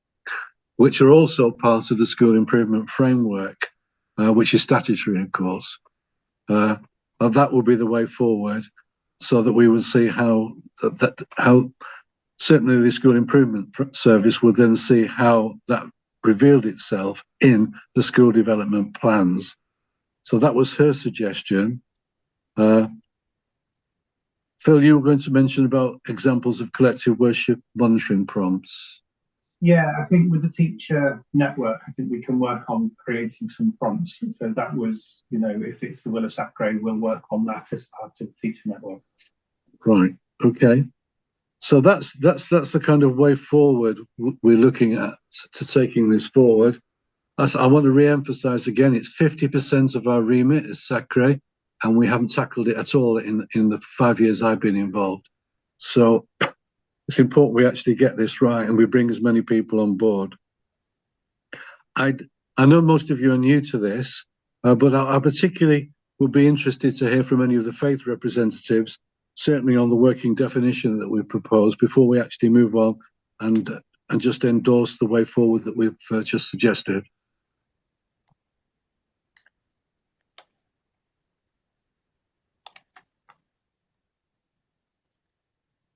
which are also part of the school improvement framework, which is statutory, of course. That will be the way forward, so that we will see how certainly the school improvement service will then see how that revealed itself in the school development plans. So that was her suggestion. Phil, you were going to mention about examples of collective worship monitoring prompts. Yeah, I think with the teacher network, I think we can work on creating some prompts. So that was, you know, if it's the will of SACRE, we'll work on that as part of the teacher network. Right. Okay. So that's the kind of way forward we're looking at to taking this forward. I want to re-emphasize again, it's 50% of our remit is SACRE, and we haven't tackled it at all in the 5 years I've been involved. So it's important we actually get this right and we bring as many people on board. I know most of you are new to this, but I particularly would be interested to hear from any of the faith representatives, certainly on the working definition that we propose, before we actually move on and just endorse the way forward that we've just suggested.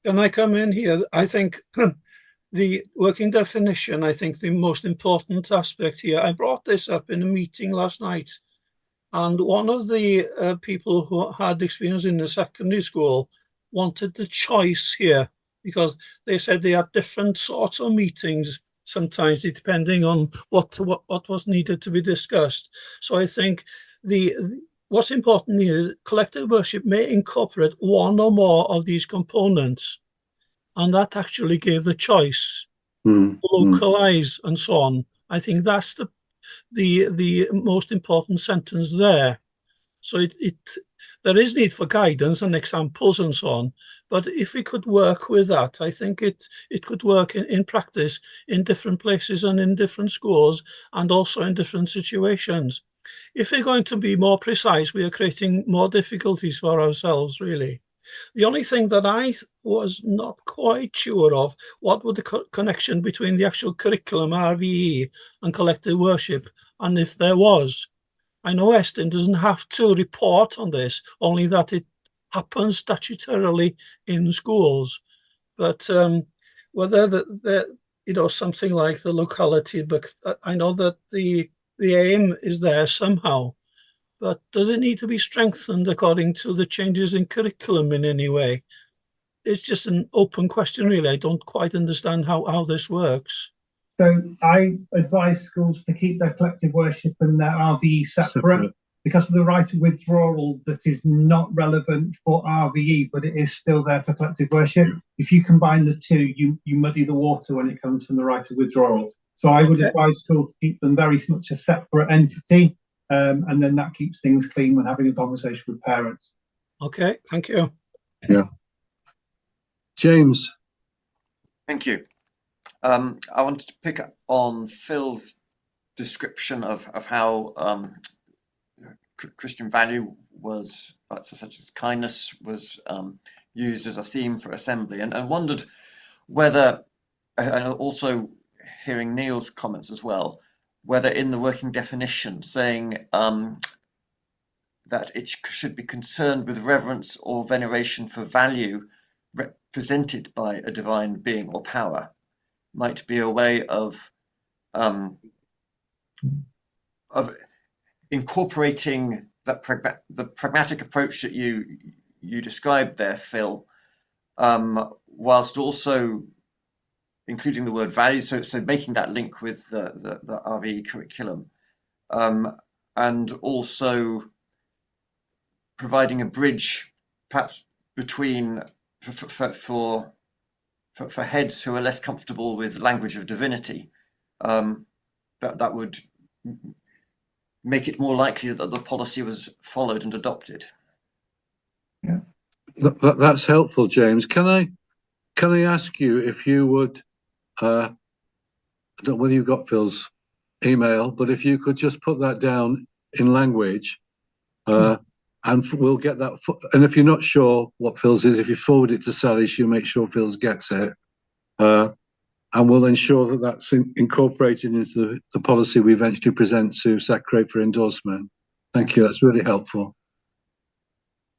Can I come in here? I think the working definition, I think the most important aspect here, I brought this up in a meeting last night, and one of the people who had experience in the secondary school wanted the choice here, because they said they had different sorts of meetings, sometimes depending on what was needed to be discussed. So I think what's important here is collective worship may incorporate one or more of these components, and that actually gave the choice, localize and so on. I think that's the most important sentence there. So there is need for guidance and examples and so on, but if we could work with that, I think it could work in practice in different places and in different schools and also in different situations. If we're going to be more precise, we are creating more difficulties for ourselves, really. The only thing that I was not quite sure of, what would the connection between the actual curriculum, RVE, and collective worship, and if there was. I know Eston doesn't have to report on this, only that it happens statutorily in schools. But whether something like the locality, but I know that the aim is there somehow. But does it need to be strengthened according to the changes in curriculum in any way? It's just an open question, really. I don't quite understand how this works. So I advise schools to keep their collective worship and their RVE separate because of the right of withdrawal that is not relevant for RVE, but it is still there for collective worship. If you combine the two, you muddy the water when it comes from the right of withdrawal. So I would advise schools to keep them very much a separate entity. And then that keeps things clean when having a conversation with parents. Okay, thank you. Yeah. James. Thank you. I wanted to pick up on Phil's description of how Christian value was, such as kindness, was used as a theme for assembly, and wondered whether, and also hearing Neil's comments as well, whether in the working definition saying that it should be concerned with reverence or veneration for value represented by a divine being or power might be a way of incorporating that the pragmatic approach that you described there, Phil, whilst also including the word value, so making that link with the RVE curriculum, and also providing a bridge, perhaps between for heads who are less comfortable with language of divinity, that would make it more likely that the policy was followed and adopted. Yeah, that's helpful, James. Can I ask you if you would? I don't know whether you got Phil's email, but if you could just put that down in language, and we'll get that. And if you're not sure what Phil's is, if you forward it to Sally, she'll make sure Phil's gets it, and we'll ensure that that's incorporated into the policy we eventually present to SACRE for endorsement. Thank you. That's really helpful.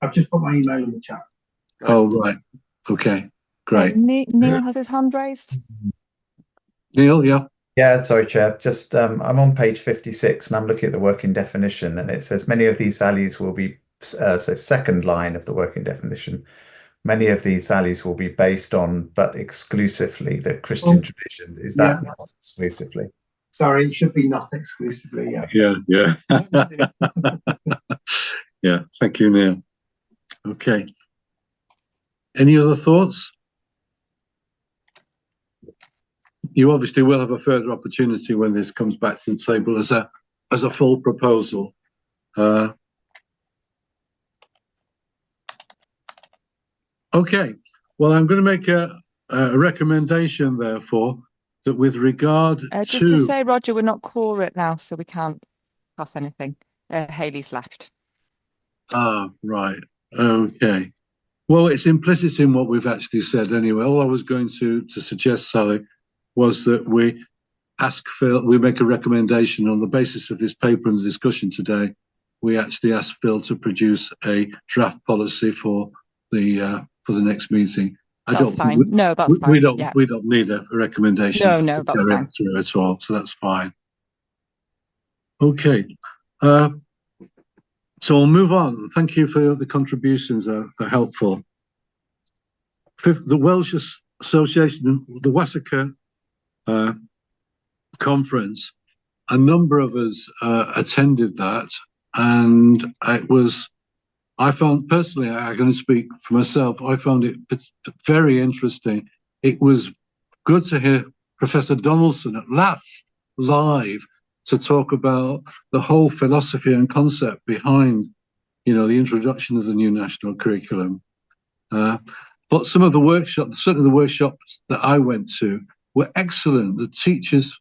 I've just put my email in the chat. Oh, right. Okay. Great. Neil has his hand raised. Neil, yeah. Yeah, sorry, Chair. Just I'm on page 56 and I'm looking at the working definition, and it says many of these values will be, so second line of the working definition, many of these values will be based on, but exclusively, the Christian tradition. Is that not exclusively? Sorry, it should be not exclusively. Yeah. Yeah. Thank you, Neil. Okay. Any other thoughts? You obviously will have a further opportunity when this comes back to the table as a full proposal. Okay. Well, I'm going to make a recommendation, therefore, that with regard just to say, Roger, we're not quorate now, so we can't pass anything. Hayley's left. Ah, right. Okay. Well, it's implicit in what we've actually said anyway. All I was going to suggest, Sally, was that we ask Phil, we make a recommendation on the basis of this paper and the discussion today. We actually ask Phil to produce a draft policy for the next meeting. That's fine. No, that's fine. We don't need a recommendation. No, that's fine. Through at all, so that's fine. Okay. So we'll move on. Thank you for the contributions. They're helpful. The Welsh Association, the WASACRE conference, a number of us attended that, and I found personally, I'm going to speak for myself, I found it very interesting. It was good to hear Professor Donaldson at last live to talk about the whole philosophy and concept behind, the introduction of the new national curriculum. But some of the workshops, certainly the workshops that I went to, were excellent. The teachers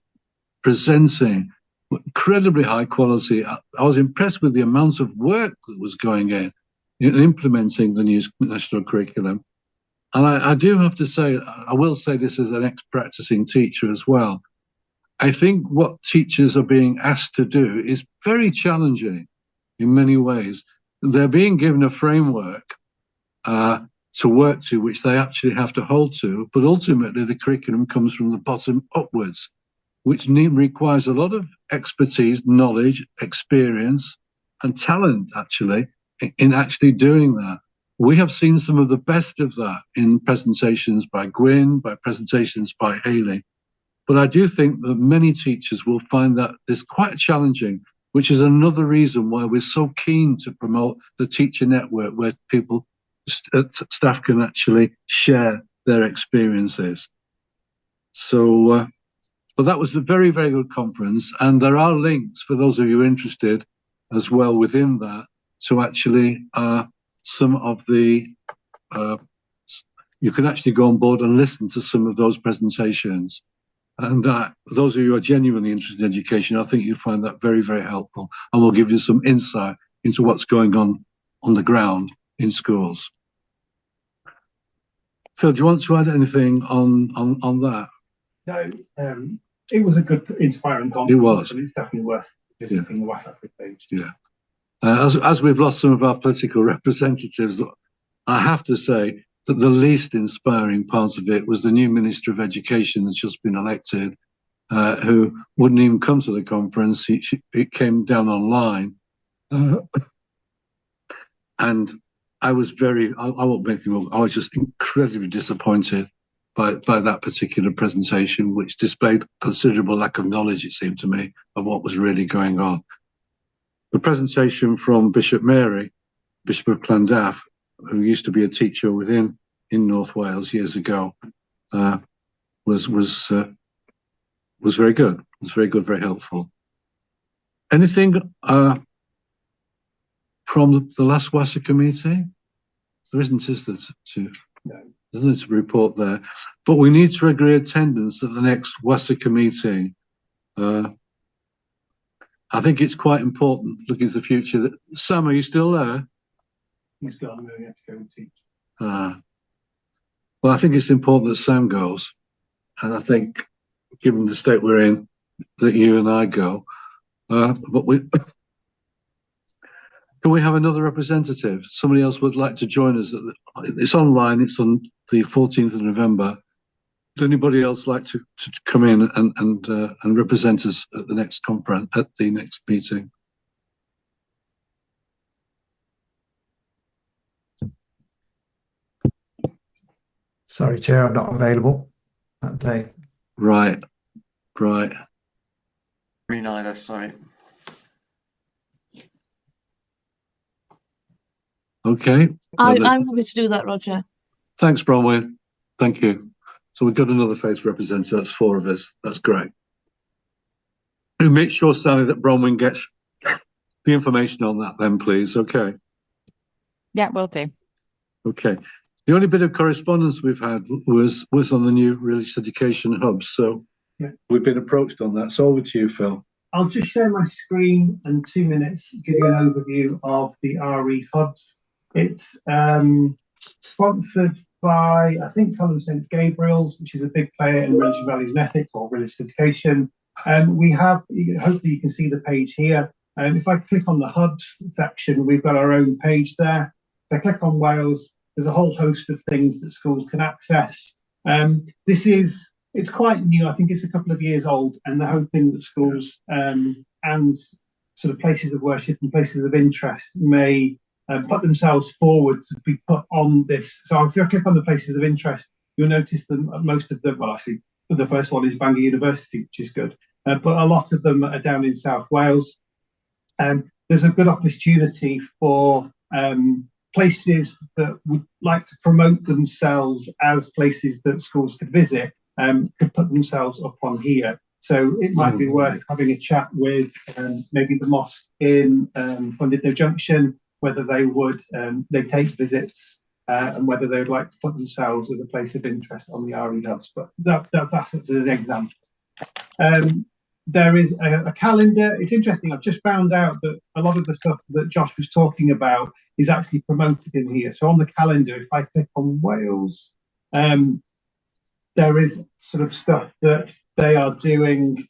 presenting were incredibly high quality. I was impressed with the amount of work that was going in implementing the new national curriculum. And I do have to say, I will say this as an ex-practicing teacher as well. I think what teachers are being asked to do is very challenging in many ways. They're being given a framework to work to, which they actually have to hold to, but ultimately the curriculum comes from the bottom upwards, which requires a lot of expertise, knowledge, experience, and talent, actually, in actually doing that. We have seen some of the best of that in presentations by Gwyn, by presentations by Hayley. But I do think that many teachers will find that this quite challenging, which is another reason why we're so keen to promote the teacher network, where staff can actually share their experiences. So, but that was a very, very good conference. And there are links for those of you interested as well within that to actually some of the, you can actually go on board and listen to some of those presentations. And those of you who are genuinely interested in education, I think you'll find that very, very helpful, and will give you some insight into what's going on the ground in schools. Phil, do you want to add anything on that? No, it was a good, inspiring conference. It was. And it's definitely worth visiting the WhatsApp page. Yeah. As we've lost some of our political representatives, I have to say that the least inspiring part of it was the new Minister of Education that's just been elected, who wouldn't even come to the conference. It came down online. And I was I won't make you move. I was just incredibly disappointed by that particular presentation, which displayed considerable lack of knowledge, it seemed to me, of what was really going on. The presentation from Bishop Mary, Bishop of Llandaff, who used to be a teacher in North Wales years ago, was very good. It was very good, very helpful. Anything from the last WASACRE meeting? There isn't, is there, isn't it, to report there? But we need to agree attendance at the next WASACRE meeting. I think it's quite important, looking to the future, that Sam, are you still there? He's gone, we have to go and teach. Well, I think it's important that Sam goes. And I think, given the state we're in, that you and I go. But can we have another representative? Somebody else would like to join us. It's online. It's on the 14th of November. Would anybody else like to come in and represent us at the next conference, at the next meeting? Sorry, Chair, I'm not available that day. Right. Me neither, sorry. Okay. I'm happy to do that, Roger. Thanks, Bronwyn. Thank you. So we've got another faith representative. That's 4 of us. That's great. And make sure, Sally, that Bronwyn gets the information on that then, please. Okay. Yeah, will do. Okay. The only bit of correspondence we've had was on the new religious education hubs. So yeah, we've been approached on that. So over to you, Phil. I'll just share my screen in 2 minutes, give you an overview of the RE hubs. It's sponsored by, I think, Column St. Gabriel's, which is a big player in religion, values and ethics or religious education. We have, hopefully you can see the page here. If I click on the hubs section, we've got our own page there. If I click on Wales, there's a whole host of things that schools can access. It's quite new. I think it's a couple of years old, and they're hoping that schools and sort of places of worship and places of interest may put themselves forward to be put on this. So if you click on the places of interest, you'll notice that most of them, well, actually, the first one is Bangor University, which is good, but a lot of them are down in South Wales. There's a good opportunity for places that would like to promote themselves as places that schools could visit, could put themselves up on here. So it might be worth having a chat with maybe the mosque in Llandudno Junction, whether they would they take visits and whether they would like to put themselves as a place of interest on the RE hubs. But that's an example. There is a calendar. It's interesting. I've just found out that a lot of the stuff that Josh was talking about is actually promoted in here. So on the calendar, if I click on Wales, there is sort of stuff that they are doing.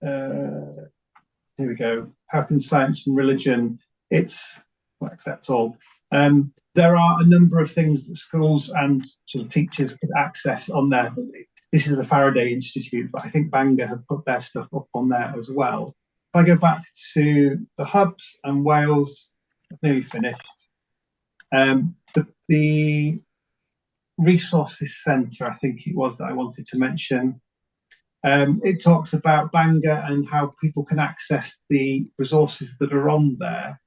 Here we go. How can science and religion? It's well, except all. There are a number of things that schools and sort of teachers could access on there. This is the Faraday Institute, but I think Bangor have put their stuff up on there as well. If I go back to the hubs and Wales, I've nearly finished. The Resources Centre, I think it was that I wanted to mention. It talks about Bangor and how people can access the resources that are on there.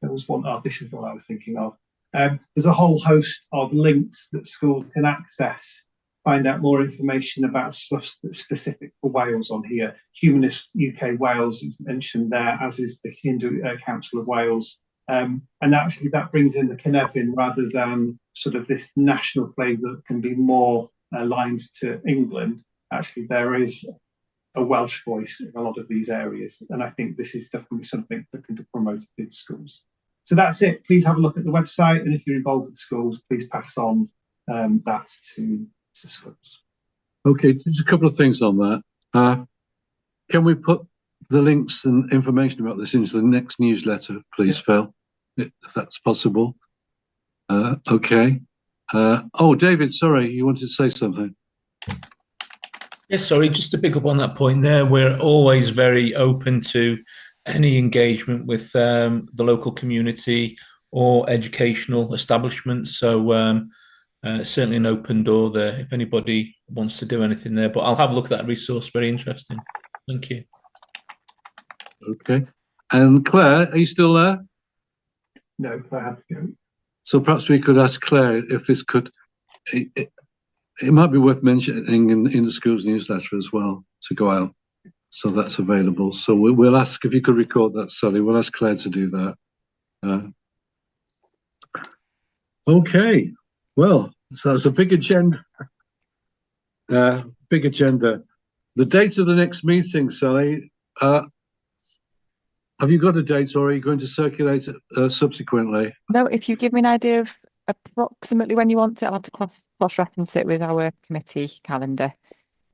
There was one, this is the one I was thinking of. There's a whole host of links that schools can access, find out more information about stuff that's specific for Wales on here. Humanist UK Wales is mentioned there, as is the Hindu Council of Wales. And actually that brings in the Cynefin rather than sort of this national flavour that can be more aligned to England. Actually, there is a Welsh voice in a lot of these areas. And I think this is definitely something that can be promoted in schools. So that's it. Please have a look at the website. And if you're involved with schools, please pass on that to schools. Okay, just a couple of things on that. Can we put the links and information about this into the next newsletter, please, Phil, if that's possible? Okay. Oh, David, sorry, you wanted to say something. Yes, sorry, just to pick up on that point there, we're always very open to any engagement with the local community or educational establishments. So certainly an open door there if anybody wants to do anything there. But I'll have a look at that resource. Very interesting. Thank you. Okay. And Claire, are you still there? No, I have to go. So perhaps we could ask Claire if this could, it might be worth mentioning in the school's newsletter as well to go out. So that's available. So we'll ask if you could record that, Sally. We'll ask Claire to do that. Okay. Well, so that's a big agenda. Big agenda. The date of the next meeting, Sally, have you got a date or are you going to circulate it subsequently? No, if you give me an idea of approximately when you want it, I'll have to cross-reference it with our committee calendar.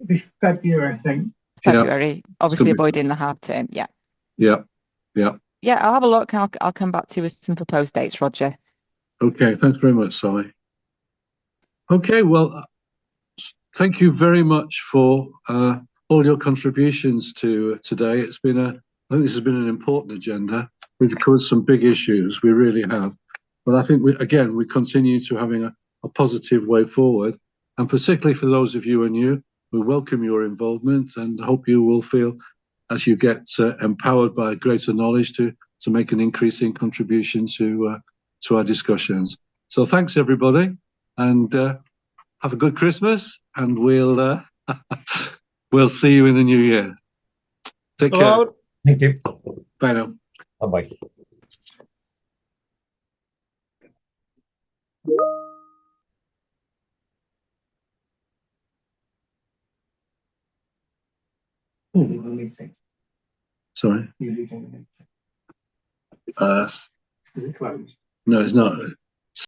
It'll be February, I think. February, obviously avoiding the half term, yeah. Yeah. Yeah, I'll have a look and I'll come back to you with some proposed dates, Roger. Okay, thanks very much, Sally. Okay, well, thank you very much for all your contributions to today. It's been I think this has been an important agenda. We've covered some big issues, we really have. But I think we continue to having a positive way forward. And particularly for those of you who are new, we welcome your involvement and hope you will feel, as you get empowered by greater knowledge, to make an increasing contribution to our discussions. So thanks, everybody, and have a good Christmas, and we'll we'll see you in the new year. Take care. Thank you. Bye now. Bye-bye. Sorry. You leaving the meeting? Uh, Is it closed? no, it's not.